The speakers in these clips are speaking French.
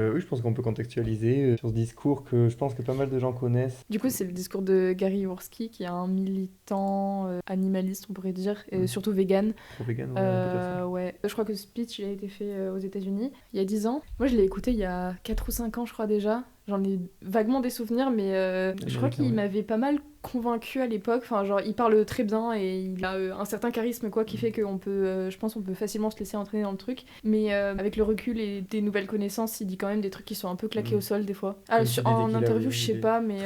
Oui, je pense qu'on peut contextualiser sur ce discours que je pense que pas mal de gens connaissent. Du coup, c'est le discours de Gary Yourceky, qui est un militant animaliste, on pourrait dire, et surtout vegan. Pro-vegan, ouais, on peut dire ça. Ouais. Je crois que ce speech il a été fait aux États-Unis il y a 10 ans. Moi, je l'ai écouté il y a 4 ou 5 ans, je crois déjà. J'en ai vaguement des souvenirs, mais je crois qu'il m'avait pas mal convaincu à l'époque. Enfin, genre, il parle très bien et il a un certain charisme, quoi, qui fait qu'on peut, je pense, on peut facilement se laisser entraîner dans le truc. Mais avec le recul et des nouvelles connaissances, il dit quand même des trucs qui sont un peu claqués au sol des fois. Ah, en interview, je sais pas, mais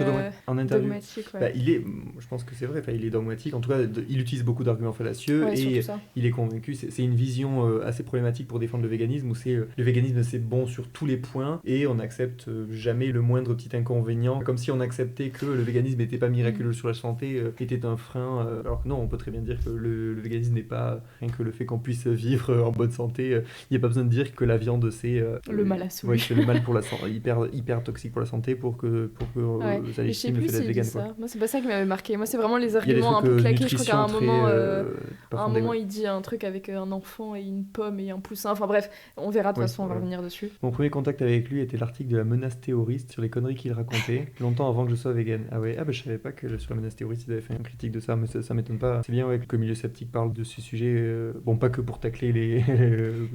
en interview, dogmatique, ouais. bah, je pense que c'est vrai. Enfin, il est dogmatique. En tout cas, il utilise beaucoup d'arguments fallacieux Ouais, et ça. il est convaincu. C'est une vision assez problématique pour défendre le véganisme où c'est le véganisme c'est bon sur tous les points et on n'accepte jamais le moindre petit inconvénient, comme si on acceptait que le véganisme n'était pas miraculeux sur la santé, était un frein. Alors que non, on peut très bien dire que le véganisme n'est pas rien que le fait qu'on puisse vivre en bonne santé. Il n'y a pas besoin de dire que la viande c'est le mal à souris. Ouais, c'est le mal pour la santé, hyper toxique pour la santé pour que ouais. ça légitime le fait d'être vegan. Ça. Moi, c'est pas ça qui m'avait marqué. Moi, c'est vraiment les arguments un peu claqués. Je crois qu'à un moment, il dit un truc avec un enfant et une pomme et un poussin. Enfin bref, on verra de toute façon, on va revenir dessus. Mon premier contact avec lui était l'article de la menace théoriste sur les conneries qu'il racontait, longtemps avant que je sois vegan. Ah ouais, bah je savais pas que sur la menace théoriste, il avait fait une critique de ça, mais ça m'étonne pas. C'est bien que le milieu sceptique parle de ce sujet, bon, pas que pour tacler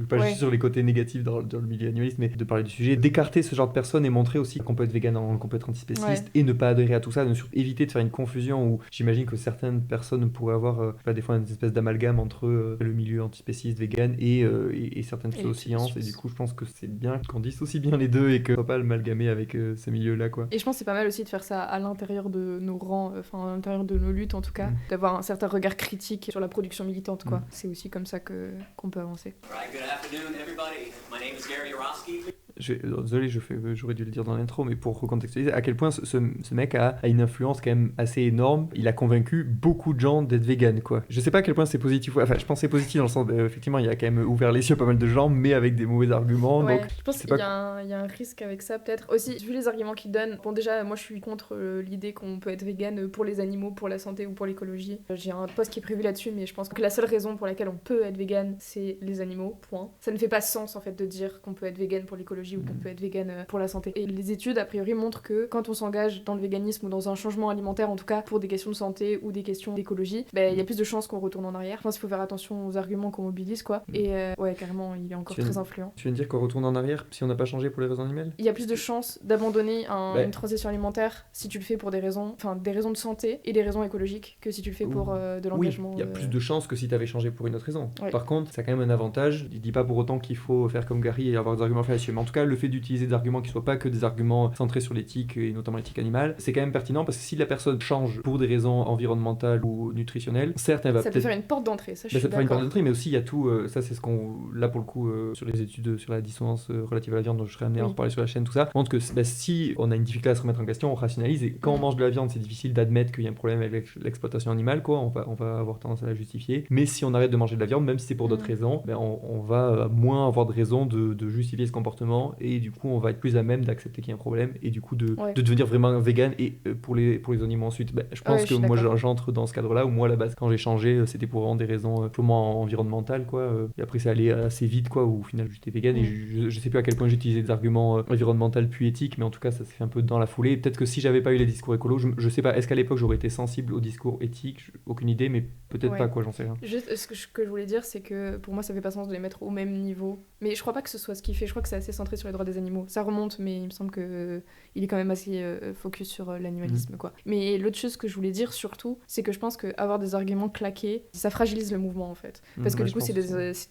pas juste sur les côtés négatifs dans le milieu animaliste, mais de parler du sujet, d'écarter ce genre de personnes et montrer aussi qu'on peut être vegan, qu'on peut être antispéciste et ne pas adhérer à tout ça, éviter de faire une confusion où j'imagine que certaines personnes pourraient avoir des fois une espèce d'amalgame entre le milieu antispéciste, vegan et certaines pseudo-sciences, et du coup je pense que c'est bien qu'on dissocie bien les deux et qu'on ne soit pas amalgamé avec ces milieux-là, quoi. Et je pense que c'est pas mal aussi de faire ça à l'intérieur de nos rangs, enfin à l'intérieur de nos luttes en tout cas, d'avoir un certain regard critique sur la production militante, quoi. C'est aussi comme ça qu'on peut avancer. Right, good afternoon, everybody. My name is Gary Yourceky. Désolé, j'aurais dû le dire dans l'intro, mais pour recontextualiser, à quel point ce mec a une influence quand même assez énorme. Il a convaincu beaucoup de gens d'être vegan, quoi. Je sais pas à quel point c'est positif. Enfin, je pense que c'est positif dans le sens, effectivement, il a quand même ouvert les yeux à pas mal de gens, mais avec des mauvais arguments. Ouais, donc, je pense qu'il y a un risque avec ça, peut-être. Aussi, vu les arguments qu'il donne, bon, déjà, moi je suis contre l'idée qu'on peut être vegan pour les animaux, pour la santé ou pour l'écologie. J'ai un post qui est prévu là-dessus, mais je pense que la seule raison pour laquelle on peut être vegan, c'est les animaux, point. Ça ne fait pas sens en fait de dire qu'on peut être vegan pour l'écologie ou qu'on peut être vegan pour la santé. Et les études, a priori, montrent que quand on s'engage dans le véganisme ou dans un changement alimentaire, en tout cas pour des questions de santé ou des questions d'écologie, il y a plus de chances qu'on retourne en arrière. Je pense qu'il faut faire attention aux arguments qu'on mobilise, quoi. Et ouais, carrément, il est encore très influent. Tu viens de dire qu'on retourne en arrière si on n'a pas changé pour les raisons animales ? Il y a plus de chances d'abandonner une transition alimentaire si tu le fais pour des raisons de santé et des raisons écologiques que si tu le fais pour de l'engagement. Oui, il y a plus de chances que si tu avais changé pour une autre raison. Ouais. Par contre, ça a quand même un avantage. Il dit pas pour autant qu'il faut faire comme Gary et avoir des arguments fallacieux. Mais en tout cas, le fait d'utiliser des arguments qui soient pas que des arguments centrés sur l'éthique et notamment l'éthique animale, c'est quand même pertinent parce que si la personne change pour des raisons environnementales ou nutritionnelles, certes, elle va ça peut faire une porte d'entrée. Ça, je suis ça peut faire une porte d'accord. d'entrée, mais aussi il y a tout. Ça, c'est ce qu'on là pour le coup sur les études sur la dissonance relative à la viande dont je serais amené à en reparler sur la chaîne, tout ça montre que si on a une difficulté à se remettre en question, on rationalise et quand on mange de la viande, c'est difficile d'admettre qu'il y a un problème avec l'exploitation animale, quoi. On va avoir tendance à la justifier. Mais si on arrête de manger de la viande, même si c'est pour d'autres raisons, on va moins avoir de raisons de justifier ce comportement et du coup on va être plus à même d'accepter qu'il y a un problème et du coup de devenir vraiment vegan et pour les animaux ensuite. Je pense que moi j'entre dans ce cadre-là où moi à la base quand j'ai changé c'était pour vraiment des raisons purement environnementales, quoi. Et après c'est allé assez vite, quoi, où au final j'étais vegan et je sais plus à quel point j'utilisais des arguments environnementaux puis éthiques, mais en tout cas ça s'est fait un peu dans la foulée. Et peut-être que si j'avais pas eu les discours écolos, je sais pas, est-ce qu'à l'époque j'aurais été sensible aux discours éthiques, aucune idée, mais peut-être pas, quoi, j'en sais rien. Juste ce que je voulais dire, c'est que pour moi ça fait pas sens de les mettre au même niveau, mais je crois pas que ce soit ce qu'il fait. Je crois que c'est assez centré sur les droits des animaux. Ça remonte, mais il me semble que il est quand même assez focus sur l'animalisme, quoi. Mais l'autre chose que je voulais dire surtout, c'est que je pense qu'avoir des arguments claqués, ça fragilise le mouvement en fait, parce que du coup c'est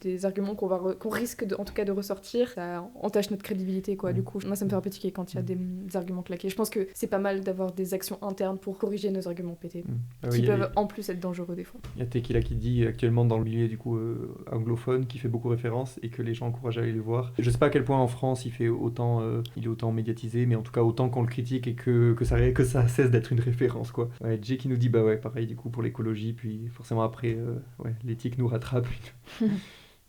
des arguments qu'on risque en tout cas de ressortir, ça entache notre crédibilité, quoi. Du coup moi ça me fait un peu tiquer quand il y a des arguments claqués. Je pense que c'est pas mal d'avoir des actions internes pour corriger nos arguments pétés, qui peuvent en plus être dangereux des fois. Il y a Tequila qui dit actuellement dans le milieu du coup anglophone, qui fait beaucoup référence et que les gens encouragent à aller le voir. Je sais pas à quel point en France il est autant médiatisé, mais en tout cas autant qu'on le critique et que ça cesse d'être une référence, quoi. Ouais, Jay qui nous dit pareil du coup pour l'écologie, puis forcément après l'éthique nous rattrape.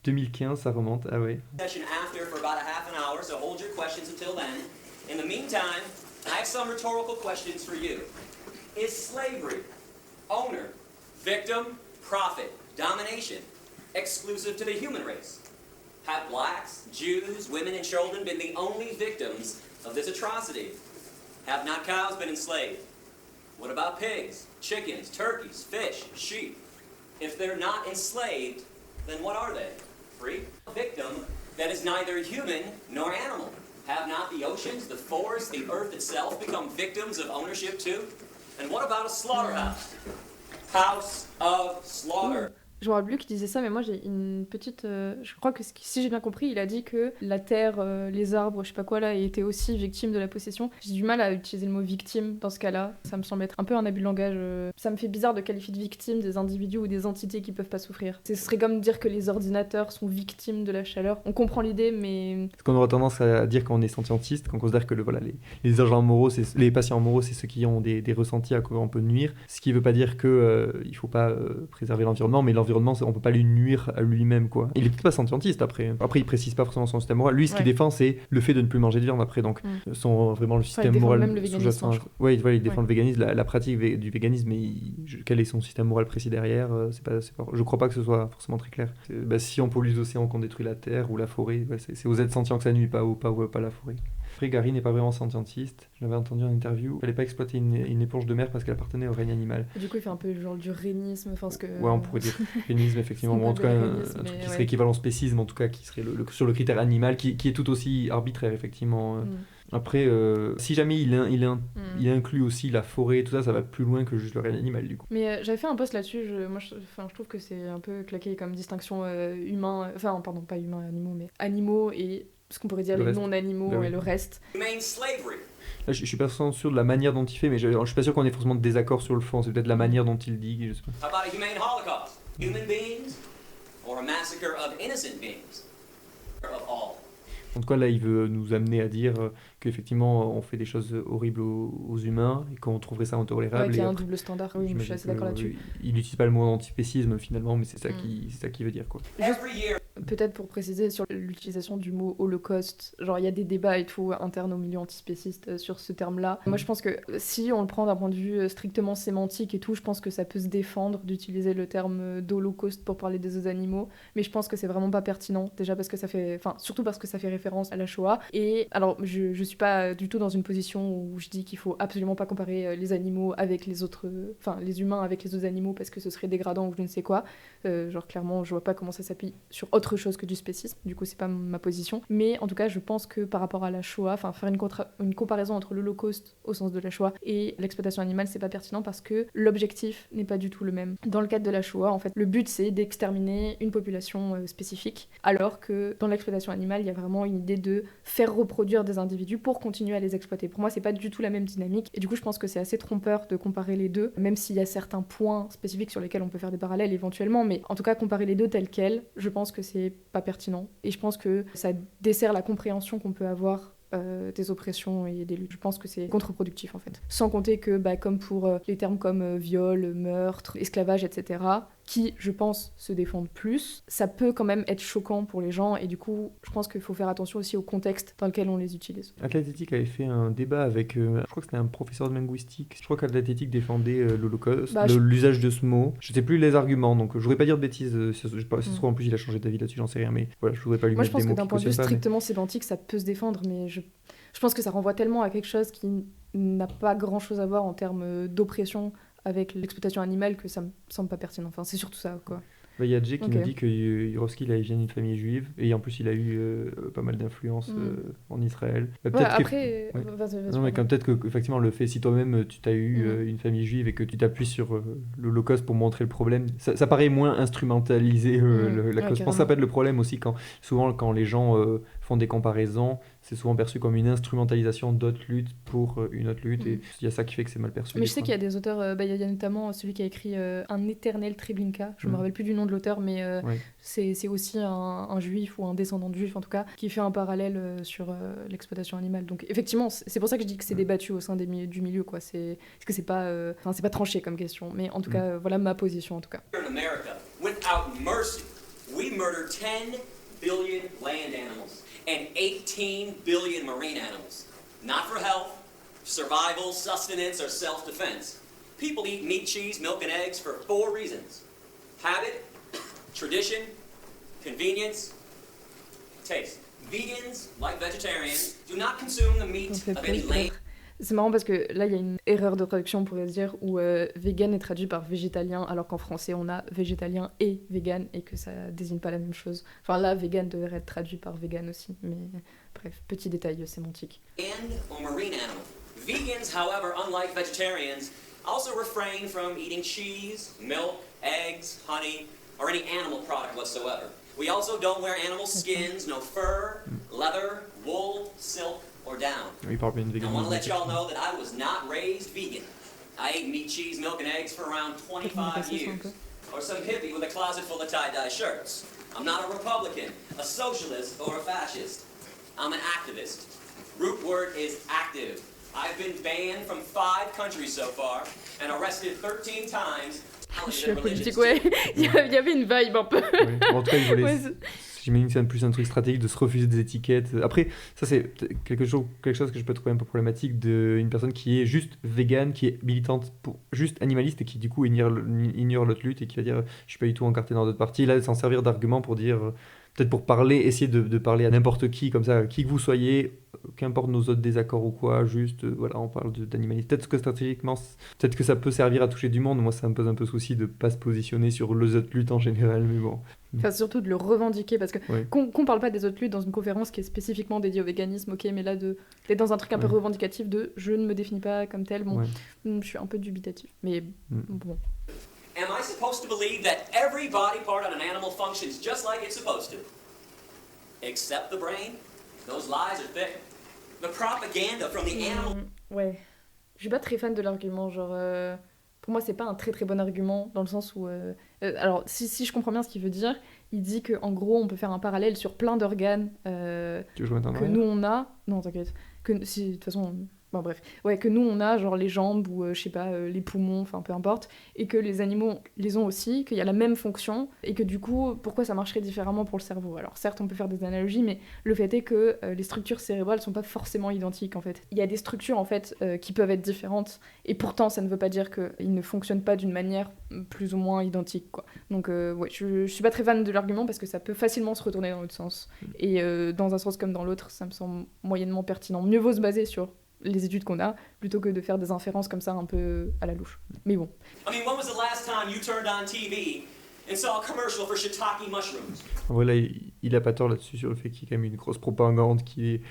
2015 ça remonte, ah ouais. Session after for about a half an hour, so hold your questions until then. In the meantime, I have some rhetorical questions for you. Is slavery, owner, victim, profit, domination, exclusive to the human race? Have blacks, Jews, women, and children been the only victims of this atrocity? Have not cows been enslaved? What about pigs, chickens, turkeys, fish, sheep? If they're not enslaved, then what are they? Free? A victim that is neither human nor animal. Have not the oceans, the forests, the earth itself become victims of ownership too? And what about a slaughterhouse? House of slaughter. Je me rappelle plus qui disait ça, mais moi j'ai une petite... je crois que si j'ai bien compris, il a dit que la terre, les arbres, je sais pas quoi là, étaient aussi victimes de la possession. J'ai du mal à utiliser le mot victime dans ce cas-là. Ça me semble être un peu un abus de langage. Ça me fait bizarre de qualifier de victime des individus ou des entités qui peuvent pas souffrir. Ce serait comme dire que les ordinateurs sont victimes de la chaleur. On comprend l'idée, mais... Parce qu'on aura tendance à dire quand on est scientiste, qu'on considère que les agents moraux, les patients moraux, c'est ceux qui ont des ressentis à quoi on peut nuire. Ce qui veut pas dire que il faut pas préserver l'environnement, mais l'environnement, on peut pas lui nuire à lui-même, quoi. Il est peut-être pas scientiste après. Après, il précise pas forcément son système moral. Lui, ce qu'il défend, c'est le fait de ne plus manger de viande après. Donc, vraiment le système moral. Même le véganisme. Ouais, il défend le véganisme, la pratique du véganisme, mais quel est son système moral précis derrière c'est pas, je crois pas que ce soit forcément très clair. Si on pollue les océans, qu'on détruit la terre ou la forêt, c'est aux êtres sentients que ça nuit, pas la forêt. Après, Gary n'est pas vraiment scientiste. Je l'avais entendu en interview. Il fallait pas exploiter une éponge de mer parce qu'elle appartenait au règne animal. Du coup, il fait un peu genre du rénisme. Ouais, on pourrait dire rénisme, effectivement. En tout cas, un truc qui serait équivalent au spécisme, en tout cas, qui serait sur le critère animal, qui est tout aussi arbitraire, effectivement. Après, si jamais il inclut aussi la forêt, tout ça, ça va plus loin que juste le règne animal, du coup. Mais j'avais fait un post là-dessus. Je trouve que c'est un peu claqué comme distinction humain... Enfin, pardon, pas humains et animaux, mais animaux et... ce qu'on pourrait dire les non-animaux et le reste. Là, je suis pas forcément sûr de la manière dont il fait, mais je suis pas sûr qu'on ait forcément de désaccord sur le fond. C'est peut-être la manière dont il dit. Je sais pas. How about a humane holocaust? Human beings or a massacre of innocent beings? Of all. En tout cas, là, il veut nous amener à dire qu'effectivement, on fait des choses horribles aux humains et qu'on trouverait ça intolérable. Ouais, qu'il y a un double standard. Oui, je suis assez d'accord là-dessus. Il n'utilise pas le mot antispécisme finalement, mais c'est ça qu'il veut dire, quoi. Peut-être pour préciser sur l'utilisation du mot holocauste, genre il y a des débats et tout internes au milieu antispéciste sur ce terme-là. Moi je pense que si on le prend d'un point de vue strictement sémantique et tout, je pense que ça peut se défendre d'utiliser le terme d'holocauste pour parler des autres animaux, mais je pense que c'est vraiment pas pertinent, déjà parce que ça fait, enfin surtout parce que ça fait référence à la Shoah. Et alors je suis pas du tout dans une position où je dis qu'il faut absolument pas comparer les animaux avec les autres, enfin les humains avec les autres animaux parce que ce serait dégradant ou je ne sais quoi. Genre clairement je vois pas comment ça s'appuie sur autre chose que du spécisme, du coup c'est pas ma position, mais en tout cas je pense que par rapport à la Shoah, enfin faire une comparaison entre l'Holocauste au sens de la Shoah et l'exploitation animale, c'est pas pertinent parce que l'objectif n'est pas du tout le même. Dans le cadre de la Shoah, en fait, le but c'est d'exterminer une population spécifique, alors que dans l'exploitation animale, il y a vraiment une idée de faire reproduire des individus pour continuer à les exploiter. Pour moi, c'est pas du tout la même dynamique, et du coup je pense que c'est assez trompeur de comparer les deux, même s'il y a certains points spécifiques sur lesquels on peut faire des parallèles éventuellement, mais en tout cas comparer les deux tels quels, je pense que c'est pas pertinent. Et je pense que ça dessert la compréhension qu'on peut avoir des oppressions et des luttes. Je pense que c'est contre-productif en fait. Sans compter que, comme pour les termes comme viol, meurtre, esclavage, etc., qui, je pense, se défendent plus, ça peut quand même être choquant pour les gens et du coup, je pense qu'il faut faire attention aussi au contexte dans lequel on les utilise. Athlétique avait fait un débat avec, je crois que c'était un professeur de linguistique, je crois qu'Athlétique défendait l'Holocauste, l'usage de ce mot. Je sais plus les arguments, donc je voudrais pas dire de bêtises, ça se trouve en plus il a changé d'avis là-dessus, j'en sais rien, mais voilà, je voudrais pas lui mettre des mots. Moi je pense que d'un point de vue strictement mais... sémantique, ça peut se défendre, mais je pense que ça renvoie tellement à quelque chose qui n'a pas grand-chose à voir en termes d'oppression avec l'exploitation animale que ça me semble pas pertinent. Enfin, c'est surtout ça, quoi. Il y a Jay qui nous dit que Yurovsky il vient d'une famille juive et en plus il a eu pas mal d'influence en Israël. Après, peut-être que effectivement le fait si toi-même tu as eu une famille juive et que tu t'appuies sur l'Holocauste pour montrer le problème, ça paraît moins instrumentalisé la cause. Je pense que ça peut être le problème aussi souvent quand les gens font des comparaisons, c'est souvent perçu comme une instrumentalisation d'autres luttes pour une autre lutte et il y a ça qui fait que c'est mal perçu. Mais je sais qu'il y a des auteurs, il y a notamment celui qui a écrit Un éternel Treblinka, je me rappelle plus du nom de l'auteur, mais c'est aussi un juif ou un descendant de juif en tout cas, qui fait un parallèle sur l'exploitation animale. Donc effectivement, c'est pour ça que je dis que c'est débattu au sein du milieu, quoi. Parce que c'est pas tranché comme question, mais en tout cas, voilà ma position en tout cas. In America, without mercy, we murder 10 billion land animals and 18 billion marine animals. Not for health, survival, sustenance, or self-defense. People eat meat, cheese, milk, and eggs for 4 reasons: habit, tradition, convenience, taste. Vegans, like vegetarians, do not consume the meat of any lame. C'est marrant parce que là, il y a une erreur de traduction, on pourrait se dire, où vegan est traduit par végétalien, alors qu'en français, on a végétalien et vegan, et que ça désigne pas la même chose. Enfin, là, vegan devrait être traduit par vegan aussi, mais bref, petit détail sémantique. And or marine animal. Vegans, however, unlike vegetarians, also refrain from eating cheese, milk, eggs, honey, or any animal product whatsoever. We also don't wear animal skins, no fur, leather, wool, silk, or down. Il parle bien de I véganisme. want to let y'all know that I was not raised vegan. I ate meat, cheese, milk, and eggs for around 25 years. Or some hippie with a closet full of tie-dye shirts. I'm not a Republican, a socialist, or a fascist. I'm an activist. Root word is active. I've been banned from 5 countries so far and arrested 13 times. Je suis politique, ouais. Il y avait une vibe un peu. Oui. En tout cas, il voulait... Ouais, j'imagine que c'est plus un truc stratégique de se refuser des étiquettes. Après, ça c'est quelque chose que je peux trouver un peu problématique d'une personne qui est juste végane, qui est militante, juste animaliste et qui du coup ignore l'autre lutte et qui va dire je suis pas du tout encarté dans d'autres parties. Là, s'en servir d'argument pour dire... peut-être pour parler, essayer de parler à n'importe qui, comme ça, qui que vous soyez, qu'importe nos autres désaccords ou quoi, juste, voilà, on parle d'animalisme. Peut-être que stratégiquement, peut-être que ça peut servir à toucher du monde. Moi, ça me pose un peu souci de pas se positionner sur les autres luttes en général, mais bon. Enfin, surtout de le revendiquer, parce que Ouais. qu'on parle pas des autres luttes dans une conférence qui est spécifiquement dédiée au véganisme, ok, mais là, d'être dans un truc un peu Ouais. revendicatif de je ne me définis pas comme tel, bon, Ouais. je suis un peu dubitatif. Mais bon. Am I supposed to believe that every body part on an animal functions just like it's supposed to? Except the brain? Those lies are thick. The propaganda from the animal... Ouais. Je suis pas très fan de l'argument, genre... pour moi, c'est pas un très très bon argument, dans le sens où... alors, si je comprends bien ce qu'il veut dire, il dit qu'en gros, on peut faire un parallèle sur plein d'organes Tu veux que je mette un que arrière nous, on a... Non, t'inquiète. Que si, de toute façon... Bon, bref. Ouais, que nous, on a, genre, les jambes ou, je sais pas, les poumons, enfin, peu importe. Et que les animaux les ont aussi, qu'il y a la même fonction. Et que du coup, pourquoi ça marcherait différemment pour le cerveau? Alors, certes, on peut faire des analogies, mais le fait est que les structures cérébrales sont pas forcément identiques, en fait. Il y a des structures, en fait, qui peuvent être différentes. Et pourtant, ça ne veut pas dire qu'ils ne fonctionnent pas d'une manière plus ou moins identique, quoi. Donc, ouais, je suis pas très fan de l'argument parce que ça peut facilement se retourner dans l'autre sens. Et dans un sens comme dans l'autre, ça me semble moyennement pertinent. Mieux vaut se baser sur les études qu'on a, plutôt que de faire des inférences comme ça un peu à la louche. Mais bon. I mean, when was the last time you turned on TV and saw a commercial for shiitake mushrooms? Voilà, il a pas tort là-dessus sur le fait qu'il y a quand même une grosse propagande, qui est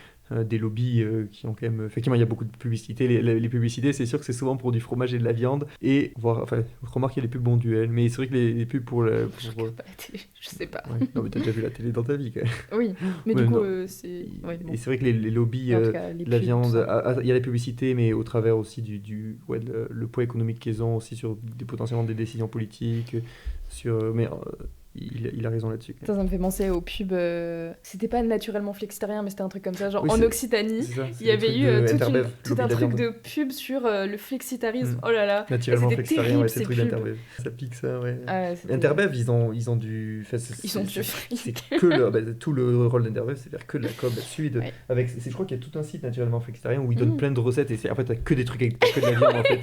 des lobbies qui ont quand même... Effectivement, il y a beaucoup de publicité. Les publicités, c'est sûr que c'est souvent pour du fromage et de la viande. Et, enfin, remarque, il y a les pubs bons duels. Mais c'est vrai que les pubs pour... Je regarde pas la télé, je sais pas. Ouais. Non, mais t'as déjà vu la télé dans ta vie, quand même. Oui, mais Ouais, du coup, non. c'est... Ouais, bon. Et c'est vrai que les lobbies En tout cas, les de la pubs, viande, tout ça. il y a la publicité, mais au travers aussi le poids économique qu'ils ont aussi sur potentiellement des décisions politiques. Mais il a raison là-dessus. Ça me fait penser aux pubs... C'était pas naturellement flexitarien, mais c'était un truc comme ça. Genre, Oui, en c'est Occitanie, ça, il y avait eu tout un truc de de pub sur le flexitarisme. Oh là là. naturellement C'était flexitarien, terrible, ouais, c'est ces le truc pubs. d'Interbev. Ça pique ça, ouais. Ah ouais, c'était- Interbev, ils ont du... Enfin, Ils ont du c'est fric. que tout le rôle d'Interbev, c'est faire que de la com là-dessus. Ouais. Je crois qu'il y a tout un site naturellement flexitarien où ils donnent Mm. plein de recettes et en fait, t'as que des trucs avec que de la viande en fait.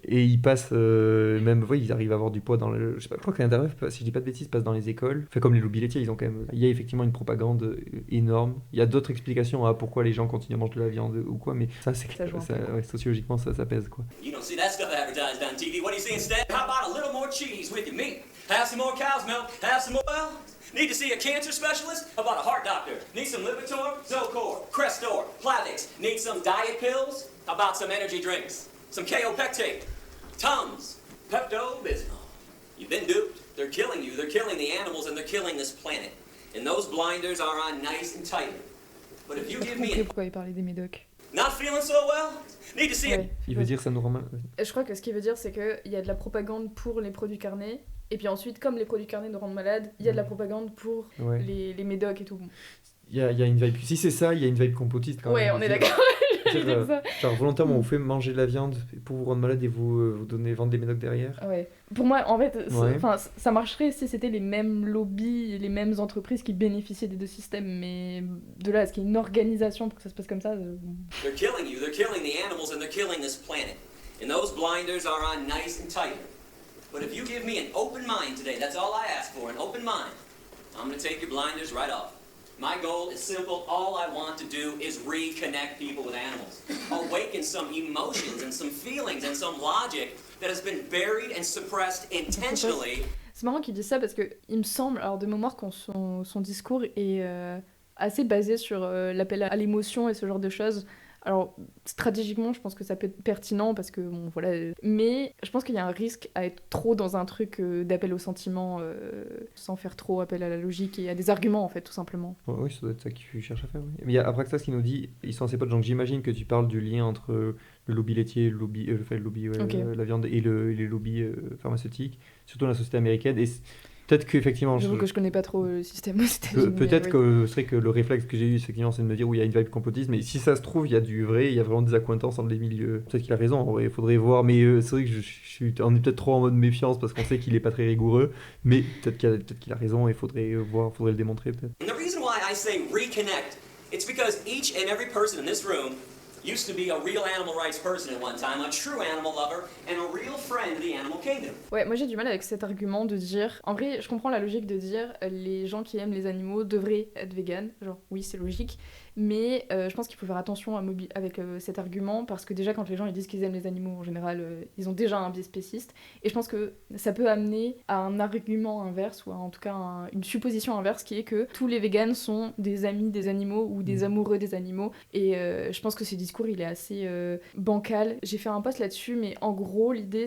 Et ils passent, même, ouais, ils arrivent à avoir du poids dans le. Je sais pas, je crois que l'Interbev, si je dis pas de bêtises, passe dans les écoles. Fait comme les lobbies laitiers, ils ont quand même. Il y a effectivement une propagande énorme. Il y a d'autres explications à pourquoi les gens continuent à manger de la viande ou quoi, mais ça, c'est Ça joue un peu. ouais, sociologiquement, ça pèse quoi. You don't see that stuff advertised on TV. What do you see instead? How about a little more cheese with your meat? Have some more cow's milk. Have some more... Well, need to see a cancer specialist? How about a heart doctor? Need some Lipitor, Zocor, Crestor, Plavix. Need some diet pills? How about some energy drinks? Some Kaopectate, Tums, Pepto-Bismol. You've been duped. They're killing you. They're killing the animals and they're killing this planet. And those blinders are on nice and tight. But if you J'ai give pas me compris a... pourquoi il parlait des médocs. Not feeling so well? Need to see a... Ouais. Il veut dire ça nous rend mal. Je crois que ce qu'il veut dire, c'est qu'il y a de la propagande pour les produits carnés, et puis ensuite, comme les produits carnés nous rendent malades, il y a de la propagande pour Ouais. les médocs et tout. Il y a une vibe. Si c'est ça, il y a une vibe complotiste quand Ouais, même. on est Dire- d'accord. dire, J'allais dire ça. genre volontairement, on vous fait manger de la viande pour vous rendre malade et vous vendre des médocs derrière. Ouais. Pour moi, en fait, Ouais. ça marcherait si c'était les mêmes lobbies, les mêmes entreprises qui bénéficiaient des deux systèmes, mais de là à ce qu'il y ait une organisation pour que ça se passe comme ça... They're killing you, they're killing the animals, and they're killing this planet. And those blinders are on nice and tight. But if you give me an open mind today, that's all I ask for, an open mind. I'm gonna take your blinders right off. My goal is simple. All I want to do is reconnect people with animals, awaken some emotions and some feelings and some logic that has been buried and suppressed intentionally. C'est marrant qu'il dise ça parce que il me semble, alors de mémoire, que son discours est assez basé sur l'appel à l'émotion et ce genre de choses. Alors, stratégiquement, je pense que ça peut être pertinent parce que, bon, voilà. Mais je pense qu'il y a un risque à être trop dans un truc d'appel au sentiment sans faire trop appel à la logique et à des arguments, en fait, tout simplement. Oui, ça doit être ça qu'il cherche à faire. Oui. Mais il y a Abraxas qui nous dit, ils sont assez potes, donc j'imagine que tu parles du lien entre le lobby laitier, le lobby Okay. la viande et les lobbies pharmaceutiques, surtout dans la société américaine. Et peut-être qu'effectivement... J'avoue que je connais pas trop le système aux États-Unis. Peut-être oui. que c'est vrai que le réflexe que j'ai eu, effectivement, c'est de me dire où il y a une vibe complotiste, mais si ça se trouve, il y a du vrai, il y a vraiment des accointances entre les milieux. Peut-être qu'il a raison, en vrai, il faudrait voir, mais c'est vrai que on est peut-être trop en mode méfiance parce qu'on sait qu'il est pas très rigoureux, mais peut-être qu'il a raison et il faudrait voir, faudrait le démontrer peut-être. And the reason why I say reconnect, it's because each and every person in this room used to be a real animal rights person at one time, a true animal lover, and a real friend of the animal kingdom. Ouais, moi j'ai du mal avec cet argument de dire... En vrai, je comprends la logique de dire les gens qui aiment les animaux devraient être véganes. Genre, oui, c'est logique. Mais je pense qu'il faut faire attention avec cet argument parce que déjà, quand les gens ils disent qu'ils aiment les animaux, en général, ils ont déjà un biais spéciste. Et je pense que ça peut amener à un argument inverse, ou en tout cas une supposition inverse qui est que tous les véganes sont des amis des animaux ou des amoureux des animaux. Et je pense que ce discours, il est assez bancal. J'ai fait un post là-dessus, mais en gros, l'idée...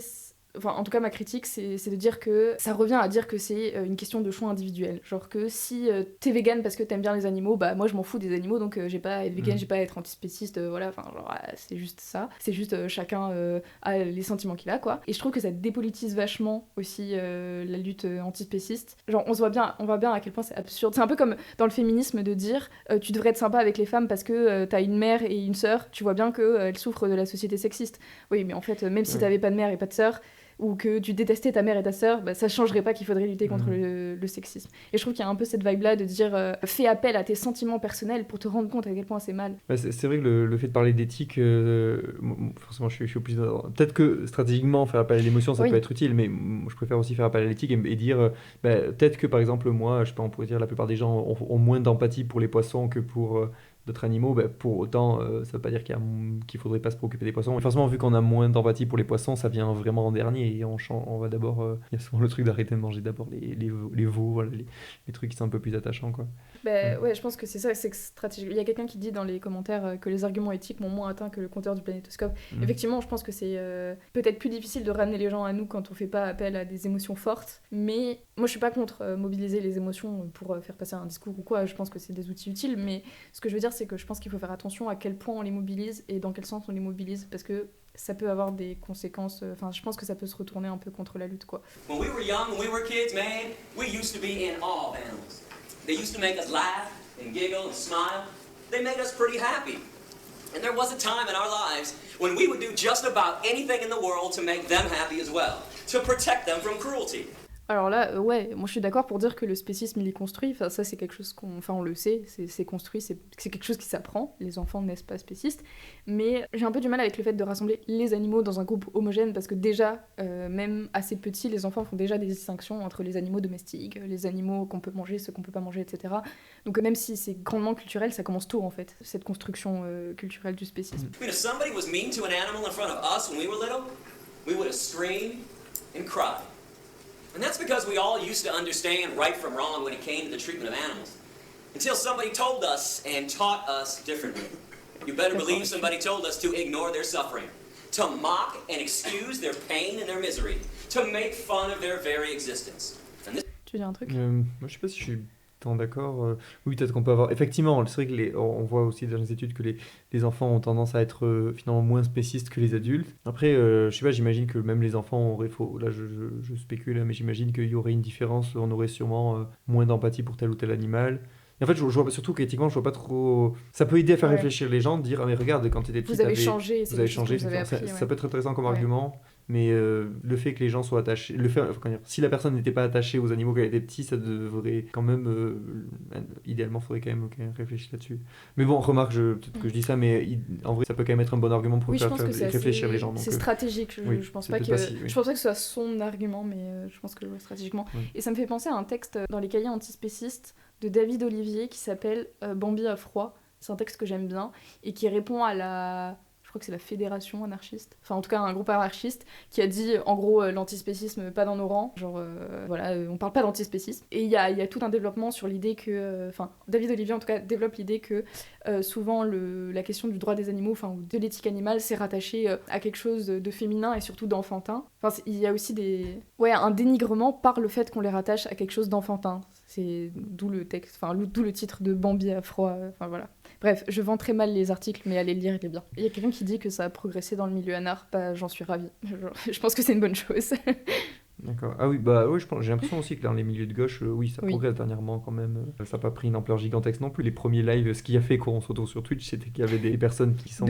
Enfin, en tout cas, ma critique, c'est de dire que ça revient à dire que c'est une question de choix individuel. Genre que si t'es végane parce que t'aimes bien les animaux, bah moi je m'en fous des animaux, donc j'ai pas à être végane, j'ai pas à être antispéciste, voilà, enfin, genre, c'est juste ça. C'est juste chacun a les sentiments qu'il a, quoi. Et je trouve que ça dépolitise vachement aussi la lutte antispéciste. Genre, on voit bien à quel point c'est absurde. C'est un peu comme dans le féminisme de dire tu devrais être sympa avec les femmes parce que t'as une mère et une sœur, tu vois bien qu'elles souffrent de la société sexiste. Oui, mais en fait, même si t'avais pas de mère et pas de sœur, ou que tu détestais ta mère et ta sœur, bah, ça changerait pas qu'il faudrait lutter contre le sexisme. Et je trouve qu'il y a un peu cette vibe-là de dire fais appel à tes sentiments personnels pour te rendre compte à quel point c'est mal. Ouais, c'est vrai que le fait de parler d'éthique, forcément je suis plus... Peut-être que stratégiquement faire appel à l'émotion ça peut être utile, mais je préfère aussi faire appel à l'éthique et dire peut-être que par exemple moi, je sais pas, on pourrait dire la plupart des gens ont moins d'empathie pour les poissons que pour... d'autres animaux, pour autant, ça veut pas dire qu'il faudrait pas se préoccuper des poissons. Et forcément, vu qu'on a moins d'empathie pour les poissons, ça vient vraiment en dernier et on va d'abord... Il y a souvent le truc d'arrêter de manger d'abord les veaux, voilà, les trucs qui sont un peu plus attachants, quoi. Ouais, je pense que c'est ça, c'est que stratégique. Il y a quelqu'un qui dit dans les commentaires que les arguments éthiques m'ont moins atteint que le compteur du planétoscope. Effectivement, je pense que c'est peut-être plus difficile de ramener les gens à nous quand on fait pas appel à des émotions fortes, mais moi je suis pas contre mobiliser les émotions pour faire passer un discours ou quoi, je pense que c'est des outils utiles, mais ce que je veux dire c'est que je pense qu'il faut faire attention à quel point on les mobilise et dans quel sens on les mobilise, parce que ça peut avoir des conséquences, enfin je pense que ça peut se retourner un peu contre la lutte, quoi. When we were young, when we were kids, man, we used to be in awe of animals. They used to make us laugh and giggle and smile. They made us pretty happy. And there was a time in our lives when we would do just about anything in the world to make them happy as well, to protect them from cruelty. Alors là, ouais, moi je suis d'accord pour dire que le spécisme il est construit, enfin ça c'est quelque chose on le sait, c'est construit, c'est quelque chose qui s'apprend, les enfants naissent pas spécistes, mais j'ai un peu du mal avec le fait de rassembler les animaux dans un groupe homogène, parce que déjà, même assez petits, les enfants font déjà des distinctions entre les animaux domestiques, les animaux qu'on peut manger, ceux qu'on peut pas manger, etc. Donc même si c'est grandement culturel, ça commence tôt en fait, cette construction culturelle du spécisme. I mean, if somebody was mean to an animal in front of us when we were little, we would have screamed and cried. And that's because we all used to understand right from wrong when it came to the treatment of animals. Until somebody told us and taught us differently. You better believe somebody told us to ignore their suffering, to mock and excuse their pain and their misery, to make fun of their very existence. Tu veux dire un truc ? Moi, je sais pas si je suis tant d'accord. Oui, peut-être qu'on peut avoir... Effectivement, c'est vrai que on voit aussi dans les études que les enfants ont tendance à être finalement moins spécistes que les adultes. Après, je sais pas, j'imagine que même les enfants auraient... Là, je spécule, mais j'imagine qu'il y aurait une différence. On aurait sûrement moins d'empathie pour tel ou tel animal. Et en fait, je vois surtout qu'éthiquement, je vois pas trop... Ça peut aider à faire réfléchir les gens, de dire « Ah mais regarde, quand t'étais petit, vous avez changé, ça peut être intéressant comme argument. » Mais le fait que les gens soient attachés, si la personne n'était pas attachée aux animaux quand elle était petite, ça devrait quand même, idéalement, il faudrait quand même qu'elle réfléchisse là-dessus. Mais bon, remarque, peut-être que je dis ça, mais en vrai, ça peut quand même être un bon argument pour faire réfléchir les gens. C'est stratégique, je pense pas que je pense pas que ce soit son argument, mais je pense que stratégiquement. Et ça me fait penser à un texte dans les cahiers antispécistes de David Olivier qui s'appelle Bambi a froid. C'est un texte que j'aime bien et qui répond à je crois que c'est la Fédération anarchiste, enfin en tout cas un groupe anarchiste qui a dit en gros l'antispécisme pas dans nos rangs, genre on parle pas d'antispécisme. Et il y a tout un développement sur l'idée que, David Olivier en tout cas développe l'idée que souvent la question du droit des animaux, ou de l'éthique animale, c'est rattaché à quelque chose de féminin et surtout d'enfantin. Il y a aussi un dénigrement par le fait qu'on les rattache à quelque chose d'enfantin. C'est d'où le texte, d'où le titre de Bambi à froid, voilà. Bref, je vends très mal les articles, mais allez le lire, il est bien. Il y a quelqu'un qui dit que ça a progressé dans le milieu anar, j'en suis ravie. Je pense que c'est une bonne chose. D'accord. Ah oui, j'ai l'impression aussi que dans les milieux de gauche, ça progresse dernièrement quand même. Ça n'a pas pris une ampleur gigantesque non plus. Les premiers lives, ce qui a fait qu'on se retrouve sur Twitch, c'était qu'il y avait des personnes qui sont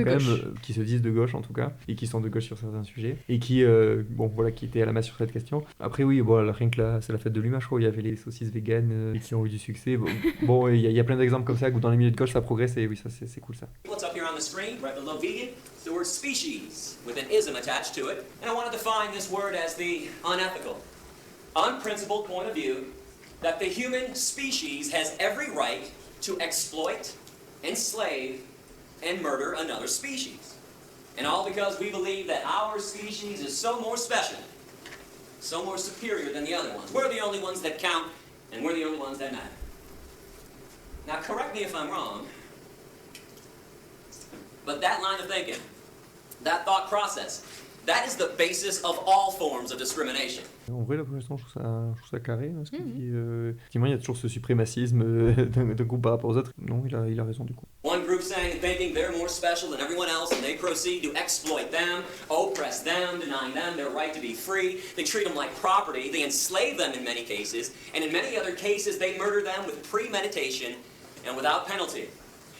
qui se disent de gauche en tout cas, et qui sont de gauche sur certains sujets, et qui étaient à la masse sur cette question. Après rien que là, c'est la fête de l'humain, je crois, il y avait les saucisses véganes qui ont eu du succès. Il y a plein d'exemples comme ça où dans les milieux de gauche ça progresse, et oui, ça c'est cool ça. What's up here on the screen, right below vegan, the word species, with an ism attached to it, and I want to define this word as the unethical, unprincipled point of view that the human species has every right to exploit, enslave, and murder another species. And all because we believe that our species is so more special, so more superior than the other ones. We're the only ones that count, and we're the only ones that matter. Now, correct me if I'm wrong, but that line of thinking, that thought process, that is the basis of all forms of discrimination. En vrai, là, pour l'instant, je trouve ça carré, ce qu'il dit. Effectivement, il y a toujours ce suprémacisme d'un groupe par rapport aux autres. Non, il a raison, du coup. One group saying and thinking they're more special than everyone else, and they proceed to exploit them, oppress them, denying them their right to be free. They treat them like property, they enslave them in many cases, and in many other cases, they murder them with premeditation and without penalty.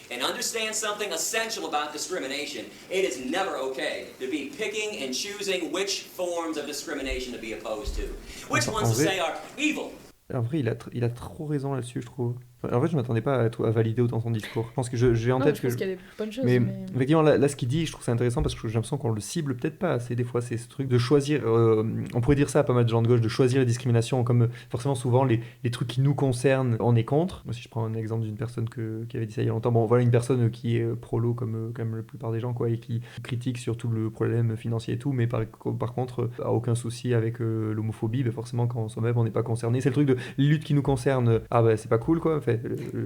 And understand something essential about discrimination. It is never okay to be picking and choosing which forms of discrimination to be opposed to. Which ones to say are evil. En vrai, il a trop raison là-dessus, je trouve. En fait, je m'attendais pas à valider autant son discours. Je pense que j'ai en tête je pense qu'il y a des bonnes choses. Mais effectivement, là, ce qu'il dit, je trouve ça intéressant parce que j'ai l'impression qu'on le cible peut-être pas assez. Des fois, c'est ce truc de choisir. On pourrait dire ça à pas mal de gens de gauche, de choisir les discriminations comme forcément souvent les trucs qui nous concernent, on est contre. Moi, si je prends un exemple d'une personne qui avait dit ça il y a longtemps, voilà une personne qui est prolo comme la plupart des gens, quoi, et qui critique surtout le problème financier et tout, mais par contre, a aucun souci avec l'homophobie. Forcément, quand soi-même on n'est pas concerné, c'est le truc de les luttes qui nous concernent. C'est pas cool, quoi. En fait,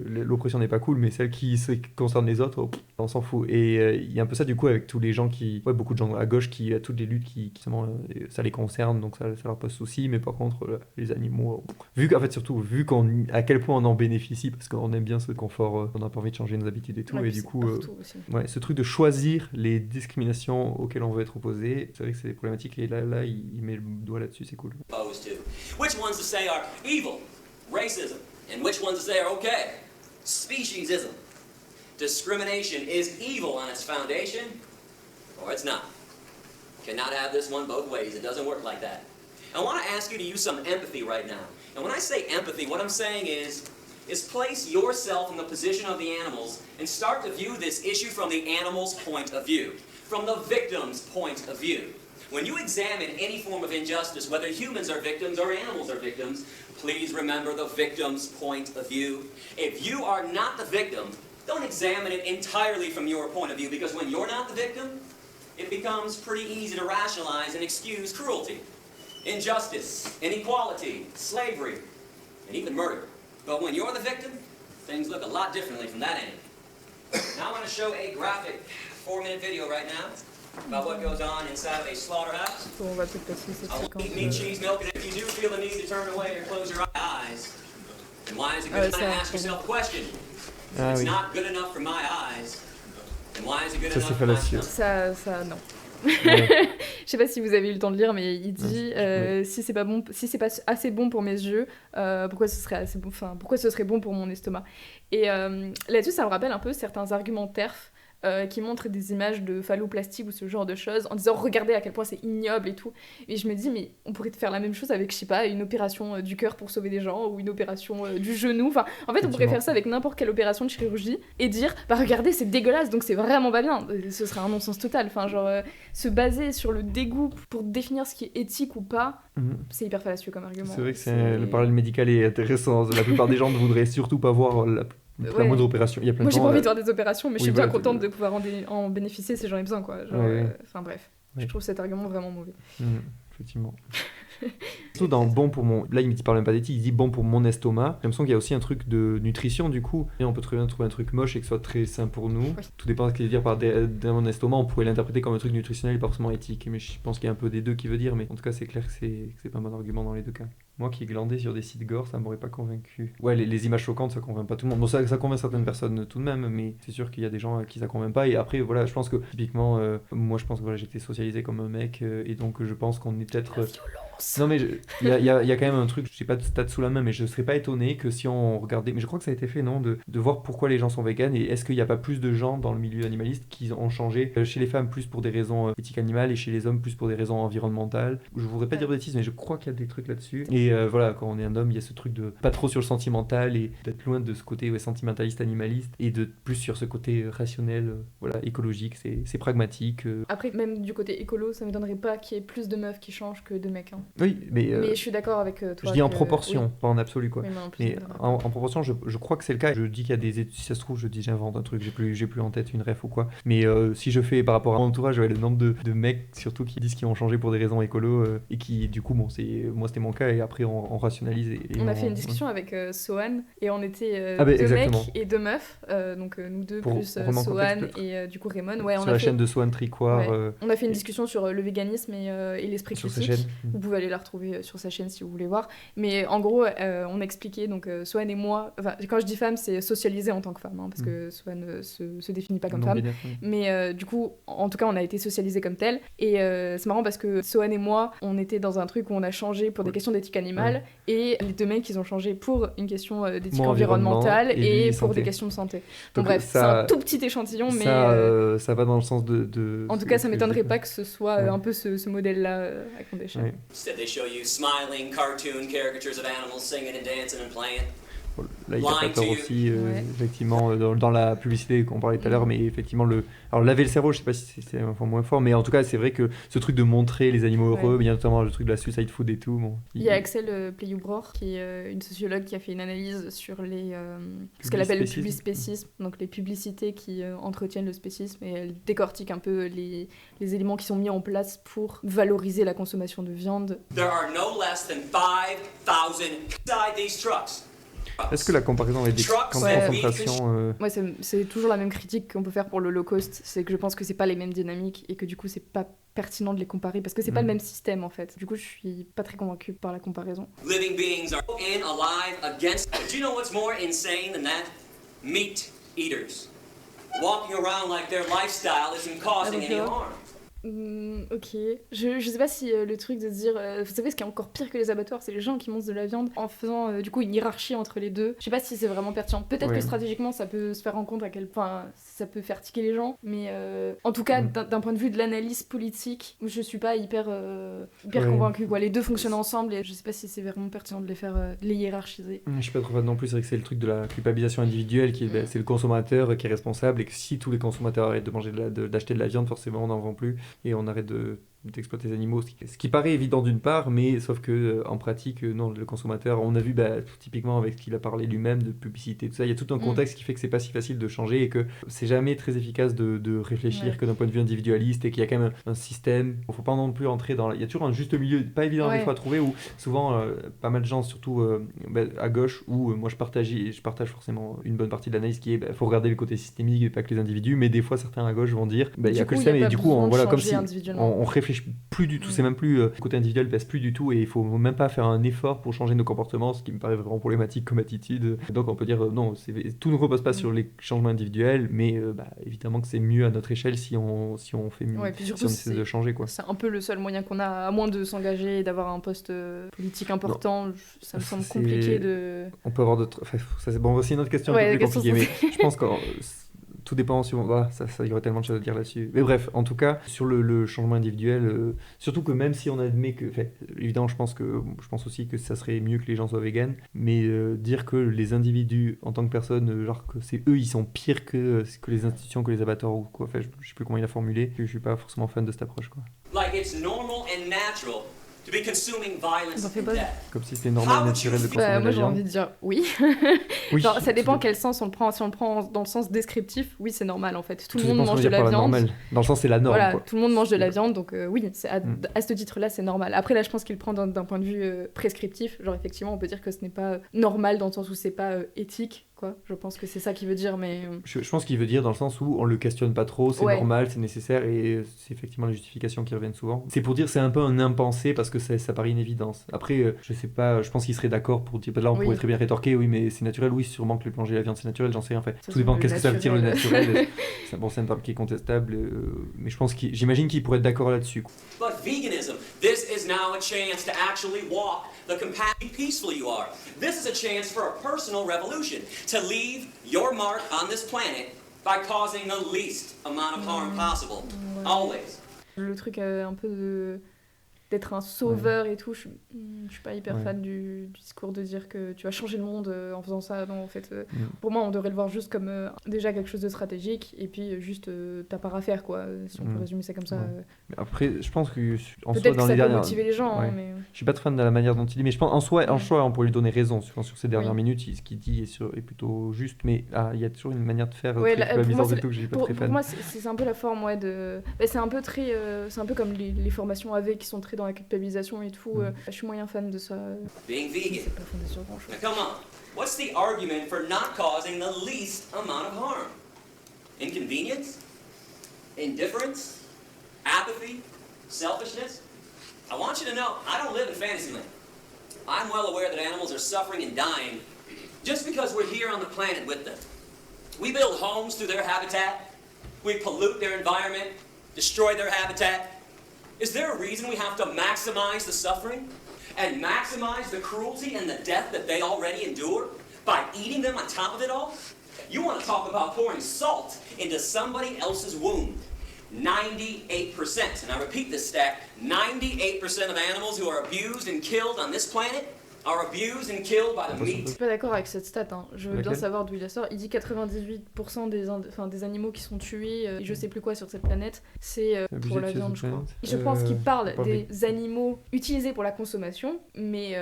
l'oppression n'est pas cool, mais celle qui concerne les autres, on s'en fout. Et il y a un peu ça du coup avec tous les gens beaucoup de gens à gauche qui a toutes les luttes qui ça les concerne, donc ça leur pose souci. Mais par contre, les animaux, vu à quel point on en bénéficie, parce qu'on aime bien ce confort, on n'a pas envie de changer nos habitudes et tout, et du coup, ce truc de choisir les discriminations auxquelles on veut être opposé, c'est vrai que c'est problématique. Et là, il met le doigt là-dessus, c'est cool. Which ones to say are evil, racism, and which ones to say are okay, speciesism. Discrimination is evil on its foundation, or it's not. Cannot have this one both ways. It doesn't work like that. I want to ask you to use some empathy right now. And when I say empathy, what I'm saying is place yourself in the position of the animals and start to view this issue from the animal's point of view, from the victim's point of view. When you examine any form of injustice, whether humans are victims or animals are victims, please remember the victim's point of view. If you are not the victim, don't examine it entirely from your point of view, because when you're not the victim, it becomes pretty easy to rationalize and excuse cruelty, injustice, inequality, slavery, and even murder. But when you're the victim, things look a lot differently from that end. Now I want to show a graphic 4-minute video right now about what goes on inside of a slaughterhouse. On va peut-être passer cette I séquence. won't eat meat, cheese, milk, and if you do feel the need to turn away or close your eyes, then why is it good enough to ask yourself a question? If it's not good enough for my eyes, then why is it good enough for my stomach? Ça, non. Je sais pas si vous avez eu le temps de lire, mais il dit si c'est pas assez bon pour mes yeux, pourquoi ce serait bon pour mon estomac. Et là-dessus, ça me rappelle un peu certains arguments TERF qui montre des images de phalloplastie ou ce genre de choses, en disant regardez à quel point c'est ignoble et tout. Et je me dis, mais on pourrait faire la même chose avec, je sais pas, une opération du cœur pour sauver des gens, ou une opération du genou. Enfin, en fait, on pourrait faire ça avec n'importe quelle opération de chirurgie et dire, bah regardez, c'est dégueulasse, donc c'est vraiment pas bien. Ce serait un non-sens total. Enfin, genre, se baser sur le dégoût pour définir ce qui est éthique ou pas, c'est hyper fallacieux comme argument. C'est vrai que le parallèle médical est intéressant. La plupart des gens ne voudraient surtout pas voir la moindre opération. Il y a plein Moi, de j'ai gens, pas envie de voir des opérations, mais je suis bien voilà, contente de pouvoir en bénéficier si j'en ai besoin, quoi. Genre, enfin bref, je trouve cet argument vraiment mauvais. Effectivement. Surtout dans bon pour mon... Là, il parle même pas d'éthique, il dit bon pour mon estomac. J'ai l'impression qu'il y a aussi un truc de nutrition, du coup. Et on peut très bien trouver un truc moche et que ce soit très sain pour nous. Oui. Tout dépend de ce qu'il veut dire par dans mon estomac. On pourrait l'interpréter comme un truc nutritionnel et pas forcément éthique. Mais je pense qu'il y a un peu des deux qui veut dire. Mais en tout cas, c'est clair que c'est pas un bon argument dans les deux cas. Moi qui ai glandé sur des sites gore, ça m'aurait pas convaincu. Ouais, les images choquantes, ça convainc pas tout le monde. Bon, ça convainc certaines personnes tout de même, mais c'est sûr qu'il y a des gens à qui ça convainc pas. Et après, voilà, je pense que typiquement, moi je pense que voilà, j'étais socialisé comme un mec, et donc je pense qu'on est peut-être. Non, mais il y a quand même un truc, je sais pas de stats sous la main, mais je serais pas étonné que si on regardait. Mais je crois que ça a été fait, non, de voir pourquoi les gens sont véganes et est-ce qu'il n'y a pas plus de gens dans le milieu animaliste qui ont changé chez les femmes plus pour des raisons éthiques animales et chez les hommes plus pour des raisons environnementales. Je voudrais pas dire de bêtises, mais je crois qu'il y a des trucs là-dessus. Et voilà, quand on est un homme, il y a ce truc de pas trop sur le sentimental et d'être loin de ce côté sentimentaliste, animaliste et de plus sur ce côté rationnel, voilà, écologique, c'est pragmatique. Après, même du côté écolo, ça m'étonnerait pas qu'il y ait plus de meufs qui changent que de mecs. Hein. Oui, mais je suis d'accord avec toi. Je dis en proportion, oui. Pas en absolu, quoi. Mais en proportion, je crois que c'est le cas. Je dis qu'il y a des études, si ça se trouve, j'invente un truc, j'ai plus en tête une ref ou quoi. Mais si je fais par rapport à mon entourage, le nombre de mecs surtout qui disent qu'ils ont changé pour des raisons écolo et qui, du coup, bon, moi c'était mon cas et après on rationalise. Et on a fait une discussion avec Sohan et on était deux mecs et deux meufs, donc nous deux pour plus Sohan et du coup Raymond. Ouais, sur la chaîne de Sohan Tricoire. Ouais. On a fait une discussion sur le véganisme et l'esprit critique. Vous pouvez aller la retrouver sur sa chaîne si vous voulez voir. Mais en gros, on expliquait, donc Sohan et moi, enfin, quand je dis femme, c'est socialisé en tant que femme, hein, parce que Sohan se définit pas comme femme. Mais du coup, en tout cas, on a été socialisés comme tel. Et c'est marrant parce que Sohan et moi, on était dans un truc où on a changé pour des questions d'éthique animale, et les deux mecs, ils ont changé pour une question d'éthique environnementale et pour des questions de santé. Donc bref, c'est un tout petit échantillon, mais... ça va dans le sens de... En tout cas, ça m'étonnerait pas que ce soit un peu ce modèle-là avec mon déchet. Ouais. Instead, they show you smiling cartoon caricatures of animals singing and dancing and playing. Là, il y a pas tort aussi, effectivement, dans la publicité qu'on parlait tout à l'heure, mais effectivement, alors laver le cerveau, je sais pas si c'est un point moins fort, mais en tout cas, c'est vrai que ce truc de montrer les animaux heureux, bien notamment le truc de la suicide food et tout. Bon, il y a Axel Pleyoubror, qui est une sociologue qui a fait une analyse sur ce qu'elle appelle le publispécisme, donc les publicités qui entretiennent le spécisme, et elle décortique un peu les éléments qui sont mis en place pour valoriser la consommation de viande. There are no less than 5,000 inside these trucks. Est-ce que la comparaison avec des camps de concentration... Ouais, c'est toujours la même critique qu'on peut faire pour l'Holocauste, c'est que je pense que c'est pas les mêmes dynamiques et que du coup c'est pas pertinent de les comparer parce que c'est pas le même système en fait. Du coup je suis pas très convaincue par la comparaison. Living beings are in, alive, against... Do you know what's more insane than that? Meat eaters. Walking around like their lifestyle isn't causing any harm. Ok, je sais pas si le truc de se dire, vous savez ce qui est encore pire que les abattoirs, c'est les gens qui mangent de la viande en faisant du coup une hiérarchie entre les deux. Je sais pas si c'est vraiment pertinent. Peut-être que stratégiquement ça peut se faire en compte à quel point ça peut faire tiquer les gens, mais en tout cas d'un point de vue de l'analyse politique, je suis pas hyper convaincue quoi. Les deux fonctionnent ensemble et je sais pas si c'est vraiment pertinent de les faire de les hiérarchiser. Je suis pas trop fan non plus, c'est vrai que c'est le truc de la culpabilisation individuelle qui c'est le consommateur qui est responsable et que si tous les consommateurs arrêtent de manger d'acheter de la viande, forcément on n'en vend plus. Et on arrête d'exploiter les animaux, ce qui paraît évident d'une part, mais sauf que en pratique, non, le consommateur, on a vu typiquement avec ce qu'il a parlé lui-même de publicité, tout ça, il y a tout un contexte qui fait que c'est pas si facile de changer et que c'est jamais très efficace de réfléchir que d'un point de vue individualiste et qu'il y a quand même un système, il faut pas non plus entrer dans... Il y a toujours un juste milieu, pas évident des fois à trouver, où souvent pas mal de gens, surtout à gauche, où moi je partage forcément une bonne partie de l'analyse qui est, faut regarder le côté systémique et pas que les individus, mais des fois certains à gauche vont dire, il y a que le système et du coup, voilà, comme si on réfléchit plus du tout, c'est même plus le côté individuel pèse plus du tout et il faut même pas faire un effort pour changer nos comportements, ce qui me paraît vraiment problématique comme attitude. Donc on peut dire non, tout ne repose pas sur les changements individuels, mais évidemment que c'est mieux à notre échelle si on fait mieux, si on essaie de changer quoi. C'est un peu le seul moyen qu'on a, à moins de s'engager et d'avoir un poste politique important. Ça me semble compliqué de... On peut avoir d'autres... ça, c'est bon, aussi une autre question un peu plus compliquée, mais je pense que tout dépend si ça y aurait tellement de choses à dire là-dessus. Mais bref, en tout cas, sur le changement individuel, surtout que même si on admet que, évidemment, je pense aussi que ça serait mieux que les gens soient véganes, mais dire que les individus en tant que personnes, genre que c'est eux, ils sont pires que les institutions, que les abattoirs ou quoi. Je sais plus comment il a formulé. Je suis pas forcément fan de cette approche, quoi. Like it's normal and natural to be consuming violence and death. Comme si c'était normal et naturel de consommer de la moi j'ai viande. envie de dire oui. Oui, Genre, ça dépend quel sens on le prend. Si on le prend dans le sens descriptif, oui c'est normal en fait. Tout le monde dépend ce qu'on mange veut de dire la par viande. normal. Dans le sens c'est la norme. Voilà, Quoi. tout le monde mange de la viande, donc oui, à ce titre-là c'est normal. Après là je pense qu'il prend d'un point de vue prescriptif. Genre effectivement on peut dire que ce n'est pas normal dans le sens où c'est pas éthique. Quoi. Je pense que c'est ça qu'il veut dire, mais... Je pense qu'il veut dire dans le sens où on le questionne pas trop, c'est normal, c'est nécessaire, et c'est effectivement les justifications qui reviennent souvent. C'est pour dire c'est un peu un impensé parce que ça paraît une évidence. Après, je sais pas, je pense qu'il serait d'accord pour dire... Là, on pourrait très bien rétorquer, oui, mais c'est naturel, oui, sûrement que le manger la viande, c'est naturel, j'en sais rien. Tout dépend qu'est-ce que ça veut dire le naturel. C'est un terme qui est contestable, mais j'imagine qu'il pourrait être d'accord là-dessus. But veganism, this is now a chance to actually walk the compassionate, peaceful you are. This is a chance for a personal revolution, to leave your mark on this planet by causing the least amount of harm possible. Always. Le truc un peu d'être un sauveur et tout, je suis pas hyper fan du discours de dire que tu vas changer le monde en faisant ça. Non, en fait, pour moi, on devrait le voir juste comme déjà quelque chose de stratégique et puis juste t'as pas à faire, quoi, si on peut résumer ça comme ça. Mais après, je pense que en peut-être soi, que ça peut motiver les gens, hein, mais... Je suis pas très fan de la manière dont il dit, mais je pense en soi, on pourrait lui donner raison sur ces dernières minutes. Ce qu'il dit est plutôt juste, mais il y a toujours une manière de faire très culpabilisante et tout que j'ai pas très fan. Pour moi, c'est un peu la forme, c'est un peu très, c'est un peu comme les formations AV qui sont très dans la culpabilisation et tout. Je suis moyen fan de ça. Being vegan. C'est pas fondé sur grand-chose. Now come on, what's the argument for not causing the least amount of harm? Inconvenience? Indifference? Apathy? Selfishness? I want you to know, I don't live in Fantasyland. I'm well aware that animals are suffering and dying just because we're here on the planet with them. We build homes through their habitat. We pollute their environment, destroy their habitat. Is there a reason we have to maximize the suffering and maximize the cruelty and the death that they already endure by eating them on top of it all? You want to talk about pouring salt into somebody else's wound. 98%, and I repeat this stat, 98% of animals who are abused and killed on this planet are abused and killed by the meat. Je suis pas d'accord avec cette stat, hein. Je veux bien savoir d'où il la sort. Il dit 98% des animaux qui sont tués, je sais plus quoi sur cette planète, c'est pour la viande, je crois. Je pense qu'il parle des animaux utilisés pour la consommation, mais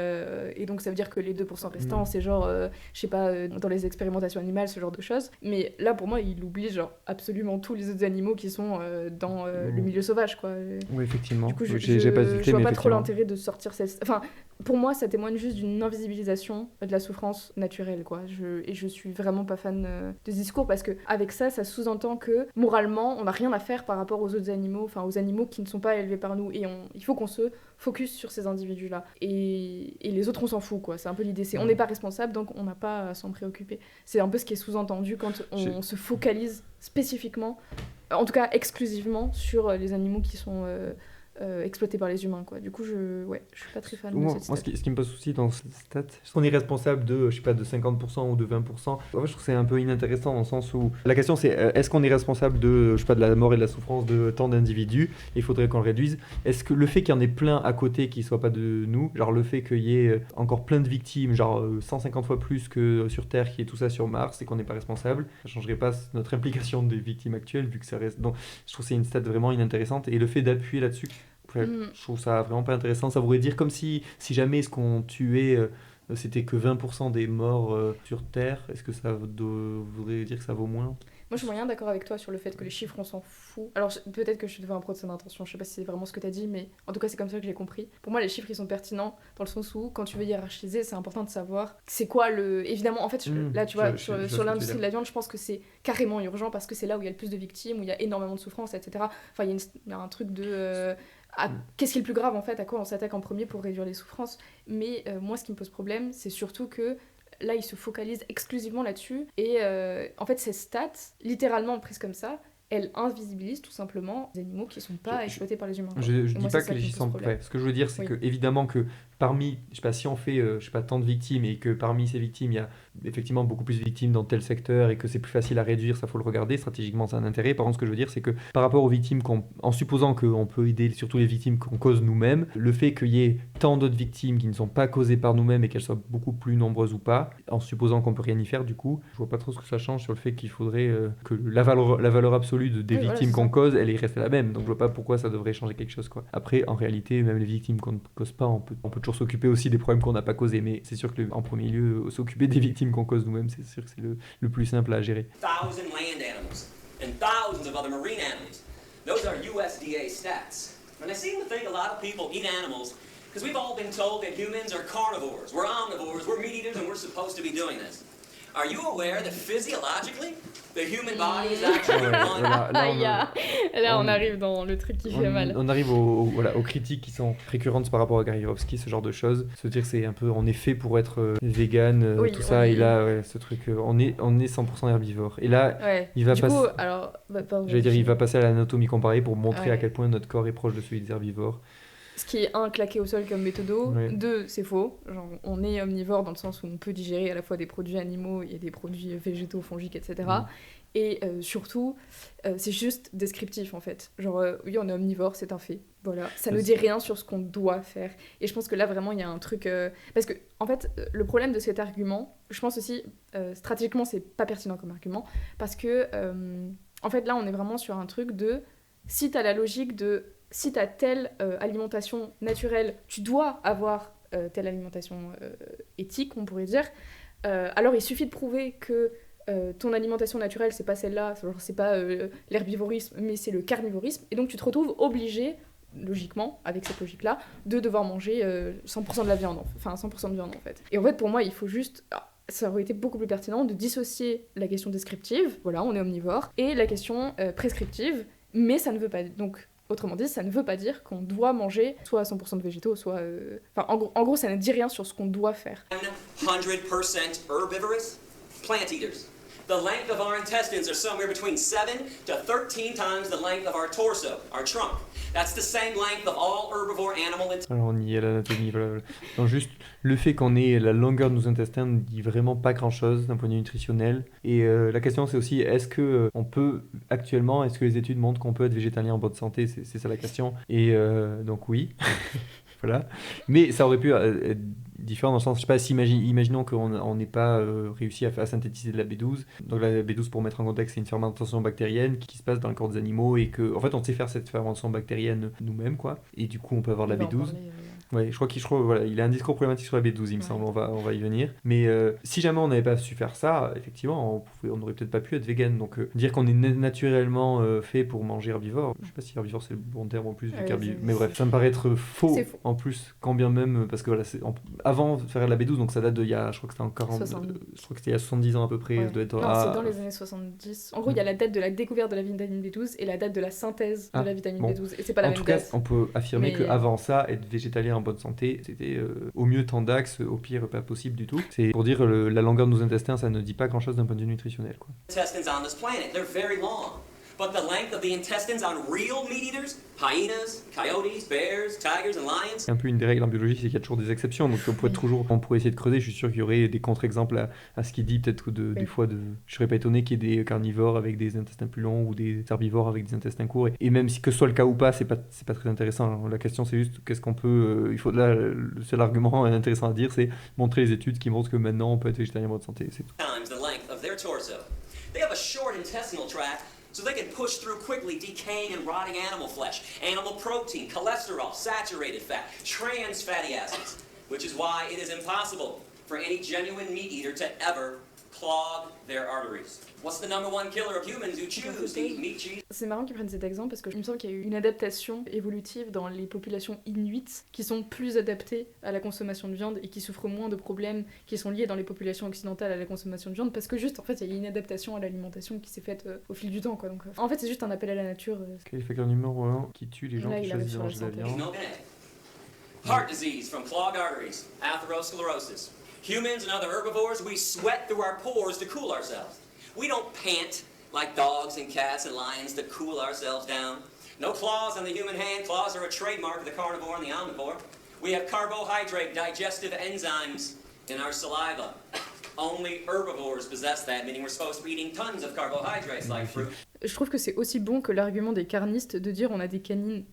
et donc ça veut dire que les 2% restants, c'est genre, je sais pas, dans les expérimentations animales, ce genre de choses. Mais là, pour moi, il oublie genre absolument tous les autres animaux qui sont dans le milieu sauvage, quoi. Oui, effectivement. Du coup, je vois pas trop l'intérêt de sortir cette... Enfin, pour moi, ça témoigne juste d'une invisibilisation de la souffrance naturelle, quoi. Et je suis vraiment pas fan de ce discours parce que avec ça sous-entend que moralement, on n'a rien à faire par rapport aux autres animaux, enfin aux animaux qui ne sont pas élevés par nous. Et il faut qu'on se focus sur ces individus-là. Et les autres, on s'en fout, quoi. C'est un peu l'idée. On n'est pas responsable, donc on n'a pas à s'en préoccuper. C'est un peu ce qui est sous-entendu quand on se focalise spécifiquement, en tout cas exclusivement, sur les animaux qui sont... exploité par les humains, quoi. Du coup, je suis pas très fan de cette stat. Moi, ce qui me pose souci dans cette stat, est-ce qu'on est responsable de, je sais pas, de 50% ou de 20%? En fait, je trouve que c'est un peu inintéressant dans le sens où la question c'est est-ce qu'on est responsable de, je sais pas, de la mort et de la souffrance de tant d'individus? Il faudrait qu'on le réduise. Est-ce que le fait qu'il y en ait plein à côté qui soient pas de nous, genre le fait qu'il y ait encore plein de victimes, genre 150 fois plus que sur Terre, qu'il y ait tout ça sur Mars, et qu'on n'est pas responsable, ça changerait pas notre implication des victimes actuelles vu que ça reste. Donc, je trouve que c'est une stat vraiment inintéressante et le fait d'appuyer là-dessus. Je trouve ça vraiment pas intéressant. Ça voudrait dire comme si jamais ce qu'on tuait, c'était que 20% des morts sur Terre. Est-ce que ça voudrait dire que ça vaut moins? Moi, je suis moyen d'accord avec toi sur le fait que les chiffres, on s'en fout. Alors, peut-être que je suis devant un procès d'intention, je sais pas si c'est vraiment ce que t'as dit, mais en tout cas, c'est comme ça que j'ai compris. Pour moi, les chiffres, ils sont pertinents dans le sens où, quand tu veux hiérarchiser, c'est important de savoir c'est quoi Évidemment, en fait, là, tu vois, sur l'industrie de la viande, je pense que c'est carrément urgent parce que c'est là où il y a le plus de victimes, où il y a énormément de souffrance, etc. Enfin, il y a un truc de... qu'est-ce qui est le plus grave, en fait, à quoi on s'attaque en premier pour réduire les souffrances. Mais moi, ce qui me pose problème, c'est surtout que là, ils se focalisent exclusivement là-dessus. Et en fait, ces stats, littéralement prises comme ça, elles invisibilisent tout simplement les animaux qui ne sont pas exploités par les humains. Je dis pas que les chiffres sont prêts. Ce que je veux dire, c'est que évidemment que parmi, je sais pas, si on fait, je sais pas, tant de victimes et que parmi ces victimes, il y a effectivement beaucoup plus de victimes dans tel secteur et que c'est plus facile à réduire, ça faut le regarder, stratégiquement c'est un intérêt. Par contre, ce que je veux dire, c'est que par rapport aux victimes, en supposant qu'on peut aider surtout les victimes qu'on cause nous-mêmes, le fait qu'il y ait tant d'autres victimes qui ne sont pas causées par nous-mêmes et qu'elles soient beaucoup plus nombreuses ou pas, en supposant qu'on peut rien y faire, du coup, je vois pas trop ce que ça change sur le fait qu'il faudrait que la valeur absolue des Oui, victimes voilà, qu'on cause, elle est restée la même. Donc je vois pas pourquoi ça devrait changer quelque chose, quoi. Après, en réalité, même les victimes qu'on ne cause pas, on peut toujours s'occuper aussi des problèmes qu'on n'a pas causés, mais c'est sûr que en premier lieu, s'occuper des victimes qu'on cause nous-mêmes, c'est sûr que c'est le plus simple à gérer. 1,000 land animals and thousands of other marine animals. Those are USDA stats. And I seem to think a lot of people eat animals because we've all been told that humans are carnivores, we're omnivores, we're meat eaters, and we're supposed to be doing this. Are you aware that physiologically, the human body is actually one... Là, on arrive dans le truc qui fait mal. On arrive aux critiques qui sont récurrentes par rapport à Gary Yourofsky, ce genre de choses. Se dire que c'est un peu, on est fait pour être vegan, Oui, tout ça, et là, ce truc, on est 100% herbivore. Et là, il va passer... alors... J'allais dire, il va passer à l'anatomie comparée pour montrer Ouais. à quel point notre corps est proche de celui des herbivores. Ce qui est claqué au sol comme méthodo, Ouais. 2, c'est faux. Genre, on est omnivore dans le sens où on peut digérer à la fois des produits animaux et des produits végétaux, fongiques, etc. Et surtout, c'est juste descriptif en fait. Genre, oui, on est omnivore, c'est un fait. Voilà. Ça ne dit rien sur ce qu'on doit faire. Et je pense que là, vraiment, il y a un truc... Parce que, en fait, le problème de cet argument, je pense aussi, stratégiquement, c'est pas pertinent comme argument. Parce que, en fait, là, on est vraiment sur un truc de... Si t'as la logique de... Si t'as telle alimentation naturelle, tu dois avoir telle alimentation éthique, on pourrait dire. Alors, il suffit de prouver que ton alimentation naturelle, c'est pas celle-là, genre, c'est pas l'herbivorisme, mais c'est le carnivorisme. Et donc, tu te retrouves obligé, logiquement, avec cette logique-là, de devoir manger 100% de la viande, enfin 100% de viande, en fait. Et en fait, pour moi, il faut juste... ça aurait été beaucoup plus pertinent de dissocier la question descriptive, voilà, on est omnivore, et la question prescriptive, mais ça ne veut pas... Donc, autrement dit, ça ne veut pas dire qu'on doit manger soit 100% de végétaux, soit... Enfin, en gros, ça ne dit rien sur ce qu'on doit faire. 100% herbivorous plant eaters. The length of our intestines are somewhere between 7 to 13 times the length of our torso, our trunk. That's the same length of all herbivore animal intestines. Alors on y est à l'anatomie, voilà. Donc juste le fait qu'on ait la longueur de nos intestins ne dit vraiment pas grand-chose d'un point de vue nutritionnel. Et la question c'est aussi, est-ce que est-ce que les études montrent qu'on peut être végétalien en bonne santé? C'est ça la question. Et donc oui. Voilà. Mais ça aurait pu être différent dans le sens, je sais pas, imaginons qu'on n'ait pas réussi à synthétiser de la B12. Donc la B12, pour mettre en contexte, c'est une fermentation bactérienne qui se passe dans le corps des animaux et que, en fait, on sait faire cette fermentation bactérienne nous-mêmes, quoi. Et du coup, on peut avoir de la B12. Ouais, je crois voilà, il a un discours problématique sur la B12, il me semble, on va y venir. Mais si jamais on n'avait pas su faire ça, effectivement, on n'aurait peut-être pas pu être vegan. Donc dire qu'on est naturellement fait pour manger herbivore, je sais pas si herbivore c'est le bon terme en plus, mais bref, ça me paraît être faux, en plus, quand bien même, parce que voilà, avant de faire la B12, donc ça date de il y a, je crois que c'était en 40, je crois que c'était il y a 70 ans à peu près. Ouais. Ça doit être, non, c'est dans les années 70. En gros, il y a la date de la découverte de la vitamine B12 et la date de la synthèse de la vitamine B12. Et c'est pas la même date. En tout cas, on peut affirmer qu'avant ça, être végétalien en bonne santé, c'était au mieux tant d'axes, au pire pas possible du tout. C'est pour dire la longueur de nos intestins, ça ne dit pas grand chose d'un point de vue nutritionnel, quoi. Intestines on this planet, they're very long. But the length of the intestines on real meat eaters, hyenas, coyotes, bears, tigers and lions. C'est un peu une des règles en biologie, c'est qu'il y a toujours des exceptions. Donc on pourrait essayer de creuser. Je suis sûr qu'il y aurait des contre-exemples à ce qu'il dit. Peut-être que des fois, je serais pas étonné qu'il y ait des carnivores avec des intestins plus longs ou des herbivores avec des intestins courts. Et même si que ce soit le cas ou pas, c'est pas très intéressant. Alors, la question c'est juste qu'est-ce qu'on peut. Le seul argument intéressant à dire, c'est montrer les études qui montrent que maintenant on peut être végétarien en bonne santé. C'est tout. Times the length of their torso. They have a short intestinal tract. So they can push through quickly decaying and rotting animal flesh, animal protein, cholesterol, saturated fat, trans fatty acids, which is why it is impossible for any genuine meat eater to ever clog their arteries. What's the number one killer of humans who choose to eat meat, cheese? C'est marrant qu'ils prennent cet exemple parce que il me semble qu'il y a eu une adaptation évolutive dans les populations inuites qui sont plus adaptées à la consommation de viande et qui souffrent moins de problèmes qui sont liés dans les populations occidentales à la consommation de viande parce que juste en fait il y a une adaptation à l'alimentation qui s'est faite au fil du temps, quoi. Donc en fait c'est juste un appel à la nature. Quel est le facteur numéro 1 qui tue les gens Là, qui il choisissent de arrive manger de la sur la viande? No genetic. Heart disease from clogged arteries, atherosclerosis. Humans and other herbivores, we sweat through our pores to cool ourselves. We don't pant like dogs and cats and lions to cool ourselves down. No claws on the human hand. Claws are a trademark of the carnivore and the omnivore. We have carbohydrate digestive enzymes in our saliva. Only herbivores possess that, meaning we're supposed to be eating tons of carbohydrates like fruit. Je trouve que c'est aussi bon que l'argument des carnistes de dire on a des canines.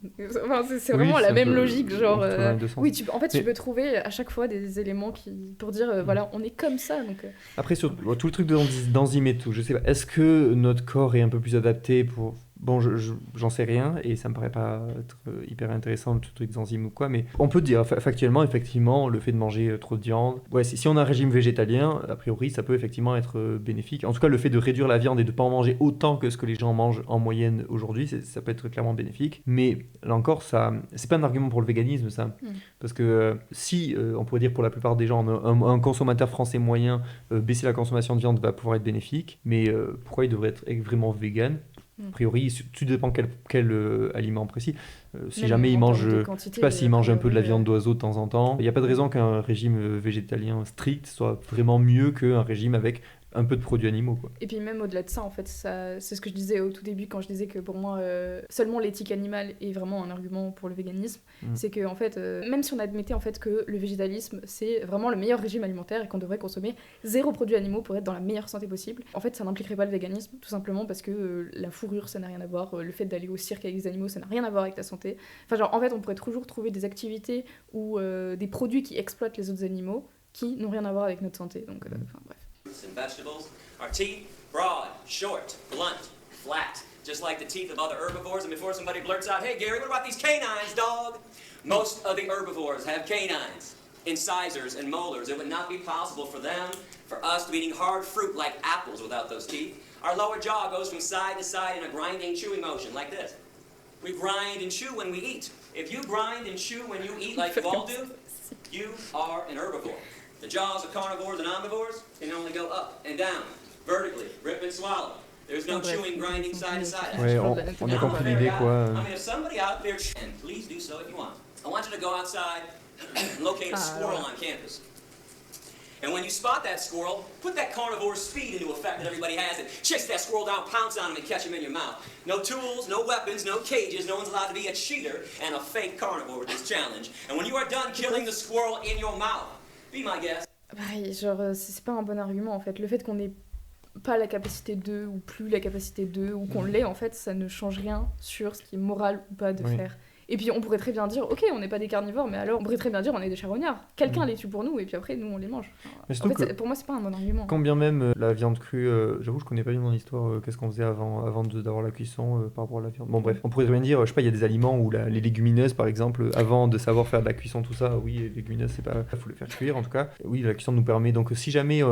Enfin, c'est Oui, vraiment c'est la un même peu- logique, genre. on retrouve dans les deux sens. Oui, en fait, tu Mais- peux trouver à chaque fois des éléments pour dire voilà, on est comme ça. Donc, Après, sur tout le truc d'enzymes et tout, je sais pas, est-ce que notre corps est un peu plus adapté pour... Bon, j'en sais rien, et ça me paraît pas être hyper intéressant, tout truc d'enzymes ou quoi, mais on peut dire factuellement, effectivement, le fait de manger trop de viande, ouais, si on a un régime végétalien, a priori, ça peut effectivement être bénéfique. En tout cas, le fait de réduire la viande et de pas en manger autant que ce que les gens mangent en moyenne aujourd'hui, ça peut être clairement bénéfique. Mais là encore, c'est pas un argument pour le véganisme, ça. Parce que si, on pourrait dire pour la plupart des gens, un consommateur français moyen, baisser la consommation de viande va pouvoir être bénéfique, mais pourquoi il devrait être vraiment vegan ? A priori, tout dépend quel aliment précis. Si même jamais il en mange, termes de je quantité, sais pas, s'il mange un peu de la calories, viande d'oiseau de temps en temps, il n'y a pas de raison qu'un régime végétalien strict soit vraiment mieux qu'un régime avec un peu de produits animaux, quoi. Et puis même au-delà de ça, en fait, c'est ce que je disais au tout début quand je disais que pour moi, seulement l'éthique animale est vraiment un argument pour le véganisme. C'est que en fait, même si on admettait en fait que le végétalisme c'est vraiment le meilleur régime alimentaire et qu'on devrait consommer 0 produits animaux pour être dans la meilleure santé possible, en fait, ça n'impliquerait pas le véganisme, tout simplement parce que la fourrure, ça n'a rien à voir, le fait d'aller au cirque avec des animaux, ça n'a rien à voir avec ta santé. Enfin, genre, en fait, on pourrait toujours trouver des activités ou des produits qui exploitent les autres animaux qui n'ont rien à voir avec notre santé. Donc, enfin, bref. Fruits and vegetables. Our teeth, broad, short, blunt, flat, just like the teeth of other herbivores. And before somebody blurts out, hey Gary, what about these canines, dog? Most of the herbivores have canines, incisors, and molars. It would not be possible for us to be eating hard fruit like apples without those teeth. Our lower jaw goes from side to side in a grinding, chewing motion like this. We grind and chew when we eat. If you grind and chew when you eat like you all do, you are an herbivore. The jaws of carnivores and omnivores can only go up and down, vertically, rip and swallow. There's no chewing, grinding side to side. Ouais, on a compris l'idée, quoi. I mean, if somebody out there, and please do so if you want, I want you to go outside and locate a squirrel on campus. And when you spot that squirrel, put that carnivore speed into effect that everybody has and chase that squirrel down, pounce on him, and catch him in your mouth. No tools, no weapons, no cages. No one's allowed to be a cheater and a fake carnivore with this challenge. And when you are done killing the squirrel in your mouth, be my guest. Pareil, genre, c'est pas un bon argument en fait. Le fait qu'on n'ait pas la capacité de, ou plus la capacité de, ou qu'on l'ait, en fait, ça ne change rien sur ce qui est moral ou pas de faire. Et puis on pourrait très bien dire, ok, on n'est pas des carnivores, mais alors on pourrait très bien dire on est des charognards. Quelqu'un les tue pour nous, et puis après nous on les mange. Enfin, en fait, pour moi c'est pas un bon argument. Quand bien même la viande crue, j'avoue je connais pas bien dans l'histoire qu'est-ce qu'on faisait avant d'avoir la cuisson par rapport à la viande. Bon bref, on pourrait bien dire, je sais pas, il y a des aliments où les légumineuses par exemple, avant de savoir faire de la cuisson tout ça, oui les légumineuses c'est pas, faut les faire cuire en tout cas. Oui la cuisson nous permet, donc si jamais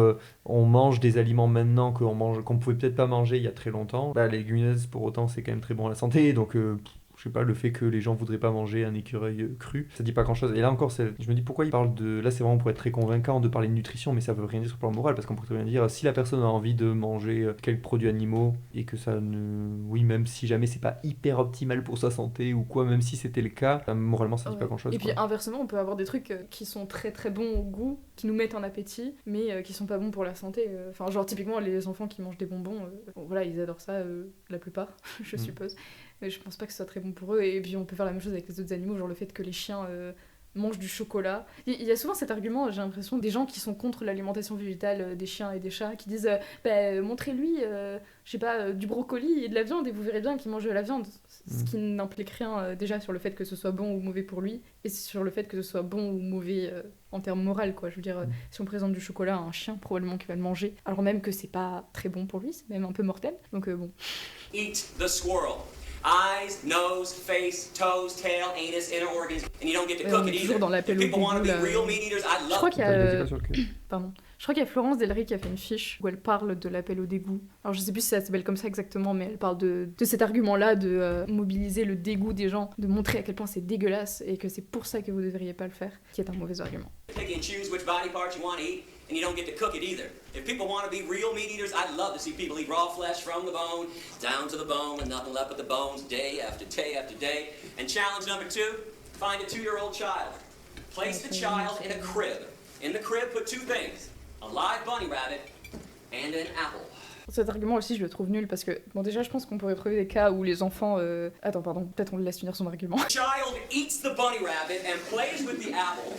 on mange des aliments maintenant qu'on pouvait peut-être pas manger il y a très longtemps, bah, les légumineuses pour autant c'est quand même très bon à la santé, donc je sais pas, le fait que les gens voudraient pas manger un écureuil cru, ça dit pas grand chose. Et là encore, je me dis pourquoi ils parlent de. Là, c'est vraiment pour être très convaincant de parler de nutrition, mais ça veut rien dire sur le plan moral, parce qu'on pourrait très bien dire si la personne a envie de manger quelques produits animaux et que ça ne. Oui, même si jamais c'est pas hyper optimal pour sa santé ou quoi, même si c'était le cas, moralement ça dit pas grand chose. Et puis inversement, on peut avoir des trucs qui sont très très bons au goût, qui nous mettent en appétit, mais qui sont pas bons pour la santé. Enfin, genre typiquement les enfants qui mangent des bonbons, voilà, ils adorent ça, la plupart, je suppose. Mais je pense pas que ce soit très bon pour eux. Et puis on peut faire la même chose avec les autres animaux, genre le fait que les chiens mangent du chocolat. Il y a souvent cet argument, j'ai l'impression, des gens qui sont contre l'alimentation végétale des chiens et des chats, qui disent montrez-lui, je sais pas, du brocoli et de la viande et vous verrez bien qu'il mange de la viande. Ce qui n'implique rien déjà sur le fait que ce soit bon ou mauvais pour lui, et sur le fait que ce soit bon ou mauvais en termes moral, quoi. Je veux dire, si on présente du chocolat à un chien, probablement qu'il va le manger, alors même que c'est pas très bon pour lui, c'est même un peu mortel. Donc bon. Eat the squirrel. Eyes, nose, face, toes, tail, anus, inner organs, and you don't get to cook it either. Dans l'appel au People want to be dégoût, real meat eaters. I je love. crois qu'il y a Je crois qu'il y a Florence Delry qui a fait une fiche où elle parle de l'appel au dégoût. Alors je sais plus si ça s'appelle comme ça exactement, mais elle parle de cet argument-là de mobiliser le dégoût des gens, de montrer à quel point c'est dégueulasse et que c'est pour ça que vous devriez pas le faire, qui est un mauvais argument. Pick and choose which body parts you want to eat, and you don't get to cook it either. If people want to be real meat eaters, I'd love to see people eat raw flesh from the bone, down to the bone, and nothing left but the bones day after day after day. And challenge number 2, find a 2-year-old child. Place the child in a crib. In the crib, put 2 things. A live bunny rabbit and an apple. Cet argument aussi, je le trouve nul parce que, bon, déjà, je pense qu'on pourrait trouver des cas où les enfants. Attends, pardon, peut-être on le laisse finir son argument. Child eats the bunny rabbit and plays with the apple.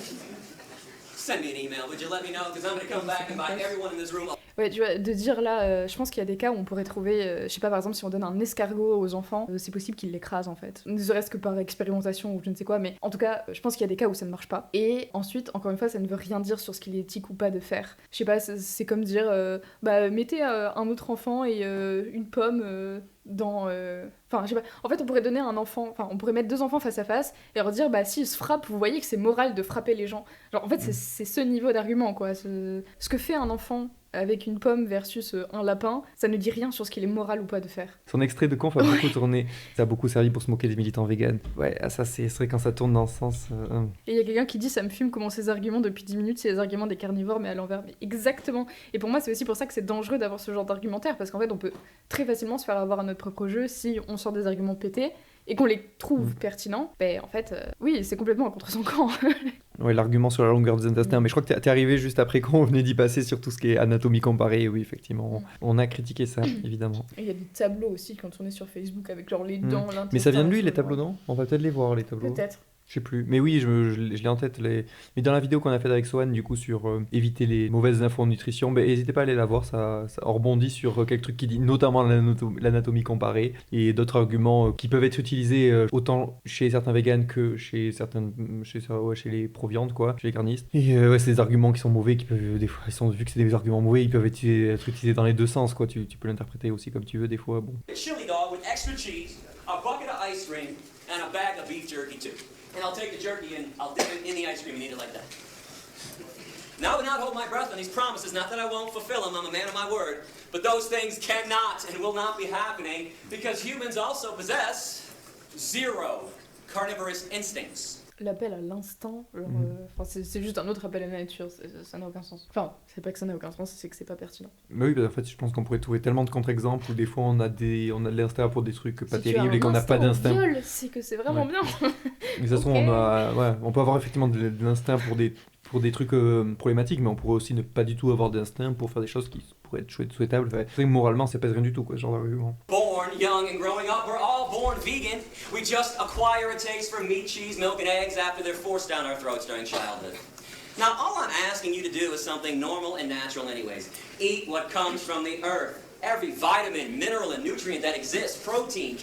Send me an email, would you let me know? Because I'm going to come back and buy everyone in this room. Ouais, tu vois, de dire là, je pense qu'il y a des cas où on pourrait trouver, je sais pas, par exemple, si on donne un escargot aux enfants, c'est possible qu'ils l'écrasent en fait. Ne serait-ce que par expérimentation ou je ne sais quoi, mais en tout cas, je pense qu'il y a des cas où ça ne marche pas. Et ensuite, encore une fois, ça ne veut rien dire sur ce qu'il est éthique ou pas de faire. Je sais pas, c'est comme dire, mettez un autre enfant et une pomme dans... Enfin, je sais pas. En fait, on pourrait donner un enfant... Enfin, on pourrait mettre 2 enfants face à face et leur dire, s'ils se frappent, vous voyez que c'est moral de frapper les gens. Genre, en fait, c'est ce niveau d'argument, quoi. Ce que fait un enfant avec une pomme versus un lapin, ça ne dit rien sur ce qu'il est moral ou pas de faire. Son extrait de conf a beaucoup tourné. Ça a beaucoup servi pour se moquer des militants véganes. Ouais, ça c'est vrai quand ça tourne dans ce sens... Et il y a quelqu'un qui dit, ça me fume comment ces arguments depuis 10 minutes, c'est les arguments des carnivores, mais à l'envers. Mais exactement. Et pour moi, c'est aussi pour ça que c'est dangereux d'avoir ce genre d'argumentaire, parce qu'en fait, on peut très facilement se faire avoir à notre propre jeu si on sort des arguments pétés et qu'on les trouve pertinents. En fait, oui, c'est complètement un contre-son-camp. Ouais, l'argument sur la longueur des intestins, mais je crois que t'es arrivé juste après qu'on venait d'y passer sur tout ce qui est anatomie comparée. Oui, effectivement, on a critiqué ça, évidemment. Et il y a des tableaux aussi quand on est sur Facebook avec genre les dents, l'intestin. Mais ça vient de lui, les tableaux, non? On va peut-être les voir, les tableaux. Peut-être. Je sais plus. Mais oui, je l'ai en tête. Mais dans la vidéo qu'on a faite avec Swan, du coup, sur éviter les mauvaises infos en nutrition, n'hésitez pas à aller la voir. Ça rebondit sur quelques trucs qu'il dit, notamment l'anatomie comparée et d'autres arguments qui peuvent être utilisés autant chez certains véganes que chez les pro-viande, quoi, chez les carnistes. Et c'est des arguments qui sont mauvais, qui peuvent, des fois, vu que c'est des arguments mauvais, ils peuvent être utilisés dans les deux sens, quoi. Tu peux l'interpréter aussi comme tu veux, des fois. Bon. Chili dog with extra cheese, a bucket of ice cream, and a bag of beef jerky too. And I'll take the jerky and I'll dip it in the ice cream and eat it like that. Now I would not hold my breath on these promises, not that I won't fulfill them, I'm a man of my word, but those things cannot and will not be happening because humans also possess 0 carnivorous instincts. L'appel à l'instinct, c'est juste un autre appel à la nature, ça n'a aucun sens. Enfin, c'est pas que ça n'a aucun sens, c'est que c'est pas pertinent. Mais oui, en fait, je pense qu'on pourrait trouver tellement de contre-exemples où des fois on a de l'instinct pour des trucs pas terribles et qu'on n'a pas d'instinct. Viol, c'est que c'est vraiment bien. Mais de toute façon, on peut avoir effectivement de l'instinct pour des trucs problématiques, mais on pourrait aussi ne pas du tout avoir d'instinct pour faire des choses qui pourraient être souhaitables. Enfin, moralement, ça pèse rien du tout, quoi, ce genre d'argument. Born young and growing up, we're all born vegan. We just acquire a taste for meat, cheese, milk, and eggs after they're forced down our throats during childhood. Now, all I'm asking you to do is something normal and natural anyways. Eat what comes from the earth. Every vitamin, mineral, and nutrient that exists, protein.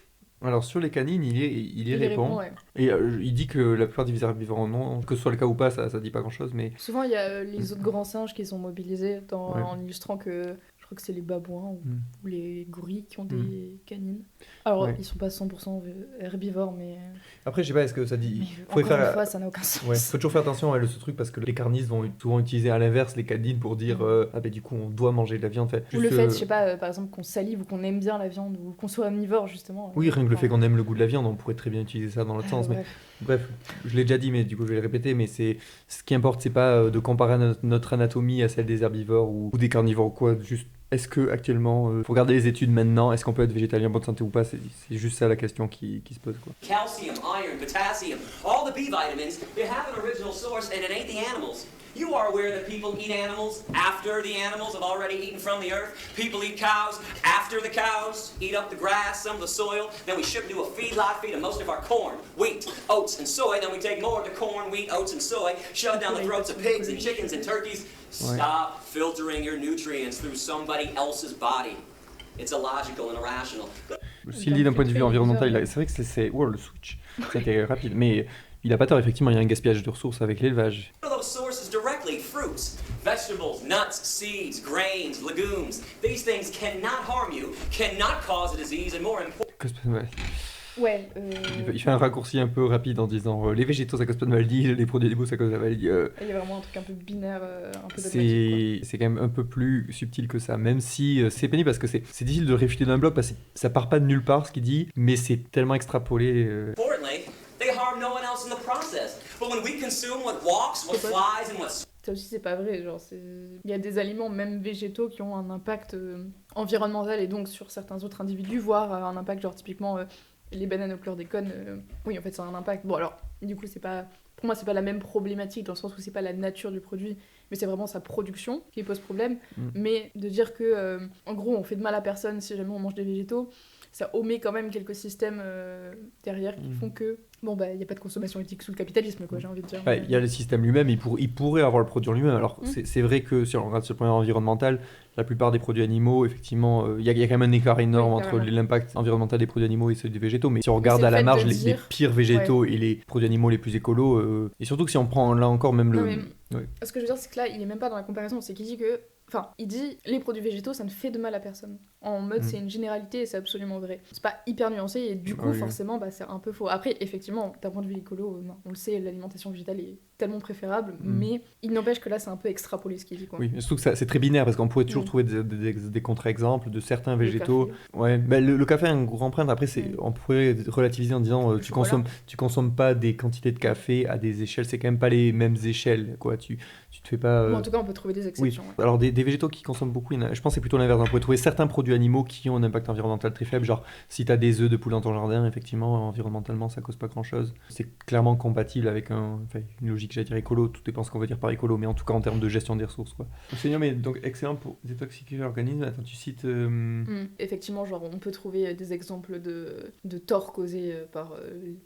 Alors sur les canines, il y répond. Ouais. Et il dit que la plupart des herbivores en ont, que ce soit le cas ou pas, ça dit pas grand chose, mais... Souvent il y a les autres grands singes qui sont mobilisés en illustrant que je crois que c'est les babouins ou les gorilles qui ont des canines. Alors ils sont pas 100% herbivores, mais... Après je sais pas, est-ce que ça dit... Encore une fois, ça n'a aucun sens. Ouais, faut toujours faire attention à ce truc parce que les carnistes vont souvent utiliser à l'inverse les canines pour dire du coup on doit manger de la viande. Ou le fait, je sais pas, par exemple qu'on salive ou qu'on aime bien la viande ou qu'on soit omnivore justement. Oui, rien que le fait qu'on aime le goût de la viande, on pourrait très bien utiliser ça dans l'autre sens. Mais bref, je l'ai déjà dit, mais du coup je vais le répéter, mais ce qui importe, c'est pas de comparer notre anatomie à celle des herbivores ou des carnivores ou quoi, juste est-ce que actuellement, faut regarder les études maintenant, est-ce qu'on peut être végétalien en bonne santé ou pas, c'est juste ça la question qui se pose, quoi. Calcium, iron, potassium, all the B vitamins, they have an original source and it ain't the animals. You are aware that people eat animals after the animals have already eaten from the earth. People eat cows after the cows eat up the grass, some of the soil. Then we ship to a feedlot, feed them most of our corn, wheat, oats, and soy. Then we take more of the corn, wheat, oats, and soy, shove it down the throats of pigs and chickens and turkeys. Stop filtering your nutrients through somebody else's body. It's illogical and irrational. S'il dit d'un point de vue environnemental, c'est vrai que c'est le switch, c'était rapide, mais il a pas tort, effectivement, il y a un gaspillage de ressources avec l'élevage. Those sources directly, fruits, vegetables, nuts, seeds, grains, legumes. These things cannot harm you, cannot cause a disease, and more important. Il fait un raccourci un peu rapide en disant les végétaux ça cause pas de maladie, les produits animaux ça cause de la maladie. Il y a vraiment un truc un peu binaire, un peu dogmatique. C'est quand même un peu plus subtil que ça, même si c'est pénible parce que c'est difficile de le réfuter d'un bloc parce que ça part pas de nulle part ce qu'il dit, mais c'est tellement extrapolé. They harm no one else in the process. But when we consume what walks, what flies, and what... Ça aussi, c'est pas vrai. Il y a des aliments, même végétaux, qui ont un impact environnemental et donc sur certains autres individus, voire un impact, genre typiquement les bananes au chlordécone, oui, en fait, ça a un impact. Bon, alors, du coup, pour moi, c'est pas la même problématique dans le sens où c'est pas la nature du produit, mais c'est vraiment sa production qui pose problème. Mais de dire que, en gros, on fait de mal à personne si jamais on mange des végétaux, ça omet quand même quelques systèmes derrière qui font que bon bah il y a pas de consommation éthique sous le capitalisme quoi, j'ai envie de dire. Il y a le système lui-même, il pourrait avoir le produit en lui-même. Alors c'est vrai que si on regarde sur le plan environnemental, la plupart des produits animaux, effectivement, il y a quand même un écart énorme entre l'impact environnemental des produits animaux et ceux des végétaux. Mais si on regarde à la marge les pires végétaux et les produits animaux les plus écolos, et surtout que si on prend là encore même Ce que je veux dire, c'est que là, il est même pas dans la comparaison, c'est qu'il dit que. Enfin, il dit les produits végétaux, ça ne fait de mal à personne. En mode, c'est une généralité et c'est absolument vrai. C'est pas hyper nuancé et du coup, forcément, bah, c'est un peu faux. Après, effectivement, d'un point de vue écolo, on le sait, l'alimentation végétale est tellement préférable, mais il n'empêche que là, c'est un peu extrapolé ce qu'il dit. Quoi. Oui, surtout que c'est très binaire parce qu'on pourrait toujours trouver des contre-exemples de certains végétaux. Ouais, bah, le café a un gros empreinte. Après, on pourrait relativiser en disant tu consommes pas des quantités de café à des échelles, c'est quand même pas les mêmes échelles. Quoi. Tu te fais pas. En tout cas, on peut trouver des exceptions. Oui. Alors, des végétaux qui consomment beaucoup, je pense que c'est plutôt l'inverse. On pourrait trouver certains produits animaux qui ont un impact environnemental très faible. Genre, si tu as des œufs de poule dans ton jardin, effectivement, environnementalement, ça cause pas grand-chose. C'est clairement compatible avec une logique, j'allais dire écolo. Tout dépend ce qu'on veut dire par écolo, mais en tout cas en termes de gestion des ressources. Quoi. C'est mais donc excellent pour détoxifier l'organisme. Attends, tu cites. Effectivement, genre, on peut trouver des exemples de torts causés par.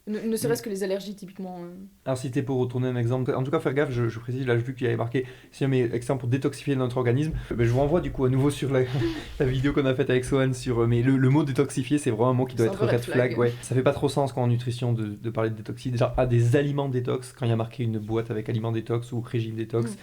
Ne serait-ce que les allergies, typiquement. Alors, si t'es pour retourner un exemple, en tout cas, faire gaffe, je précise, là, j'ai vu qu'il y avait marqué si mais excellent pour détoxifier notre organisme. Je vous renvoie du coup à nouveau sur la vidéo qu'on a faite avec Sohan sur. Mais le mot détoxifier, c'est vraiment un mot qui doit être red flag. Ouais. Ça fait pas trop sens quand en nutrition de parler de détoxy. Déjà, des aliments détox, quand il y a marqué une boîte avec aliments détox ou régime détox.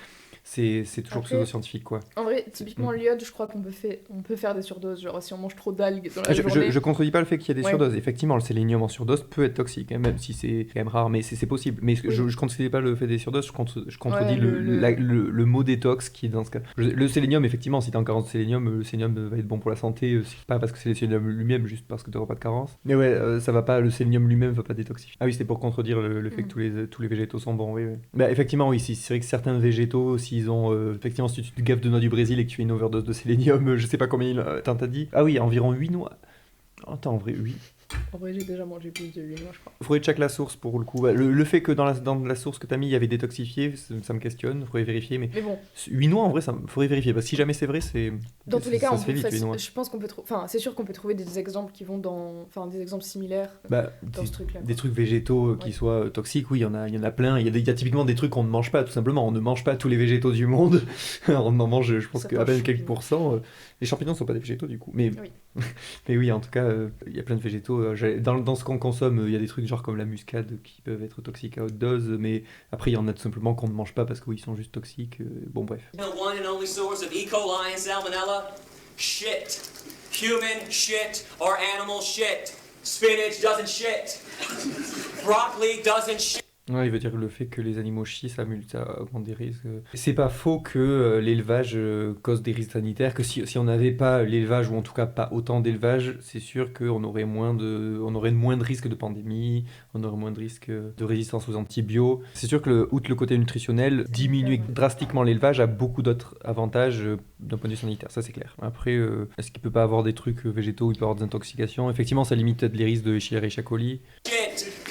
C'est toujours pseudo-scientifique quoi. En vrai, typiquement l'iode, je crois qu'on peut faire des surdoses, genre si on mange trop d'algues dans la journée. Je contredis pas le fait qu'il y a des surdoses. Effectivement, le sélénium en surdose peut être toxique, hein, même si c'est quand même rare, mais c'est possible. Mais je contredis pas le fait des surdoses, je contredis le mot détox qui est dans ce cas. Le sélénium, effectivement, si t'es en carence de sélénium, le sélénium va être bon pour la santé, c'est pas parce que c'est le sélénium lui-même, juste parce que t'auras pas de carence. Mais ouais, ça va pas, le sélénium lui-même va pas détoxifier. Ah oui, c'était pour contredire le fait que tous les végétaux sont bons, oui. Bah, effectivement, oui, c'est vrai que certains végétaux, s'ils ont effectivement si tu te gaffes de noix du Brésil et que tu fais une overdose de sélénium, je sais pas combien t'as dit. Ah oui, environ 8 noix. Attends, en vrai, 8. En vrai, j'ai déjà mangé plus de 8 noix, je crois. Il faudrait check la source pour le coup. Le fait que dans la source que t'as mis, il y avait détoxifié, ça me questionne, il faudrait vérifier. Mais bon. 8 noix, en vrai, ça faudrait vérifier. Parce que si jamais c'est vrai, c'est. Dans tous les cas, je pense qu'on peut c'est sûr qu'on peut trouver des exemples qui vont des exemples similaires dans ce truc-là. Des trucs végétaux qui soient toxiques, oui, il y en a plein. Il y a typiquement des trucs qu'on ne mange pas, tout simplement. On ne mange pas tous les végétaux du monde. On en mange, je pense qu'à peine quelques pourcents. Les champignons ne sont pas des végétaux, du coup. Mais oui, en tout cas, il y a plein de végétaux. Dans ce qu'on consomme, il y a des trucs genre comme la muscade qui peuvent être toxiques à haute dose, mais après il y en a tout simplement qu'on ne mange pas parce qu'ils sont juste toxiques. Bon bref. The one and only source of E. coli and salmonella? Shit. Human shit or animal shit. Spinach doesn't shit. Broccoli doesn't shit. Ouais, il veut dire le fait que les animaux chient, ça augmente des risques. C'est pas faux que l'élevage cause des risques sanitaires, que si on n'avait pas l'élevage, ou en tout cas pas autant d'élevage, c'est sûr qu'on aurait moins de risques de pandémie, on aurait moins de risques de résistance aux antibiotiques. C'est sûr que, outre le côté nutritionnel, diminuer drastiquement l'élevage a beaucoup d'autres avantages d'un point de vue sanitaire, ça c'est clair. Après, est-ce qu'il peut pas avoir des trucs végétaux où il peut y avoir des intoxications? Effectivement, ça limite peut-être les risques de Escherichia coli.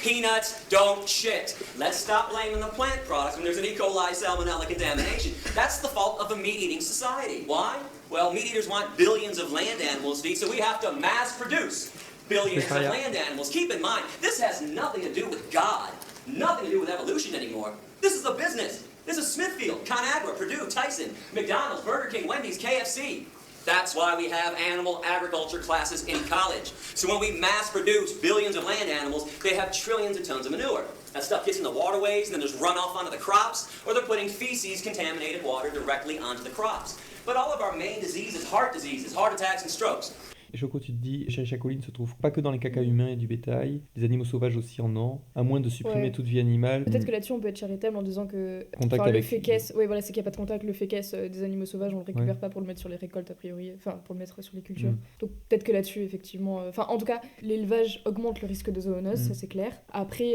Peanuts don't shit. Let's stop blaming the plant products when there's an E. coli salmonella contamination. That's the fault of a meat-eating society. Why? Well, meat eaters want billions of land animals to eat, so we have to mass produce billions of land animals. Keep in mind, this has nothing to do with God, nothing to do with evolution anymore. This is a business. This is Smithfield, ConAgra, Purdue, Tyson, McDonald's, Burger King, Wendy's, KFC. That's why we have animal agriculture classes in college. So when we mass produce billions of land animals, they have trillions of tons of manure. That stuff gets in the waterways, and then there's runoff onto the crops, or they're putting feces, contaminated water, directly onto the crops. But all of our main diseases, heart attacks and strokes. Et Choco, tu te dis, Escherichia coli ne se trouve pas que dans les caca humains et du bétail, les animaux sauvages aussi en ont, à moins de supprimer toute vie animale. Peut-être que là-dessus on peut être charitable en disant que le fécès, voilà, c'est qu'il n'y a pas de contact, le fécès des animaux sauvages on le récupère pas pour le mettre sur les récoltes a priori, enfin pour le mettre sur les cultures. Donc peut-être que là-dessus effectivement, en tout cas l'élevage augmente le risque de zoonose, ça c'est clair. Après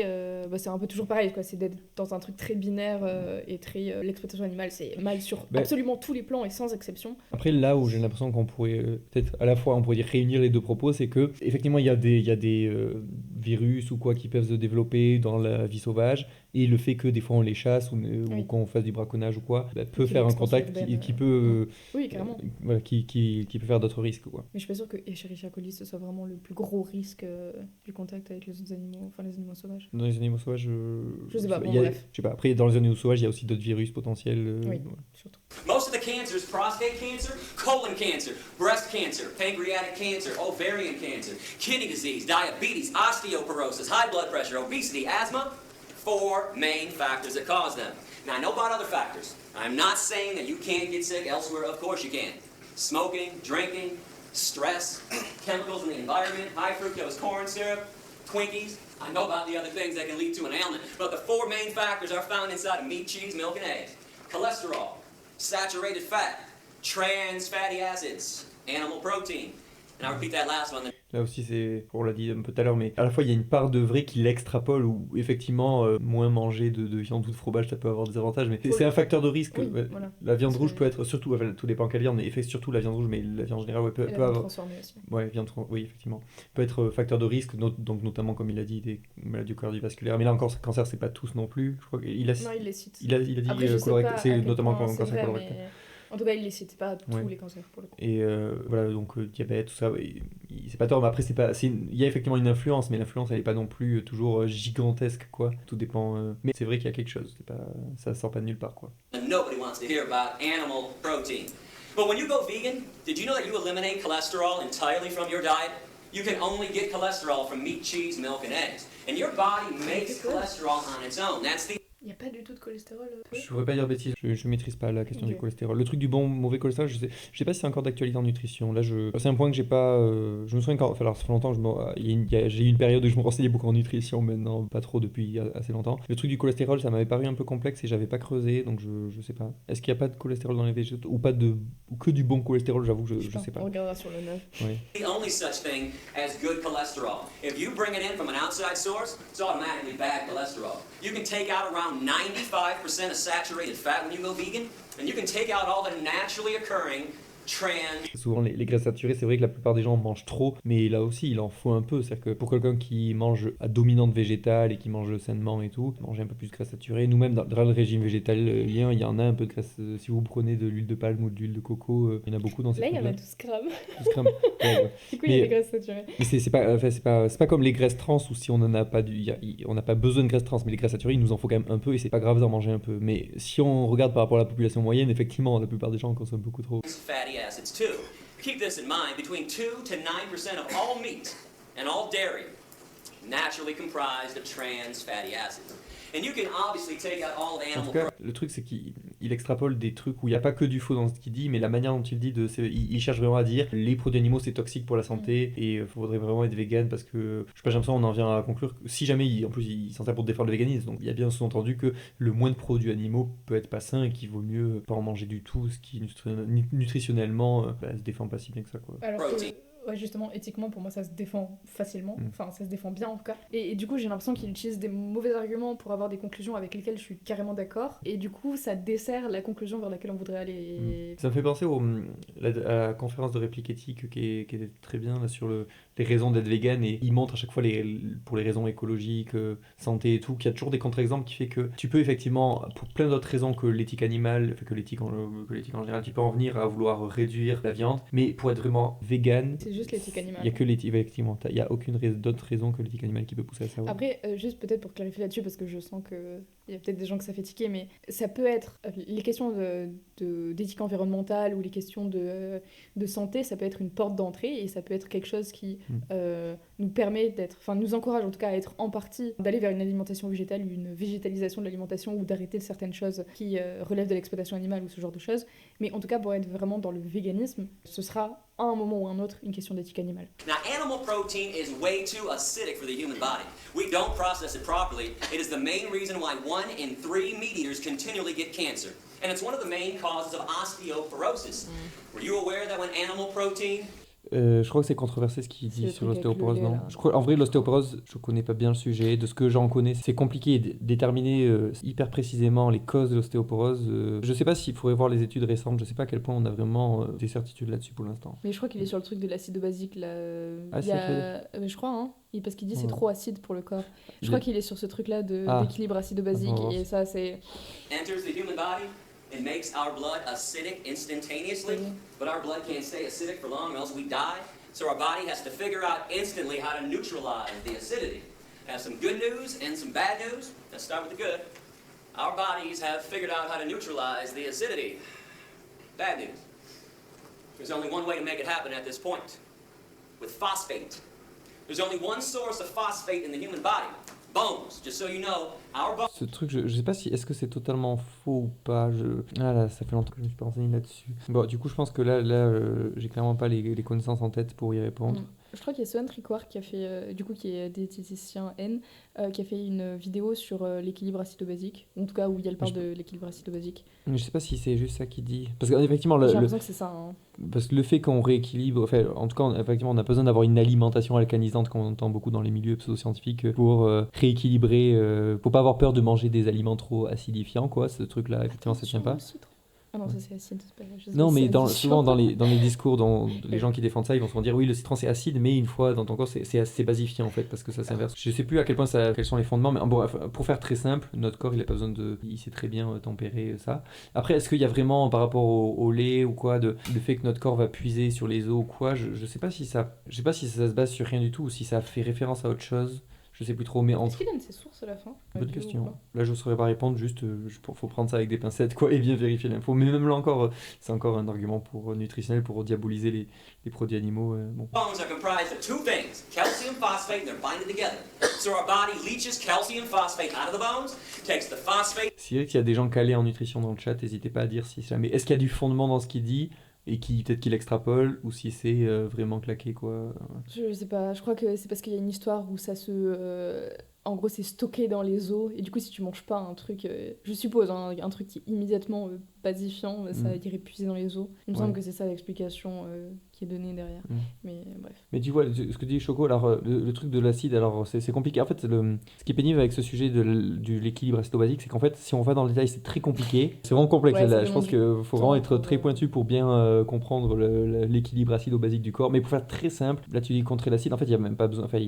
c'est un peu toujours pareil quoi, c'est d'être dans un truc très binaire et très l'exploitation animale c'est mal sur absolument tous les plans et sans exception. Après là où j'ai l'impression qu'on pourrait peut-être à la fois on pourrait dire réunir les deux propos, c'est que effectivement il y a des virus ou quoi qui peuvent se développer dans la vie sauvage, et le fait que des fois on les chasse ou qu'on fasse du braconnage ou quoi, peut faire un contact qui peut Oui, carrément. voilà, qui peut faire d'autres risques, quoi. Mais je suis pas sûre que Escherichia coli ce soit vraiment le plus gros risque du contact avec les autres animaux, enfin les animaux sauvages. Dans les animaux sauvages, Je sais pas, bon, il y a, bref. je sais pas. Après, dans les animaux sauvages, il y a aussi d'autres virus potentiels. Oui, voilà. surtout. Most of the cancers: prostate cancer, colon cancer, breast cancer, pancreatic cancer, ovarian cancer, kidney disease, diabetes, osteoporosis, high blood pressure, obesity, asthma. 4 main factors that cause them. Now, I know about other factors. I'm not saying that you can't get sick elsewhere. Of course you can. Smoking, drinking, stress, chemicals in the environment, high fructose corn syrup, Twinkies. I know about the other things that can lead to an ailment, but the 4 main factors are found inside of meat, cheese, milk, and eggs. Cholesterol, saturated fat, trans fatty acids, animal protein. And I'll repeat that last one. Là aussi, on l'a dit un peu tout à l'heure, mais à la fois il y a une part de vrai qui l'extrapole, où effectivement, moins manger de viande ou de fromage, ça peut avoir des avantages, mais c'est un facteur de risque. Oui, voilà. La viande rouge peut être, surtout, enfin, tout dépend quelle viande, mais surtout la viande rouge, mais la viande en général peut avoir. Transformée aussi. Ouais, oui, effectivement. Peut être facteur de risque, donc notamment, comme il a dit, des maladies cardiovasculaires. Mais là encore, cancer, c'est pas tous non plus. Je crois qu'il Non, il les cite. Il a dit colorectal, c'est notamment cancer colorectal. Mais... En tout cas, il les cite pas tous les cancers pour le coup. Et voilà, donc diabète, tout ça, c'est pas tort, mais après, il y a effectivement une influence, mais l'influence, elle est pas non plus toujours gigantesque, quoi. Tout dépend. Mais c'est vrai qu'il y a quelque chose, ça sort pas de nulle part, quoi. Nobody wants to hear about animal protein. But when you go vegan, did you know that you eliminate cholesterol entirely from your diet? You can only get cholesterol from meat, cheese, milk, and eggs. And your body makes cholesterol on its own. That's the... Il n'y a pas du tout de cholestérol. Je voudrais pas dire bêtise, je maîtrise pas la question du cholestérol. Le truc du bon, mauvais cholestérol, je sais pas si c'est encore d'actualité en nutrition. Là, c'est un point que j'ai pas. Je me souviens quand. Enfin, alors, ça fait longtemps, j'ai eu une période où je me renseignais beaucoup en nutrition, maintenant pas trop depuis assez longtemps. Le truc du cholestérol, ça m'avait paru un peu complexe et j'avais pas creusé, donc je sais pas. Est-ce qu'il y a pas de cholestérol dans les végétaux ou que du bon cholestérol, j'avoue, je sais pas. On regardera sur le 9. Oui. The only such thing as good cholesterol. If you bring it in from an outside source, it's automatically bad cholesterol. You can take out around 95% of saturated fat when you go vegan, and you can take out all the naturally occurring trans. Souvent, les graisses saturées, c'est vrai que la plupart des gens en mangent trop, mais là aussi, il en faut un peu. C'est-à-dire que pour quelqu'un qui mange à dominante végétale et qui mange sainement et tout, manger un peu plus de graisse saturée. Nous-mêmes, dans le régime végétalien, il y en a un peu de graisse. Si vous prenez de l'huile de palme ou de l'huile de coco, il y en a beaucoup dans ces Là, il y en a trucs-là. 12 grammes. 12 grammes. Ouais. Du coup, il y a des graisses saturées. Mais c'est pas comme les graisses trans où si on en a pas on n'a pas besoin de graisses trans, mais les graisses saturées, il nous en faut quand même un peu et c'est pas grave d'en manger un peu. Mais si on regarde par rapport à la population moyenne, effectivement, la plupart des gens en consomment beaucoup trop. Fatty acids too. Keep this in mind, between 2 to 9% of all meat and all dairy naturally comprised of trans fatty acids. And you can obviously take out all the En animal tout cas, le truc c'est qu'il extrapole des trucs où il n'y a pas que du faux dans ce qu'il dit, mais la manière dont il dit, il cherche vraiment à dire les produits animaux c'est toxique pour la santé et il faudrait vraiment être vegan parce que je sais pas, j'ai l'impression on en vient à conclure que si jamais en plus il s'en sert pour défendre le véganisme, donc il y a bien sous-entendu que le moins de produits animaux peut être pas sain et qu'il vaut mieux pas en manger du tout, ce qui nutritionnellement se défend pas si bien que ça, quoi. Alors ouais, justement, éthiquement, pour moi, ça se défend facilement. Enfin, ça se défend bien, en tout cas. Et du coup, j'ai l'impression qu'il utilise des mauvais arguments pour avoir des conclusions avec lesquelles je suis carrément d'accord. Et du coup, ça dessert la conclusion vers laquelle on voudrait aller. Ça me fait penser à la conférence de réplique éthique qui est très bien, là, sur les raisons d'être vegan. Et il montre à chaque fois, pour les raisons écologiques, santé et tout, qu'il y a toujours des contre-exemples qui fait que tu peux effectivement, pour plein d'autres raisons que l'éthique animale, que l'éthique en général, tu peux en venir à vouloir réduire la viande. Mais pour être vraiment vegan, c'est juste l'éthique animale. Il n'y a que l'éthique, effectivement. Il n'y a aucune d'autre raison que l'éthique animale qui peut pousser à ça. Ouais. Après, juste peut-être pour clarifier là-dessus, parce que je sens qu'il y a peut-être des gens que ça fait tiquer, mais ça peut être les questions d'éthique environnementale ou les questions de santé, ça peut être une porte d'entrée et ça peut être quelque chose qui nous permet nous encourage en tout cas à être en partie, d'aller vers une alimentation végétale, une végétalisation de l'alimentation ou d'arrêter certaines choses qui relèvent de l'exploitation animale ou ce genre de choses. Mais en tout cas, pour être vraiment dans le véganisme, ce sera à un moment ou à un autre une question d'éthique animale. Now, animal protein is way too acidic for the human body. We don't process it properly. It is the main reason why 1 in 3 meat eaters continually get cancer. And it's one of the main causes of osteoporosis. Were you aware that when animal protein... Je crois que c'est controversé ce qu'il C'est dit le sur truc avec l'ostéoporose, le lait, non? là. Je crois, en vrai, l'ostéoporose, je connais pas bien le sujet. De ce que j'en connais, c'est compliqué de déterminer hyper précisément les causes de l'ostéoporose. Je sais pas s'il faudrait voir les études récentes. Je sais pas à quel point on a vraiment des certitudes là-dessus pour l'instant. Mais je crois qu'il est sur le truc de l'acide basique là. Ah, Il y c'est ça que tu veux a... je crois, hein. Parce qu'il dit c'est Ouais. trop acide pour le corps. Je Il crois est- qu'il est sur ce truc-là Ah. d'équilibre acide-basique. Attends, on va Et voir. ça, c'est. Enters the human body and makes our blood acidic instantaneously, but our blood can't stay acidic for long or else we die. So our body has to figure out instantly how to neutralize the acidity. Have some good news and some bad news. Let's start with the good. Our bodies have figured out how to neutralize the acidity. Bad news. There's only one way to make it happen at this point. With phosphate. There's only one source of phosphate in the human body. Bones. Just so you know, our bones. Ce truc, je sais pas si est-ce que c'est totalement faux ou pas. Ah là, ça fait longtemps que je me suis pas renseigné là-dessus. Bon, du coup, je pense que là, j'ai clairement pas les connaissances en tête pour y répondre. Je crois qu'il y a Swan Tricouard qui a fait, du coup, qui est diététicien N, qui a fait une vidéo sur l'équilibre acido-basique. En tout cas, où il y a le parle de l'équilibre acido-basique. Mais je sais pas si c'est juste ça qu'il dit. Parce qu'effectivement, J'ai l'impression que c'est ça. Hein. parce que le fait qu'on rééquilibre, enfin, en tout cas, effectivement, on a besoin d'avoir une alimentation alcanisante, comme on entend beaucoup dans les milieux pseudo-scientifiques, pour rééquilibrer, pour pas avoir peur de manger des aliments trop acidifiants, quoi. Ce truc-là, effectivement, ça tient pas. Le citre. Ah non, ça c'est acide. C'est pas... je sais Non, pas si mais c'est addition. souvent dans les discours, les gens qui défendent ça, ils vont souvent dire oui, le citron c'est acide, mais une fois dans ton corps, c'est basifiant en fait, parce que ça s'inverse. Je sais plus à quel point quels sont les fondements, mais bon, pour faire très simple, notre corps il a pas besoin il sait très bien tempérer ça. Après, est-ce qu'il y a vraiment par rapport au lait ou quoi, le fait que notre corps va puiser sur les os ou quoi, je sais pas si ça se base sur rien du tout ou si ça fait référence à autre chose. Je sais plus trop, mais Est-ce qu'il donne ses sources à la fin bonne Bio ou question. pas Là, je ne saurais pas répondre, juste, faut prendre ça avec des pincettes, quoi, et bien vérifier l'info. Mais même là encore, c'est encore un argument nutritionnel pour diaboliser les produits animaux. Bon. Bones are comprised of two things, calcium phosphate, and they're binded together. So our body leaches calcium phosphate out of the bones, takes the phosphate. C'est vrai qu'il y a des gens calés en nutrition dans le chat, n'hésitez pas à dire si jamais. Est-ce qu'il y a du fondement dans ce qu'il dit et peut-être qu'il extrapole ou si c'est vraiment claqué, quoi. Je sais pas, je crois que c'est parce qu'il y a une histoire où ça se... en gros, c'est stocké dans les os, et du coup, si tu manges pas un truc, je suppose, hein, un truc qui est immédiatement basifiant, ça irait puiser dans les os. Il me semble que c'est ça l'explication qui est donnée derrière. Mais bref. Mais tu vois, ce que dit Choco, alors le truc de l'acide, alors c'est compliqué. En fait, ce qui est pénible avec ce sujet de l'équilibre acido-basique, c'est qu'en fait, si on va dans le détail, c'est très compliqué. C'est vraiment complexe. Ouais, Là. Je pense qu'il faut vraiment être très pointu pour bien comprendre l'équilibre acido-basique du corps. Mais pour faire très simple, là tu dis contrer l'acide, en fait, il n'y a même pas besoin. Enfin,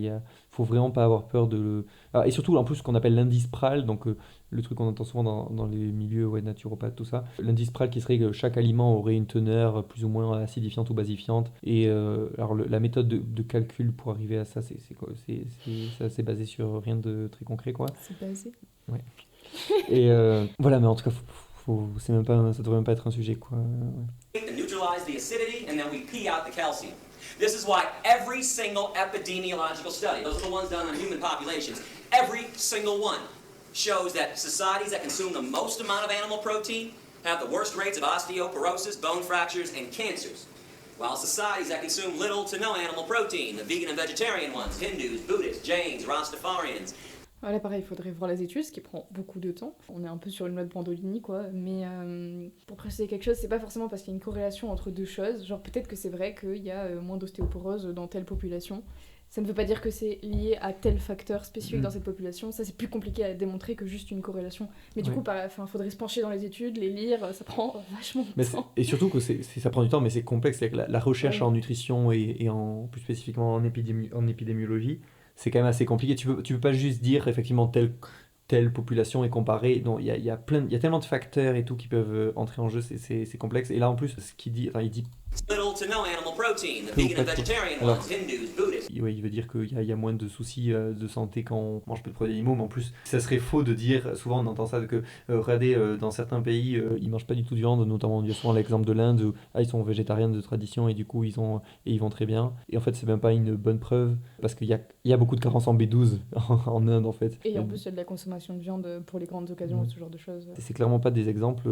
faut vraiment pas avoir peur de et surtout, en plus, ce qu'on appelle l'indice PRAL, donc le truc qu'on entend souvent dans les milieux naturopathes, tout ça. L'indice PRAL qui serait que chaque aliment aurait une teneur plus ou moins acidifiante ou basifiante. Et alors la méthode de calcul pour arriver à ça, c'est basé sur rien de très concret, quoi. C'est basé. Ouais. Et voilà, mais en tout cas, c'est même pas, ça devrait même pas être un sujet, quoi. Ouais. To neutralize the acidity, and then we pee out the calcium. This is why every single epidemiological study, those are the ones done on human populations, every single one shows that societies that consume the most amount of animal protein have the worst rates of osteoporosis, bone fractures, and cancers. While societies that consume little to no animal protein, the vegan and vegetarian ones, Hindus, Buddhists, Jains, Rastafarians. Voilà, pareil, il faudrait voir les études, ce qui prend beaucoup de temps. On est un peu sur une loi de Bandolini, quoi. Mais pour préciser quelque chose, c'est pas forcément parce qu'il y a une corrélation entre deux choses. Genre, peut-être que c'est vrai qu'il y a moins d'ostéoporose dans telle population. Ça ne veut pas dire que c'est lié à tel facteur spécifique dans cette population. Ça, c'est plus compliqué à démontrer que juste une corrélation. Mais du coup, faudrait se pencher dans les études, les lire, ça prend vachement de temps. Et surtout que ça prend du temps, mais c'est complexe. C'est-à-dire que la recherche en nutrition et plus spécifiquement en épidémiologie, c'est quand même assez compliqué. Tu peux pas juste dire effectivement telle population est comparée. Non, il y a tellement de facteurs et tout qui peuvent entrer en jeu, c'est complexe. Et là en plus, ce qu'il dit, il dit Little to no animal protein, the vegan and vegetarian ones, Hindus, Buddhists. Ouais, il veut dire qu'il y a moins de soucis de santé quand on mange peu de produits animaux, mais en plus, ça serait faux de dire, souvent on entend ça, que regardez, dans certains pays, ils mangent pas du tout de viande, notamment on dit souvent l'exemple de l'Inde, où ils sont végétariens de tradition et du coup ils vont très bien. Et en fait, c'est même pas une bonne preuve, parce qu'il y a beaucoup de carences en B12 en Inde en fait. Et en plus, il y a de la consommation de viande pour les grandes occasions, ce genre de choses. C'est clairement pas des exemples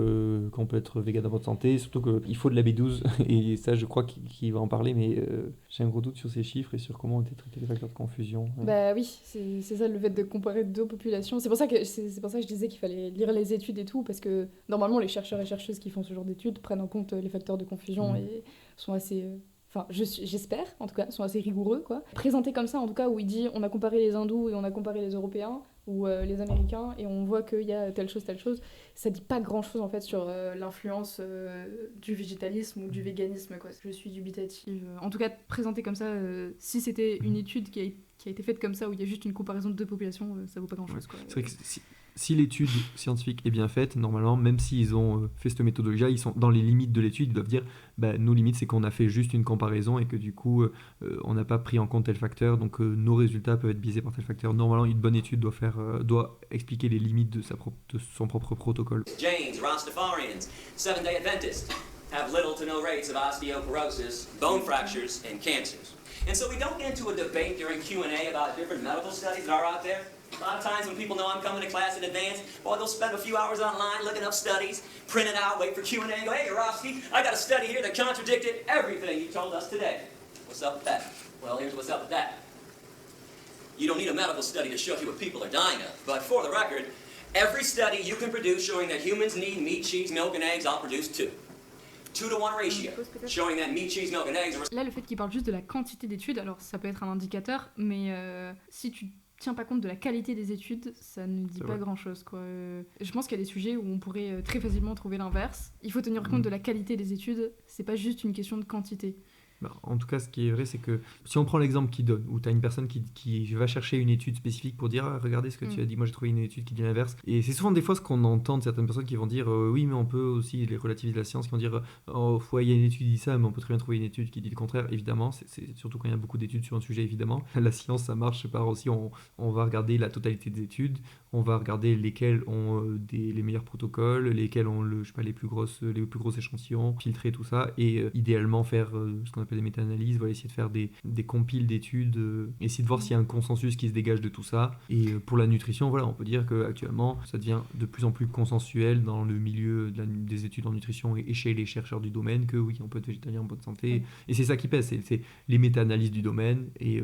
qu'on peut être vegan dans votre santé, surtout qu'il faut de la B12, et ça je crois qu'il va en parler, mais j'ai un gros doute sur ces chiffres et sur comment ont été traités les facteurs de confusion. Ouais. Bah oui, c'est ça le fait de comparer deux populations. C'est pour ça que je disais qu'il fallait lire les études et tout, parce que normalement les chercheurs et chercheuses qui font ce genre d'études prennent en compte les facteurs de confusion et sont assez enfin j'espère en tout cas, sont assez rigoureux quoi. Présenté comme ça en tout cas, où il dit on a comparé les hindous et on a comparé les européens ou les américains et on voit qu'il y a telle chose, ça dit pas grand chose en fait sur l'influence du végétalisme ou du véganisme quoi. Je suis dubitative. En tout cas présenté comme ça, si c'était une étude qui a été faite comme ça où il y a juste une comparaison de deux populations, ça vaut pas grand chose quoi. C'est vrai que si l'étude scientifique est bien faite, normalement, même s'ils ont fait cette méthodologie-là, ils sont dans les limites de l'étude, ils doivent dire nos limites, c'est qu'on a fait juste une comparaison et que du coup, on n'a pas pris en compte tel facteur, donc nos résultats peuvent être biaisés par tel facteur. Normalement, une bonne étude doit expliquer les limites de son propre protocole. Jains, Rastafarians, Seventh-day Adventists have little to no rates of osteoporosis, bone fractures, and cancers. And so we don't get into a debate during Q&A about different medical studies that are out there. A lot of times when people know I'm coming to class in advance, boy, they'll spend a few hours online looking up studies, print it out, wait for Q&A, and go, hey, Rosky, I got a study here that contradicted everything you told us today. What's up with that? Well, here's what's up with that. You don't need a medical study to show you what people are dying of. But for the record, every study you can produce showing that humans need meat, cheese, milk, and eggs, I'll produce 2. 2-to-1 ratio, showing that meat, cheese, milk, and eggs are... Là, le fait qu'il parle juste de la quantité d'études, alors ça peut être un indicateur, mais si tu tiens pas compte de la qualité des études, ça ne dit pas grand-chose, quoi. Je pense qu'il y a des sujets où on pourrait très facilement trouver l'inverse. Il faut tenir compte de la qualité des études, c'est pas juste une question de quantité. En tout cas, ce qui est vrai, c'est que si on prend l'exemple qu'il donne, où tu as une personne qui va chercher une étude spécifique pour dire regardez ce que tu as dit, moi j'ai trouvé une étude qui dit l'inverse. Et c'est souvent des fois ce qu'on entend de certaines personnes qui vont dire oui, mais on peut aussi les relativiser la science, qui vont dire ouais, il y a une étude qui dit ça, mais on peut très bien trouver une étude qui dit le contraire. Évidemment, c'est surtout quand il y a beaucoup d'études sur un sujet, évidemment. La science, ça marche par aussi, on va regarder la totalité des études, on va regarder lesquelles ont les meilleurs protocoles, lesquelles ont les plus gros échantillons, filtrer tout ça, et idéalement faire ce qu'on appelle des méta-analyses, voilà, essayer de faire des compiles d'études, essayer de voir s'il y a un consensus qui se dégage de tout ça. Et pour la nutrition, voilà, on peut dire qu'actuellement, ça devient de plus en plus consensuel dans le milieu des études en nutrition et chez les chercheurs du domaine que oui, on peut être végétalien en bonne santé. Et c'est ça qui pèse, c'est les méta-analyses du domaine et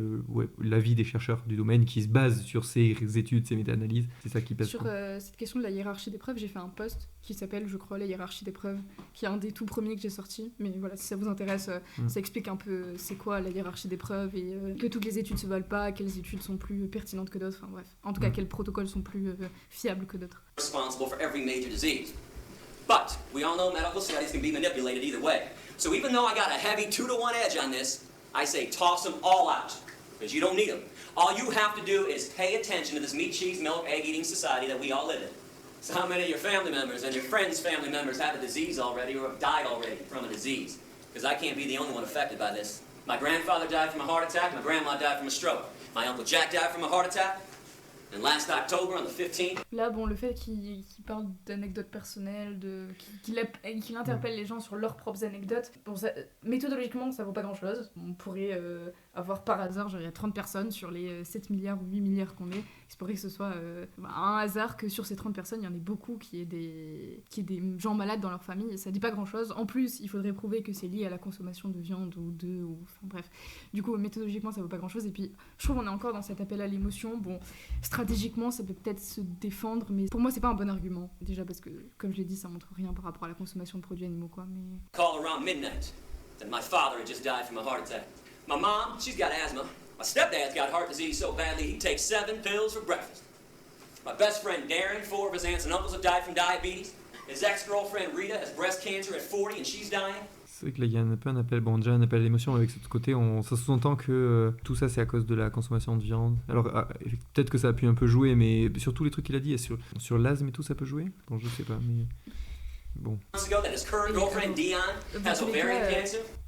l'avis des chercheurs du domaine qui se base sur ces études, ces méta-analyses, c'est ça qui pèse. Sur cette question de la hiérarchie des preuves, j'ai fait un post qui s'appelle, je crois, la hiérarchie des preuves, qui est un des tout premiers que j'ai sorti. Mais voilà, si ça vous intéresse, ça explique un peu c'est quoi la hiérarchie des preuves et que toutes les études se valent pas, quelles études sont plus pertinentes que d'autres, enfin bref. En tout cas, quels protocoles sont plus fiables que d'autres. Responsible for every major disease. But we all know medical studies can be manipulated either way. So even though I got a heavy 2-to-1 edge on this, I say toss them all out, because you don't need them. All you have to do is pay attention to this meat, cheese, milk, egg-eating society that we all live in. So how many of your family members and your friends' family members have a disease already or have died already from a disease? Because I can't be the only one affected by this. My grandfather died from a heart attack, my grandma died from a stroke. My Uncle Jack died from a heart attack. And last October, on the 15th... Là, bon, le fait qu'il parle d'anecdotes personnelles, qu'il interpelle les gens sur leurs propres anecdotes, bon, méthodologiquement, ça vaut pas grand-chose. On pourrait avoir par hasard, genre il y a 30 personnes sur les 7 milliards ou 8 milliards qu'on est. Il se pourrait que ce soit un hasard que sur ces 30 personnes, il y en ait beaucoup qui aient des gens malades dans leur famille. Et ça dit pas grand-chose. En plus, il faudrait prouver que c'est lié à la consommation de viande ou d'œufs, enfin bref. Du coup, méthodologiquement, ça vaut pas grand-chose. Et puis, je trouve qu'on est encore dans cet appel à l'émotion. Bon, stratégiquement, ça peut peut-être se défendre, mais pour moi, c'est pas un bon argument. Déjà parce que, comme je l'ai dit, ça montre rien par rapport à la consommation de produits animaux, quoi. Mais... Call around midnight, and my father had just died from a heart attack. My mom, she's got asthma. My stepdad's got heart disease so badly he takes 7 pills for breakfast. My best friend Darren, 4 of his aunts and uncles have died from diabetes. His ex-girlfriend Rita has breast cancer at 40 and she's dying. C'est vrai que là, il y a un peu un appel, bon, déjà un appel à l'émotion, avec ce côté, ça sous-entend que tout ça, c'est à cause de la consommation de viande. Alors, peut-être que ça a pu un peu jouer, mais sur tous les trucs qu'il a dit, sur l'asthme et tout, ça peut jouer ? Bon, je sais pas, mais... Bon.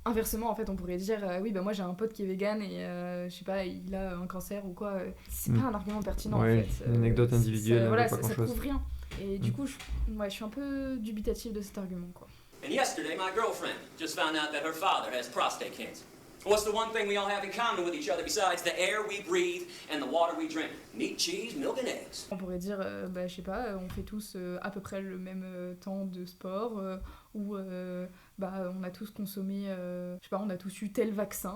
Inversement, en fait, on pourrait dire oui, bah moi j'ai un pote qui est vegan et je sais pas, il a un cancer ou quoi. C'est pas un argument pertinent ouais, en fait. Une anecdote individuelle, voilà, pas ça grand-chose. prouve rien. Et du coup, je suis un peu dubitatif de cet argument, quoi. And yesterday, my girlfriend just found out that her father has prostate cancer. What's the one thing we all have in common with each other besides the air we breathe and the water we drink? Meat, cheese, milk and eggs. On pourrait dire, je sais pas, on fait tous à peu près le même temps de sport, ou on a tous consommé, je sais pas, on a tous eu tel vaccin,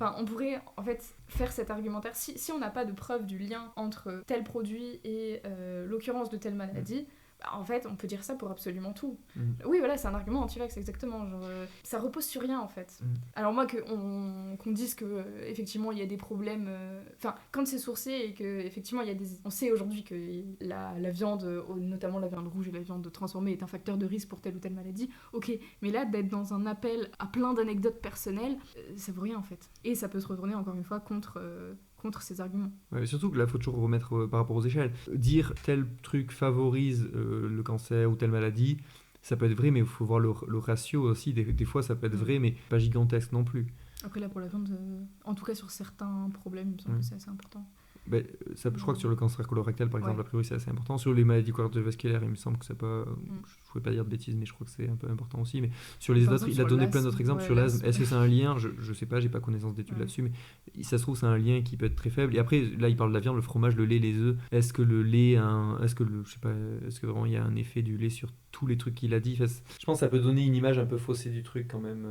on pourrait en fait faire cet argumentaire. Si on n'a pas de preuve du lien entre tel produit et l'occurrence de telle maladie, En fait, on peut dire ça pour absolument tout. Mm. Oui, voilà, c'est un argument anti-vax, exactement. Genre, ça repose sur rien, en fait. Alors moi, qu'on dise que effectivement il y a des problèmes... Enfin, quand c'est sourcé et qu'effectivement il y a des... On sait aujourd'hui que la viande, notamment la viande rouge et la viande transformée, est un facteur de risque pour telle ou telle maladie. Ok, mais là, d'être dans un appel à plein d'anecdotes personnelles, ça vaut rien, en fait. Et ça peut se retourner, encore une fois, contre ces arguments. Ouais, surtout que là, il faut toujours remettre par rapport aux échelles. Dire tel truc favorise le cancer ou telle maladie, ça peut être vrai, mais il faut voir le ratio aussi. Des fois, ça peut être vrai, mais pas gigantesque non plus. Après, là, pour la viande, en tout cas sur certains problèmes, il me semble que c'est assez important. Ben, je crois que sur le cancer colorectal, par exemple, a priori, c'est assez important. Sur les maladies cardiovasculaires, il me semble que c'est pas... Je ne voulais pas dire de bêtises, mais je crois que c'est un peu important aussi. Mais sur les autres, il a donné plein d'autres exemples. Sur l'asthme, est-ce que c'est un lien? Je ne sais pas, j'ai pas connaissance d'études là-dessus, mais ça se trouve, c'est un lien qui peut être très faible. Et après, là, il parle de la viande, le fromage, le lait, les œufs. Est-ce que le lait, est-ce que vraiment il y a un effet du lait sur tous les trucs qu'il a dit? Enfin, je pense que ça peut donner une image un peu faussée du truc quand même.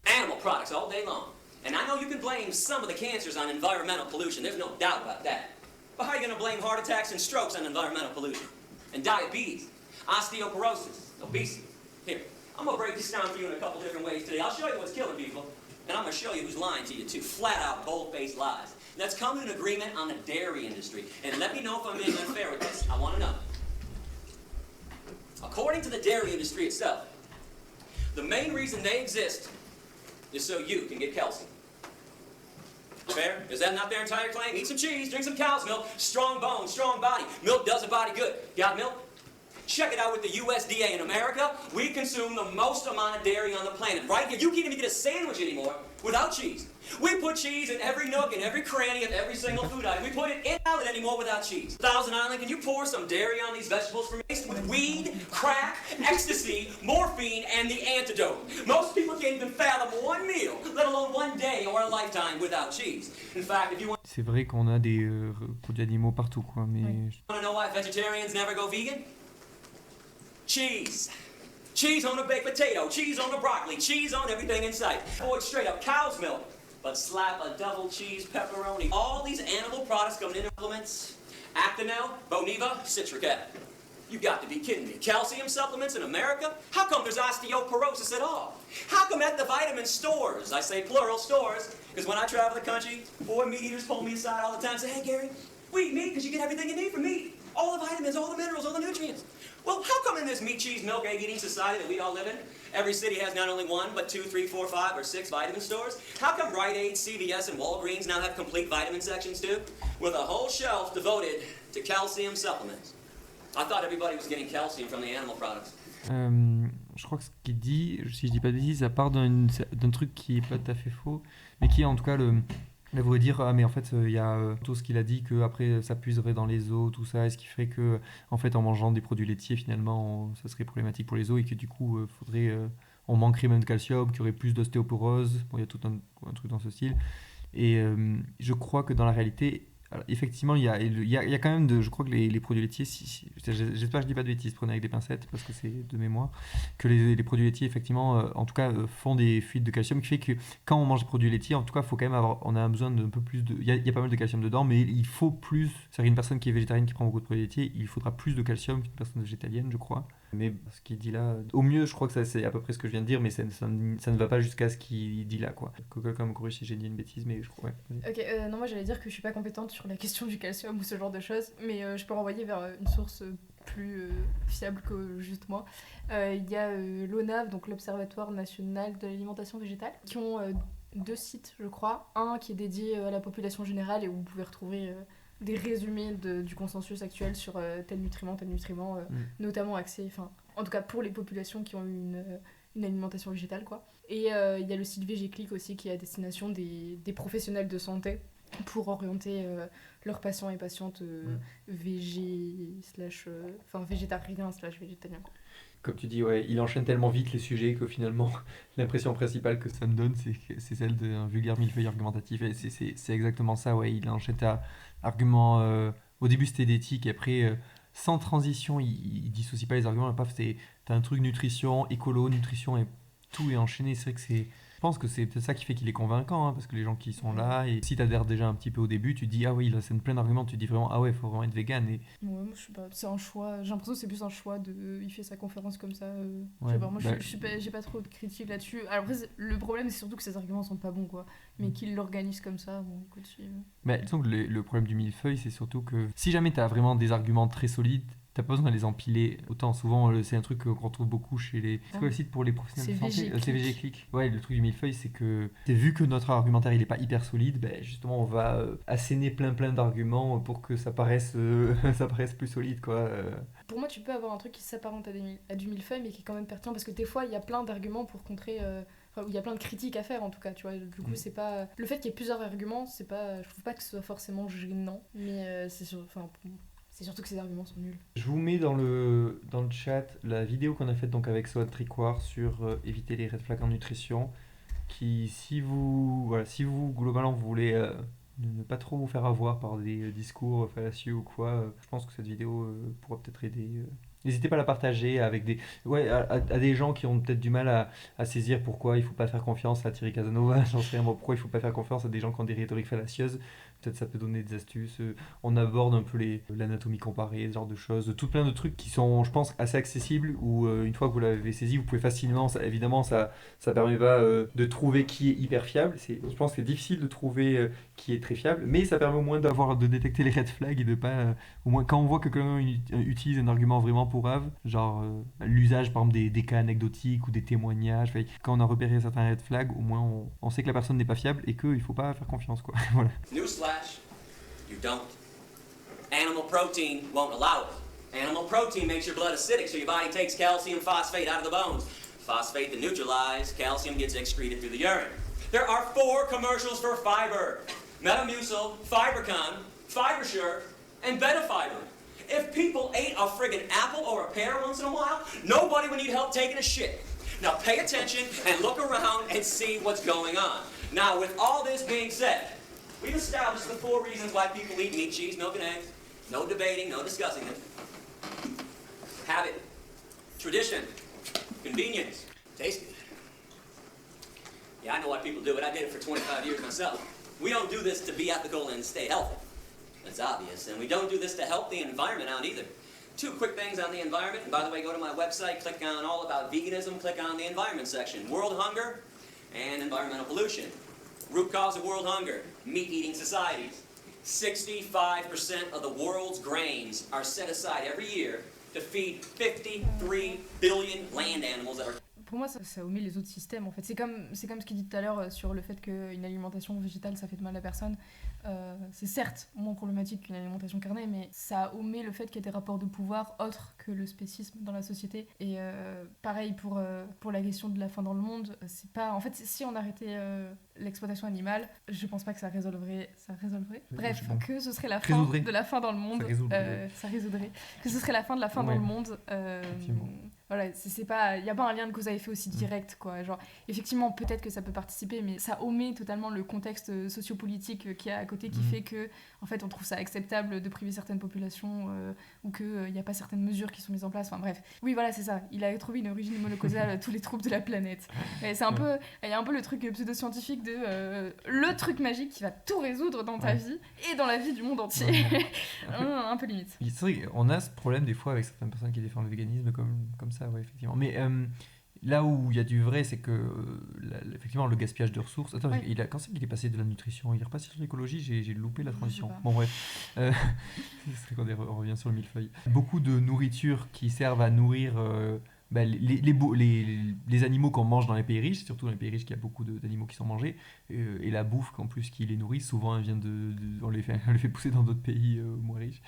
Animal products all day long. And I know you can blame some of the cancers on environmental pollution, there's no doubt about that. But how are you going to blame heart attacks and strokes on environmental pollution? And diabetes, osteoporosis, obesity? Here, I'm going to break this down for you in a couple different ways today. I'll show you what's killing people, and I'm going to show you who's lying to you too. Flat out, bold-faced lies. Let's come to an agreement on the dairy industry. And let me know if I'm being unfair with this. I want to know. According to the dairy industry itself, the main reason they exist is so you can get calcium. Fair? Is that not their entire claim? Eat some cheese, drink some cow's milk, strong bones, strong body. Milk does a body good. Got milk? Check it out with the USDA in America. We consume the most amount of dairy on the planet. Right here, you can't even get a sandwich anymore without cheese. We put cheese in every nook and every cranny of every single food item. We put it in salad anymore without cheese. Thousand Island, can you pour some dairy on these vegetables for me? With weed, crack, ecstasy, morphine, and the antidote. Most people can't even fathom one meal, let alone one day or a lifetime without cheese. In fact, if you want... C'est vrai qu'on a des produits animaux partout, quoi, mais... Want to know why vegetarians never go vegan? Cheese. Cheese on a baked potato, cheese on the broccoli, cheese on everything in sight. Boy, straight up cow's milk, but slap a double cheese pepperoni. All these animal products coming in supplements. Actonel, Boniva, Citric acid. You got to be kidding me. Calcium supplements in America? How come there's osteoporosis at all? How come at the vitamin stores, I say plural stores, because when I travel the country, boy, meat eaters pull me aside all the time and say, hey, Gary, we eat meat because you get everything you need from meat. All the vitamins, all the minerals, all the nutrients. Well, how come in this meat, cheese, milk, egg eating society that we all live in, every city has not only one, but 2, 3, 4, 5, or 6 vitamin stores? How come Rite Aid, CVS, and Walgreens now have complete vitamin sections too? With a whole shelf devoted to calcium supplements. I thought everybody was getting calcium from the animal products. Je crois que ce qu'il dit, si je dis pas de bêtises, ça part d'un truc qui est pas tout à fait faux, mais qui est en tout cas il voudrait dire, mais en fait, il y a tout ce qu'il a dit, qu'après, ça puiserait dans les os, tout ça, et ce qui ferait que, en fait, en mangeant des produits laitiers, finalement, ça serait problématique pour les os, et que du coup, on manquerait même de calcium, qu'il y aurait plus d'ostéoporose. Bon, il y a tout un truc dans ce style. Et je crois que dans la réalité, alors, effectivement, il y a quand même je crois que les produits laitiers, j'espère que je dis pas de bêtises, prenez avec des pincettes parce que c'est de mémoire, que les produits laitiers, effectivement, en tout cas, font des fuites de calcium, qui fait que quand on mange des produits laitiers, en tout cas, faut quand même on a besoin d'un peu plus de, il y a pas mal de calcium dedans, mais il faut plus, c'est-à-dire une personne qui est végétarienne, qui prend beaucoup de produits laitiers, il faudra plus de calcium qu'une personne végétalienne, je crois. Mais ce qu'il dit là, au mieux, je crois que ça, c'est à peu près ce que je viens de dire, mais ça ne va pas jusqu'à ce qu'il dit là, quoi. Quelqu'un me corrige si j'ai dit une bêtise, mais je crois, ouais. Ok, non, moi j'allais dire que je suis pas compétente sur la question du calcium ou ce genre de choses, mais je peux renvoyer vers une source plus fiable que juste moi. Il y a l'ONAV, donc l'Observatoire National de l'Alimentation Végétale, qui ont 2 sites, je crois. Un qui est dédié à la population générale et où vous pouvez retrouver des résumés du consensus actuel sur tel nutriment, notamment axé, en tout cas pour les populations qui ont eu une alimentation végétale, quoi. Et il y a le site VGClick aussi qui est à destination des professionnels de santé pour orienter leurs patients et patientes végétariens/végétaliens. Comme tu dis, ouais, il enchaîne tellement vite les sujets que finalement, l'impression principale que ça me donne, c'est celle d'un vulgaire millefeuille argumentatif. Et c'est exactement ça, ouais. Il enchaîne à arguments. Au début, c'était d'éthique, et après, sans transition, il dissocie pas les arguments. Paf, t'as un truc nutrition, écolo, nutrition, et tout est enchaîné. C'est vrai que pense que c'est peut-être ça qui fait qu'il est convaincant, hein, parce que les gens qui sont là, et si t'adhères déjà un petit peu au début, tu te dis, ah oui, là c'est plein d'arguments, tu te dis vraiment, ah ouais, il faut vraiment être vegan. Et... Ouais, moi je sais pas, c'est un choix, j'ai l'impression que c'est plus un choix de. Il fait sa conférence comme ça. Je Ouais, sais pas, moi bah- j'ai pas trop de critiques là-dessus. Alors après, le problème c'est surtout que ces arguments sont pas bons quoi. Mais qu'il l'organise comme ça, bon écoute. Mais disons que le problème du millefeuille, c'est surtout que si jamais t'as vraiment des arguments très solides, t'as pas besoin de les empiler autant. Souvent, c'est un truc qu'on retrouve beaucoup chez les. C'est quoi le site pour les professionnels de santé? C'est VG Click. Ouais, le truc du millefeuille, c'est que vu que notre argumentaire il est pas hyper solide, ben justement on va asséner plein d'arguments pour que ça paraisse, ça paraisse plus solide quoi. Pour moi, tu peux avoir un truc qui s'apparente à du millefeuille, mais qui est quand même pertinent parce que des fois il y a plein d'arguments pour contrer. Enfin, il y a plein de critiques à faire en tout cas, tu vois. Du coup, c'est pas. Le fait qu'il y ait plusieurs arguments, c'est pas. Je trouve pas que ce soit forcément gênant, mais c'est sûr. Enfin, c'est surtout que ces arguments sont nuls. Je vous mets dans le chat la vidéo qu'on a faite donc avec Soad Tricoire sur éviter les red flags en nutrition. Qui, si vous globalement vous voulez ne pas trop vous faire avoir par des discours fallacieux ou quoi, je pense que cette vidéo pourra peut-être aider. N'hésitez pas à la partager avec à des gens qui ont peut-être du mal à saisir pourquoi il faut pas faire confiance à Thierry Casanova, j'en sais rien moi, pourquoi il faut pas faire confiance à des gens qui ont des rhétoriques fallacieuses. Peut-être ça peut donner des astuces. On aborde un peu l'anatomie comparée, ce genre de choses. Tout plein de trucs qui sont, je pense, assez accessibles où une fois que vous l'avez saisi, vous pouvez facilement, évidemment, ça permet pas de trouver qui est hyper fiable. Je pense que c'est difficile de trouver qui est très fiable, mais ça permet au moins de détecter les red flags et de pas, au moins quand on voit que quelqu'un utilise un argument vraiment pourrave, genre l'usage par exemple des cas anecdotiques ou des témoignages, quand on a repéré certains red flags, au moins on sait que la personne n'est pas fiable et qu'il faut pas faire confiance quoi. Voilà. Newsflash, you don't. Animal protein won't allow it. Animal protein makes your blood acidic, so your body takes calcium phosphate out of the bones. Phosphate that neutralizes, calcium gets excreted through the urine. There are 4 commercials for fiber. Metamucil, Fibercon, Fibersure, and Betafiber. If people ate a friggin' apple or a pear once in a while, nobody would need help taking a shit. Now pay attention and look around and see what's going on. Now with all this being said, we've established the 4 reasons why people eat meat, cheese, milk, and eggs. No debating, no discussing it. Habit, tradition, convenience, tasty. Yeah, I know why people do it. I did it for 25 years myself. We don't do this to be ethical and stay healthy. That's obvious. And we don't do this to help the environment out either. 2 quick things on the environment. And by the way, go to my website, click on all about veganism, click on the environment section. World hunger and environmental pollution. Root cause of world hunger, meat-eating societies. 65% of the world's grains are set aside every year to feed 53 billion land animals that are... Pour moi, ça omet les autres systèmes en fait. C'est comme ce qu'il dit tout à l'heure sur le fait qu'une alimentation végétale ça fait de mal à personne. C'est certes moins problématique qu'une alimentation carnée, mais ça omet le fait qu'il y ait des rapports de pouvoir autres que le spécisme dans la société. Et pareil pour la question de la faim dans le monde, c'est pas. En fait, si on arrêtait l'exploitation animale, je pense pas que ça résolverait. Bref, que ce serait la fin de la faim dans le monde. Ça résoudrait. Que ce serait la fin de la faim dans le monde. Voilà, c'est pas, y a pas un lien de cause à effet aussi direct quoi. Genre, effectivement, peut-être que ça peut participer, mais ça omet totalement le contexte sociopolitique qu'il y a à côté qui fait que, en fait, on trouve ça acceptable de priver certaines populations ou qu'il n'y a pas certaines mesures qui sont mises en place. Enfin bref, oui voilà, c'est ça. Il a trouvé une origine monocausale à tous les troubles de la planète. Et c'est un peu, il y a un peu le truc pseudo-scientifique de le truc magique qui va tout résoudre dans ta vie et dans la vie du monde entier. Un peu limite. C'est vrai qu'on a ce problème des fois avec certaines personnes qui défendent le véganisme comme ça, ouais, effectivement. Mais là où il y a du vrai, c'est que effectivement le gaspillage de ressources. Attends, quand c'est qu'il est passé de la nutrition, il est repassé sur l'écologie, j'ai loupé la transition. Bon bref, c'est quand on revient sur le millefeuille. Beaucoup de nourriture qui servent à nourrir les animaux qu'on mange dans les pays riches, surtout dans les pays riches qu'il y a beaucoup d'animaux qui sont mangés, et la bouffe qu'en plus qui les nourrit, souvent elle vient on les fait pousser dans d'autres pays moins riches.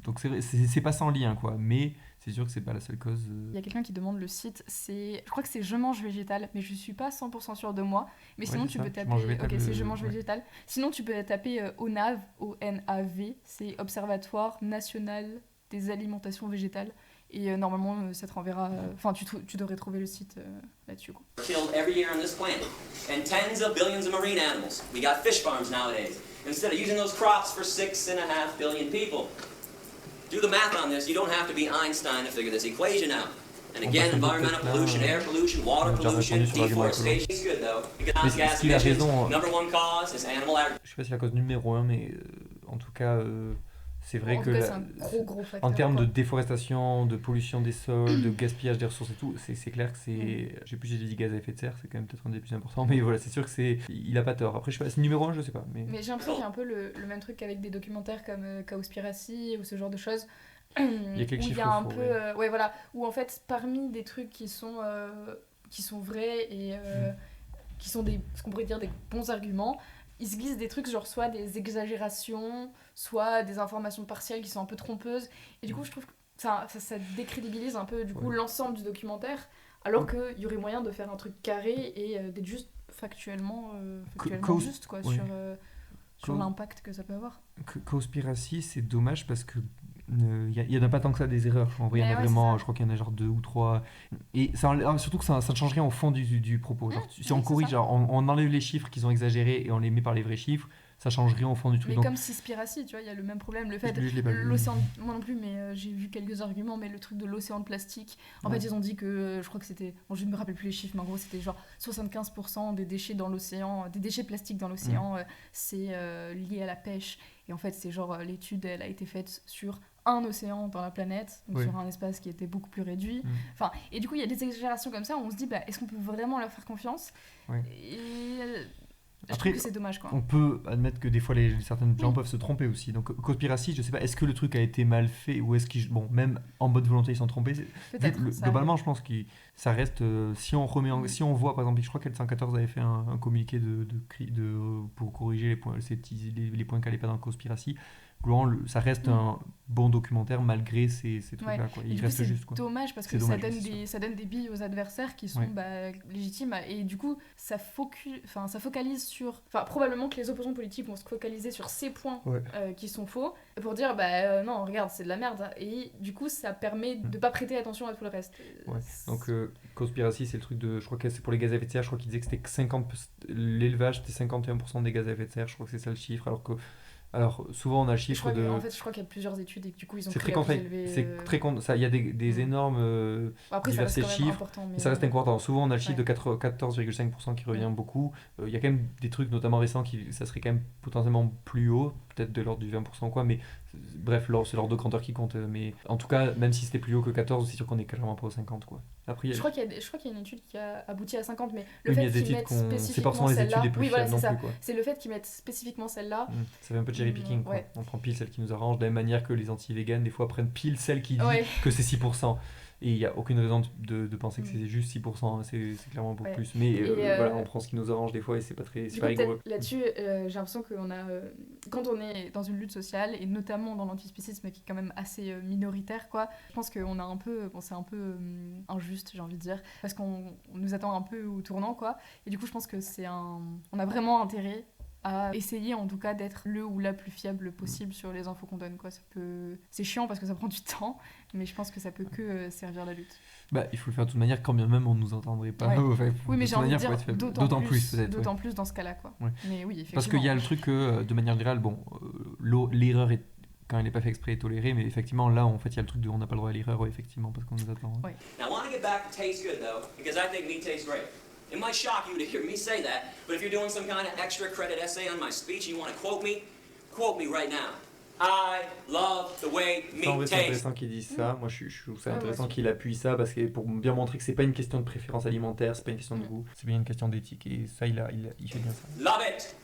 Donc c'est pas sans lien quoi, mais c'est sûr que c'est pas la seule cause. Il y a quelqu'un qui demande le site, je crois que c'est Je mange végétal, mais je suis pas 100% sûre de moi. Mais sinon tu peux taper. C'est Je mange végétal. Sinon tu peux taper ONAV, O-N-A-V, c'est Observatoire National des Alimentations Végétales. Et normalement ça te renverra. Enfin tu devrais trouver le site là-dessus quoi. Killed every year on this planet, and tens of billions of marine animals. We got fish farms nowadays. Instead of using those crops for 6.5 billion people. Do the math on this. You don't have to be Einstein to figure this equation out. And again, environmental pollution, air pollution, water pollution, deforestation. It's good though. Greenhouse gas emissions, number one cause is animal agriculture. Je sais pas si c'est la cause numéro 1, mais en tout cas, c'est vrai En que tout cas, c'est un gros facteur, en termes quoi. de déforestation, de pollution des sols, de gaspillage des ressources et tout, c'est clair que c'est. Je sais plus, j'ai dit gaz à effet de serre, c'est quand même peut-être un des plus importants, mais voilà, c'est sûr que il a pas tort. Après, je sais pas, c'est numéro 1, je sais pas. Mais j'ai l'impression qu'il y a un peu le même truc qu'avec des documentaires comme Cowspiracy ou ce genre de choses. Il y a quelques où il y chiffres a un faux, peu ouais voilà, où en fait parmi des trucs qui sont vrais et qui sont ce qu'on pourrait dire des bons arguments, il se glisse des trucs genre soit des exagérations, soit des informations partielles qui sont un peu trompeuses, et du coup je trouve que ça décrédibilise un peu du coup l'ensemble du documentaire, alors qu'il y aurait moyen de faire un truc carré et d'être juste factuellement juste quoi, sur l'impact que ça peut avoir. Cowspiracy, c'est dommage parce que il y en a pas tant que ça des erreurs. En vrai, il y en a vraiment, je crois qu'il y en a genre 2 ou 3. Et surtout que ça ne change rien au fond du propos. Genre, si on corrige, genre, on enlève les chiffres qu'ils ont exagérés et on les met par les vrais chiffres, ça change rien au fond du truc. Mais donc, comme Seaspiracy, tu vois, il y a le même problème. Le fait, l'océan, moi non plus, mais j'ai vu quelques arguments, mais le truc de l'océan de plastique, en fait, ils ont dit que, je crois que c'était, bon, je ne me rappelle plus les chiffres, mais en gros, c'était genre 75% des déchets dans l'océan, des déchets plastiques dans l'océan, c'est lié à la pêche. Et en fait, c'est genre, l'étude, elle a été faite sur un océan dans la planète, donc sur un espace qui était beaucoup plus réduit. Enfin, et du coup, il y a des exagérations comme ça où on se dit, bah, est-ce qu'on peut vraiment leur faire confiance ? Je trouve que c'est dommage, quoi. On peut admettre que des fois certains gens peuvent se tromper aussi. Donc Cowspiracy, je sais pas, est-ce que le truc a été mal fait ou est-ce qu'ils, bon, même en bonne volonté ils sont trompés. Globalement, je pense que ça reste. Si on voit par exemple, je crois qu'L114 avait fait un communiqué pour corriger les points qui n'allaient pas dans Cowspiracy. Ça reste un bon documentaire malgré ces trucs-là. Quoi. Il reste juste. C'est dommage parce que ça donne des billes aux adversaires qui sont légitimes. Et du coup, ça focalise sur... Enfin, probablement que les opposants politiques vont se focaliser sur ces points qui sont faux pour dire, non, regarde, c'est de la merde. Et du coup, ça permet de ne pas prêter attention à tout le reste. Donc, Cowspiracy, c'est le truc de... Je crois que c'est pour les gaz à effet de serre. Je crois qu'il disait que c'était l'élevage, c'était 51% des gaz à effet de serre. Je crois que c'est ça le chiffre. Alors, souvent, on a le chiffre de... En fait, je crois qu'il y a plusieurs études et que du coup, ils ont c'est très complexe. Il y a des énormes après, diversités de chiffres. Mais ça reste important. Souvent, on a le chiffre de 14,5% qui revient beaucoup. Il y a quand même des trucs, notamment récents, ça serait quand même potentiellement plus haut, peut-être de l'ordre du 20% ou quoi, mais bref, c'est l'ordre de grandeur qui compte. Mais en tout cas, même si c'était plus haut que 14, c'est sûr qu'on est clairement pas au 50, quoi. Après, je crois qu'il y a une étude qui a abouti à 50, mais le fait qu'ils mettent spécifiquement les celle-là... études les plus fiables non plus, quoi. C'est le fait qu'ils mettent spécifiquement celle-là. Ça fait un peu de cherry picking, quoi. On prend pile celle qui nous arrange, de la même manière que les anti-véganes, des fois, prennent pile celle qui dit que c'est 6%. Et il n'y a aucune raison de penser que c'est juste 6%, c'est clairement beaucoup plus. Mais voilà, on prend ce qui nous arrange des fois et c'est pas rigoureux. Là-dessus, j'ai l'impression qu'on a... quand on est dans une lutte sociale, et notamment dans l'antispécisme qui est quand même assez minoritaire, quoi, je pense qu'on a un peu... Bon, c'est un peu injuste, j'ai envie de dire, parce qu'on nous attend un peu au tournant, quoi. Et du coup, je pense que on a vraiment intérêt à essayer en tout cas d'être le ou la plus fiable possible sur les infos qu'on donne, quoi. C'est chiant parce que ça prend du temps, mais je pense que ça peut que servir la lutte. Il faut le faire de toute manière, quand bien même on ne nous entendrait pas. Oui, mais j'ai envie de dire d'autant plus peut-être. D'autant plus dans ce cas-là, quoi. Mais oui, effectivement. Parce qu'il y a le truc que, de manière générale, l'erreur est, quand elle n'est pas fait exprès, est tolérée, mais effectivement là en fait il y a le truc de on n'a pas le droit à l'erreur, effectivement, parce qu'on nous attend. Now I want to get back to taste good though, because I think meat tastes great. It might shock you to hear me say that, but if you're doing some kind of extra credit essay on my speech and you want to quote me right now. I love the way meat tastes. C'est intéressant qu'il dise ça. Moi, je trouve ça intéressant qu'il appuie ça parce que pour bien montrer que c'est pas une question de préférence alimentaire, c'est pas une question de goût, c'est bien une question d'éthique. Et ça, il fait bien ça. Love it.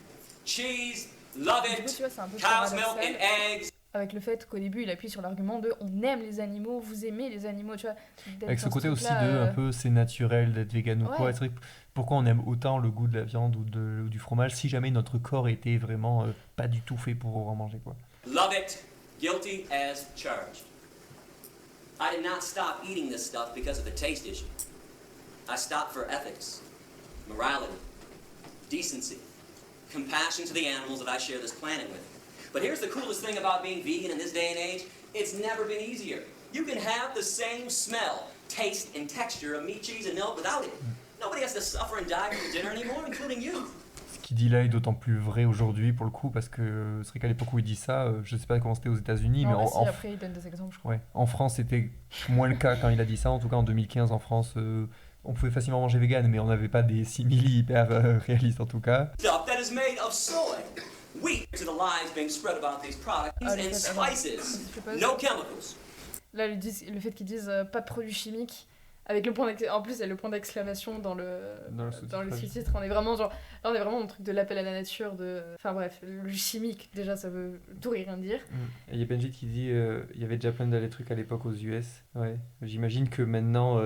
Cheese. Love it. Du coup, tu vois, c'est un peu cow's milk and eggs. Avec le fait qu'au début il appuie sur l'argument de on aime les animaux, vous aimez les animaux, tu vois. Avec ce côté aussi de un peu c'est naturel d'être vegan ou quoi. C'est vrai, pourquoi on aime autant le goût de la viande ou du fromage si jamais notre corps était vraiment pas du tout fait pour en manger, quoi. Love it. Guilty as charged. I did not stop eating this stuff because of the taste issue. I stopped for ethics, morality, decency, compassion to the animals that I share this planet with. But here's the coolest thing about being vegan in this day and age. It's never been easier. You can have the same smell, taste, and texture of meat, cheese, and milk without it. Nobody has to suffer and die for dinner anymore, including you. qu'il dit là est d'autant plus vrai aujourd'hui pour le coup, parce que c'est vrai qu'à l'époque où il dit ça, je sais pas comment c'était aux États-Unis, mais après il donne des exemples, je crois. ouais, en France c'était moins le cas quand il a dit ça. En tout cas en 2015 en France, on pouvait facilement manger vegan, mais on n'avait pas des simili hyper réalistes en tout cas. Stuff that is made of soy. Wheat to the lies being spread about these products and spices. No chemicals. Là, le fait qu'ils disent pas de produits chimiques, avec le point en plus il y a le point d'exclamation dans le sous-titre. On est vraiment genre, là on est vraiment dans le truc de l'appel à la nature, enfin bref, le chimique déjà ça veut tout et rien dire. Et il y a Benji qui dit il y avait déjà plein de trucs à l'époque aux US. Ouais, j'imagine que maintenant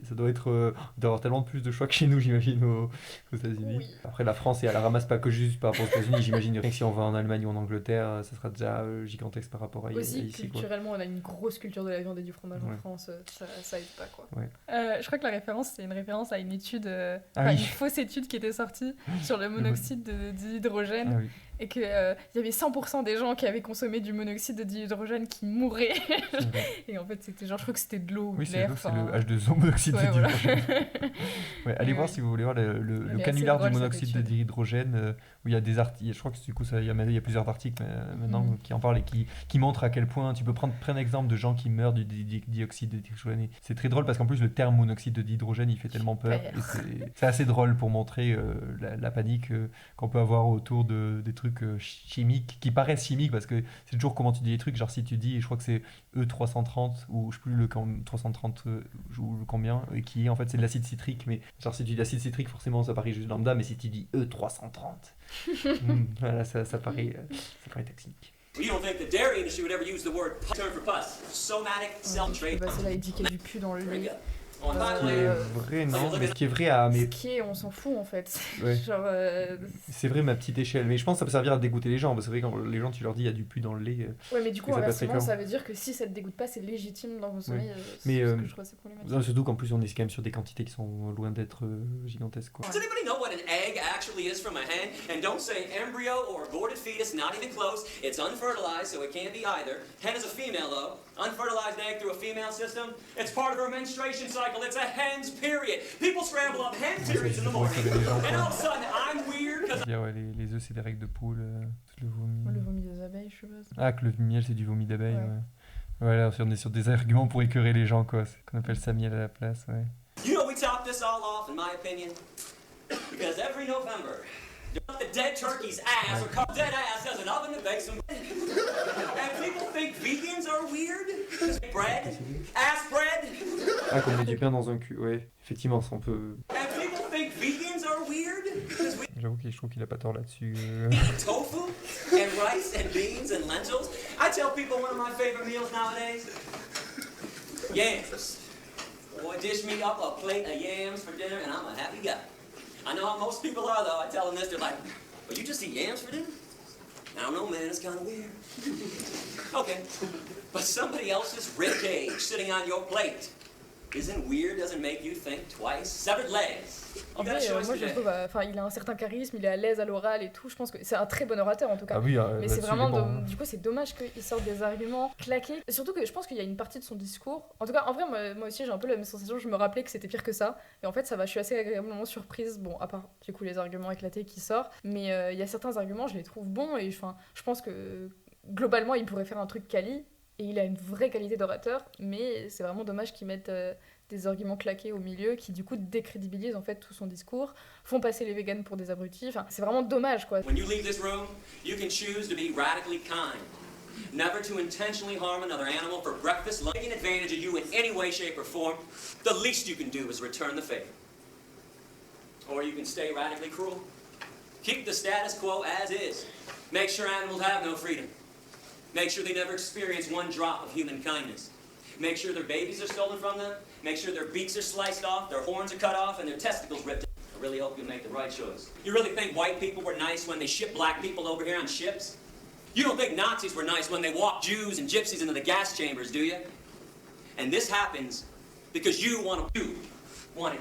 ça doit être d'avoir tellement plus de choix que chez nous, j'imagine aux États-Unis. Oui. Après la France est à la ramasse pas que juste par rapport aux États-Unis, j'imagine que si on va en Allemagne ou en Angleterre, ça sera déjà gigantesque par rapport à aussi, ici. Culturellement, quoi. On a une grosse culture de la viande et du fromage en France, ça aide pas quoi. Ouais. Je crois que la référence c'est une référence à une étude, une fausse étude qui était sortie sur le monoxyde de dihydrogène. Ah, oui. Et qu'il y avait 100% des gens qui avaient consommé du monoxyde de dihydrogène qui mouraient. Et en fait, c'était genre, je crois que c'était de l'eau ou de l'air. C'est le H2O monoxyde de dihydrogène. Ouais, allez voir si vous voulez voir le canular du monoxyde de dihydrogène, où il y a des articles, je crois que du coup, il y a plusieurs articles maintenant qui en parlent et qui montrent à quel point tu peux prendre un exemple de gens qui meurent du dioxyde de dihydrogène. C'est très drôle parce qu'en plus, le terme monoxyde de dihydrogène, il fait tellement peur. Et c'est assez drôle pour montrer la panique qu'on peut avoir autour des trucs chimiques qui paraissent chimiques, parce que c'est toujours comment tu dis les trucs, genre si tu dis, je crois que c'est E330 ou je sais plus le 330 ou combien, et en fait c'est de l'acide citrique, mais genre si tu dis acide citrique forcément ça paraît juste lambda, mais si tu dis E330 voilà, ça paraît toxique. You don't think the dairy industry would ever use the word term for pus? Somatic cell-trait. C'est là, il dit qu'il y a du pu dans le lait. Ce qui est vrai, non, mais ce qui est vrai à... Ce qui est, on s'en fout en fait. Ouais. Genre, c'est vrai, ma petite échelle, mais je pense que ça peut servir à dégoûter les gens, parce que c'est vrai quand les gens tu leur dis il y a du pu dans le lait. Ouais, mais du coup, inversement, ça veut dire que si ça te dégoûte pas, c'est légitime dans vos sommeils. Mais ce que je trouve assez problématique. Surtout qu'en plus, on est quand même sur des quantités qui sont loin d'être gigantesques. Quoi. Does anybody know what an egg actually is from a hen? And don't say embryo or aborted fetus, not even close. It's unfertilized, so it can't be either. Hen is a female, though. Unfertilized egg through a female system. It's part of her menstruation cycle. It's a hen's period. People scramble up hen periods in the morning. And all of a sudden, I'm weird because... Les œufs, c'est des règles de poule. Le vomi des abeilles, je sais pas. Ah, que le miel, c'est du vomi d'abeille, ouais. Voilà, on est sur des arguments pour écœurer les gens, quoi. Qu'on appelle ça miel à la place, ouais. You know, we top this all off, in my opinion, because every November, the dead turkey's ass or cut dead ass as an oven to bake some bread. And people think vegans are weird. Bread, ass bread. Ah, qu'on met du pain dans un cul, ouais. Effectivement, ça on peut. And people think vegans are weird. J'avoue que je trouve qu'il a pas tort là-dessus. Tofu and rice and beans and lentils. I tell people one of my favorite meals nowadays. Yams. Boy, dish me up a plate of yams for dinner and I'm a happy guy. I know how most people are though. I tell them this, they're like, well, you just eat yams for dinner? I don't know, man, it's kind of weird. Okay, but somebody else's ribcage sitting on your plate isn't weird, doesn't make you think twice. Severed legs. En vrai, moi je trouve, il a un certain charisme, il est à l'aise à l'oral et tout. Je pense que c'est un très bon orateur en tout cas. Ah oui, mais c'est vraiment, du coup, c'est dommage qu'il sorte des arguments claqués. Et surtout que je pense qu'il y a une partie de son discours. En tout cas, en vrai, moi aussi j'ai un peu la même sensation. Je me rappelais que c'était pire que ça. Et en fait, ça va. Je suis assez agréablement surprise. Bon, à part du coup les arguments éclatés qui sortent, mais il y a certains arguments, je les trouve bons et je pense que globalement, il pourrait faire un truc quali. Et il a une vraie qualité d'orateur, mais c'est vraiment dommage qu'ils mettent des arguments claqués au milieu qui du coup décrédibilisent en fait tout son discours, font passer les végans pour des abrutis. Enfin, c'est vraiment dommage quoi. When you leave this room, you can choose to be radically kind. Never to intentionally harm another animal for breakfast, taking advantage of you in any way, shape, or form. The least you can do is return the favor. Or you can stay radically cruel. Keep the status quo as is. Make sure animals have no freedom. Make sure they never experience one drop of human kindness. Make sure their babies are stolen from them. Make sure their beaks are sliced off, their horns are cut off, and their testicles ripped out. I really hope you make the right choice. You really think white people were nice when they shipped black people over here on ships? You don't think Nazis were nice when they walked Jews and gypsies into the gas chambers, do you? And this happens because you want to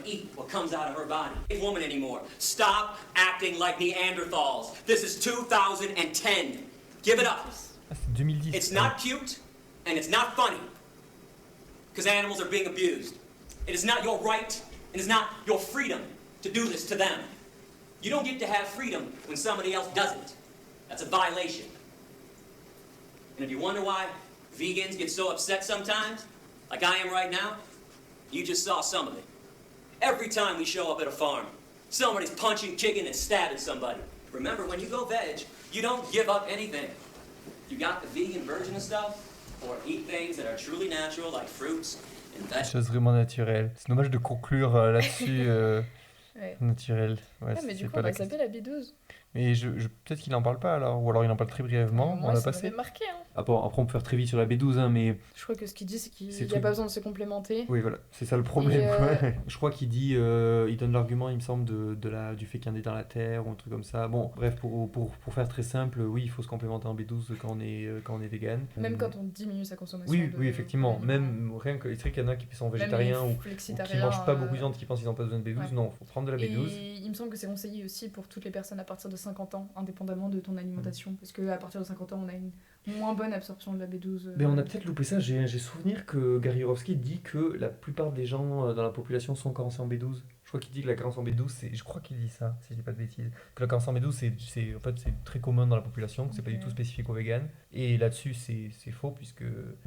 eat what comes out of her body. Ain't woman anymore. Stop acting like Neanderthals. This is 2010. Give it up. C'est 2010. It's not cute, and it's not funny, because animals are being abused. It is not your right, and it is not your freedom to do this to them. You don't get to have freedom when somebody else doesn't. That's a violation. And if you wonder why vegans get so upset sometimes, like I am right now, you just saw some of it. Every time we show up at a farm, somebody's punching, kicking, and stabbing somebody. Remember, when you go veg, you don't give up anything. You got the vegan version of stuff, or eat things that are truly natural, like fruits and vegetables. Chose vraiment naturelle. C'est dommage de conclure là-dessus. Ouais. Naturel. Ouais, mais du c'est coup, pas on la va s'appeler la B12. Mais peut-être qu'il n'en parle pas alors, ou alors il en parle très brièvement, Moi, on l'a ça passé. m'avait marqué. Hein. Après, on peut faire très vite sur la B12, hein, mais... Je crois que ce qu'il dit, c'est qu'il n'y a truc- pas besoin de se complémenter. Oui, voilà, c'est ça le problème. Et, ouais. Je crois qu'il dit, il donne l'argument, il me semble, du fait qu'il y en ait dans la terre ou un truc comme ça. Bon, bref, pour faire très simple, oui, il faut se complémenter en B12 quand on est vegan. Même quand on diminue sa consommation. Oui, effectivement. d'aliments. Même rien que les trucs, il y en a qui sont Même végétariens les ou qui flexitariens, mangent pas beaucoup de viande, qui pensent qu'ils n'ont pas besoin de B12. ouais. Non, il faut prendre de la B12. Et il me semble que c'est conseillé aussi pour toutes les personnes à partir de 50 ans, indépendamment de ton alimentation. Parce qu'à partir de 50 ans, on a une moins bonne absorption de la B12. Mais on a peut-être loupé ça. J'ai souvenir que Gary Yourofsky dit que la plupart des gens dans la population sont carencés en B12. Je crois qu'il dit que la carence en B12, je crois qu'il dit ça, si je dis pas de bêtises. Que la carence en B12, c'est très commun dans la population, que c'est pas du tout spécifique aux véganes. Et là-dessus, c'est faux, puisque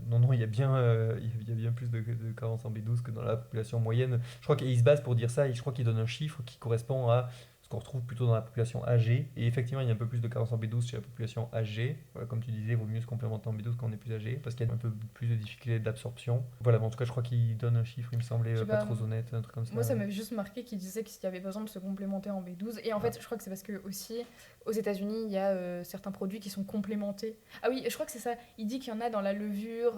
non, il y a bien plus de carence en B12 que dans la population moyenne. Je crois qu'il se base pour dire ça, et je crois qu'il donne un chiffre qui correspond à ce qu'on retrouve plutôt dans la population âgée. Et effectivement, il y a un peu plus de carence en B12 chez la population âgée. Voilà, comme tu disais, il vaut mieux se complémenter en B12 quand on est plus âgé, parce qu'il y a un peu plus de difficultés d'absorption. Voilà, mais en tout cas, je crois qu'il donne un chiffre, il me semblait pas trop honnête, un truc comme ça. Moi, ça m'avait juste marqué qu'il disait qu'il y avait besoin de se complémenter en B12. Et en fait, je crois que c'est parce que aussi, aux États-Unis, il y a certains produits qui sont complémentés. Ah oui, je crois que c'est ça. Il dit qu'il y en a dans la levure.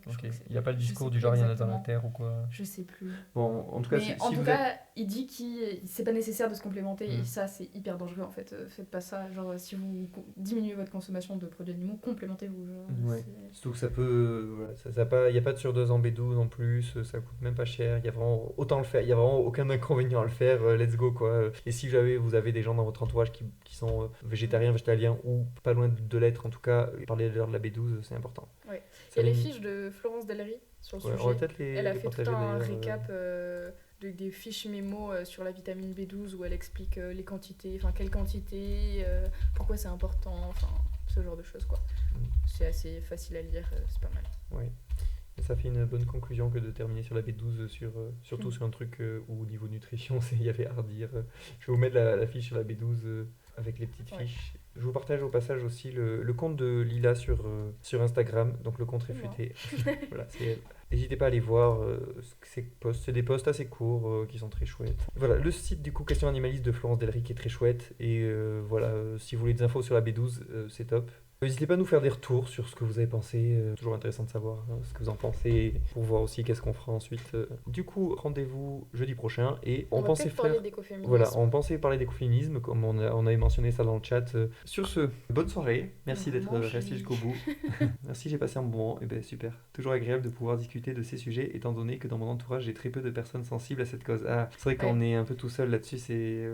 Ok. Il n'y a pas le discours du genre il y en a dans la terre ou quoi. Je sais plus. Bon, en tout cas, mais en tout cas, il dit que c'est pas nécessaire de se complémenter. Et ça, c'est hyper dangereux en fait. Faites pas ça. Genre, si vous diminuez votre consommation de produits animaux, complémentez-vous. Genre, ouais. Surtout que ça peut. Voilà, il n'y a pas de surdose en B12 en plus. Ça coûte même pas cher. Il y a vraiment autant le faire. Il n'y a vraiment aucun inconvénient à le faire. Let's go quoi. Et si vous avez des gens dans votre entourage qui sont végétariens, végétaliens ou pas loin de l'être en tout cas, parlez-leur de la B12, c'est important. Ouais. Il y a les fiches de Florence Delry sur le sujet. On va peut-être Elle a fait tout un récap des fiches mémo sur la vitamine B12 où elle explique les quantités, enfin quelle quantité, pourquoi c'est important, enfin ce genre de choses quoi. C'est assez facile à lire, c'est pas mal. Ouais. Et ça fait une bonne conclusion que de terminer sur la B12, surtout sur un truc où au niveau nutrition, il y avait à redire. Je vais vous mettre la fiche sur la B12 avec les petites fiches. Je vous partage au passage aussi le compte de Lila sur Instagram, donc le compte réfuté. Voilà, c'est elle. N'hésitez pas à aller voir c'est des posts assez courts qui sont très chouettes. Voilà, le site du coup Question Animaliste de Florence Delry qui est très chouette. Et voilà, si vous voulez des infos sur la B12, c'est top. N'hésitez pas à nous faire des retours sur ce que vous avez pensé. Toujours intéressant de savoir ce que vous en pensez pour voir aussi qu'est-ce qu'on fera ensuite. Du coup, rendez-vous jeudi prochain et on pensait parler d'écoféminisme. Voilà, on pensait parler d'écoféminisme comme on avait mentionné ça dans le chat. Sur ce, bonne soirée. Merci d'être resté jusqu'au bout. Merci, j'ai passé un bon moment. Et ben super. Toujours agréable de pouvoir discuter de ces sujets étant donné que dans mon entourage, j'ai très peu de personnes sensibles à cette cause. Ah, c'est vrai qu'on est un peu tout seul là-dessus,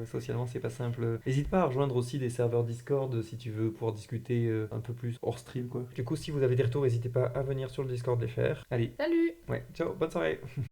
socialement, c'est pas simple. N'hésite pas à rejoindre aussi des serveurs Discord si tu veux pouvoir discuter un peu plus hors stream quoi. Du coup, si vous avez des retours, n'hésitez pas à venir sur le Discord les faire. Allez. Salut. Ouais, ciao, bonne soirée.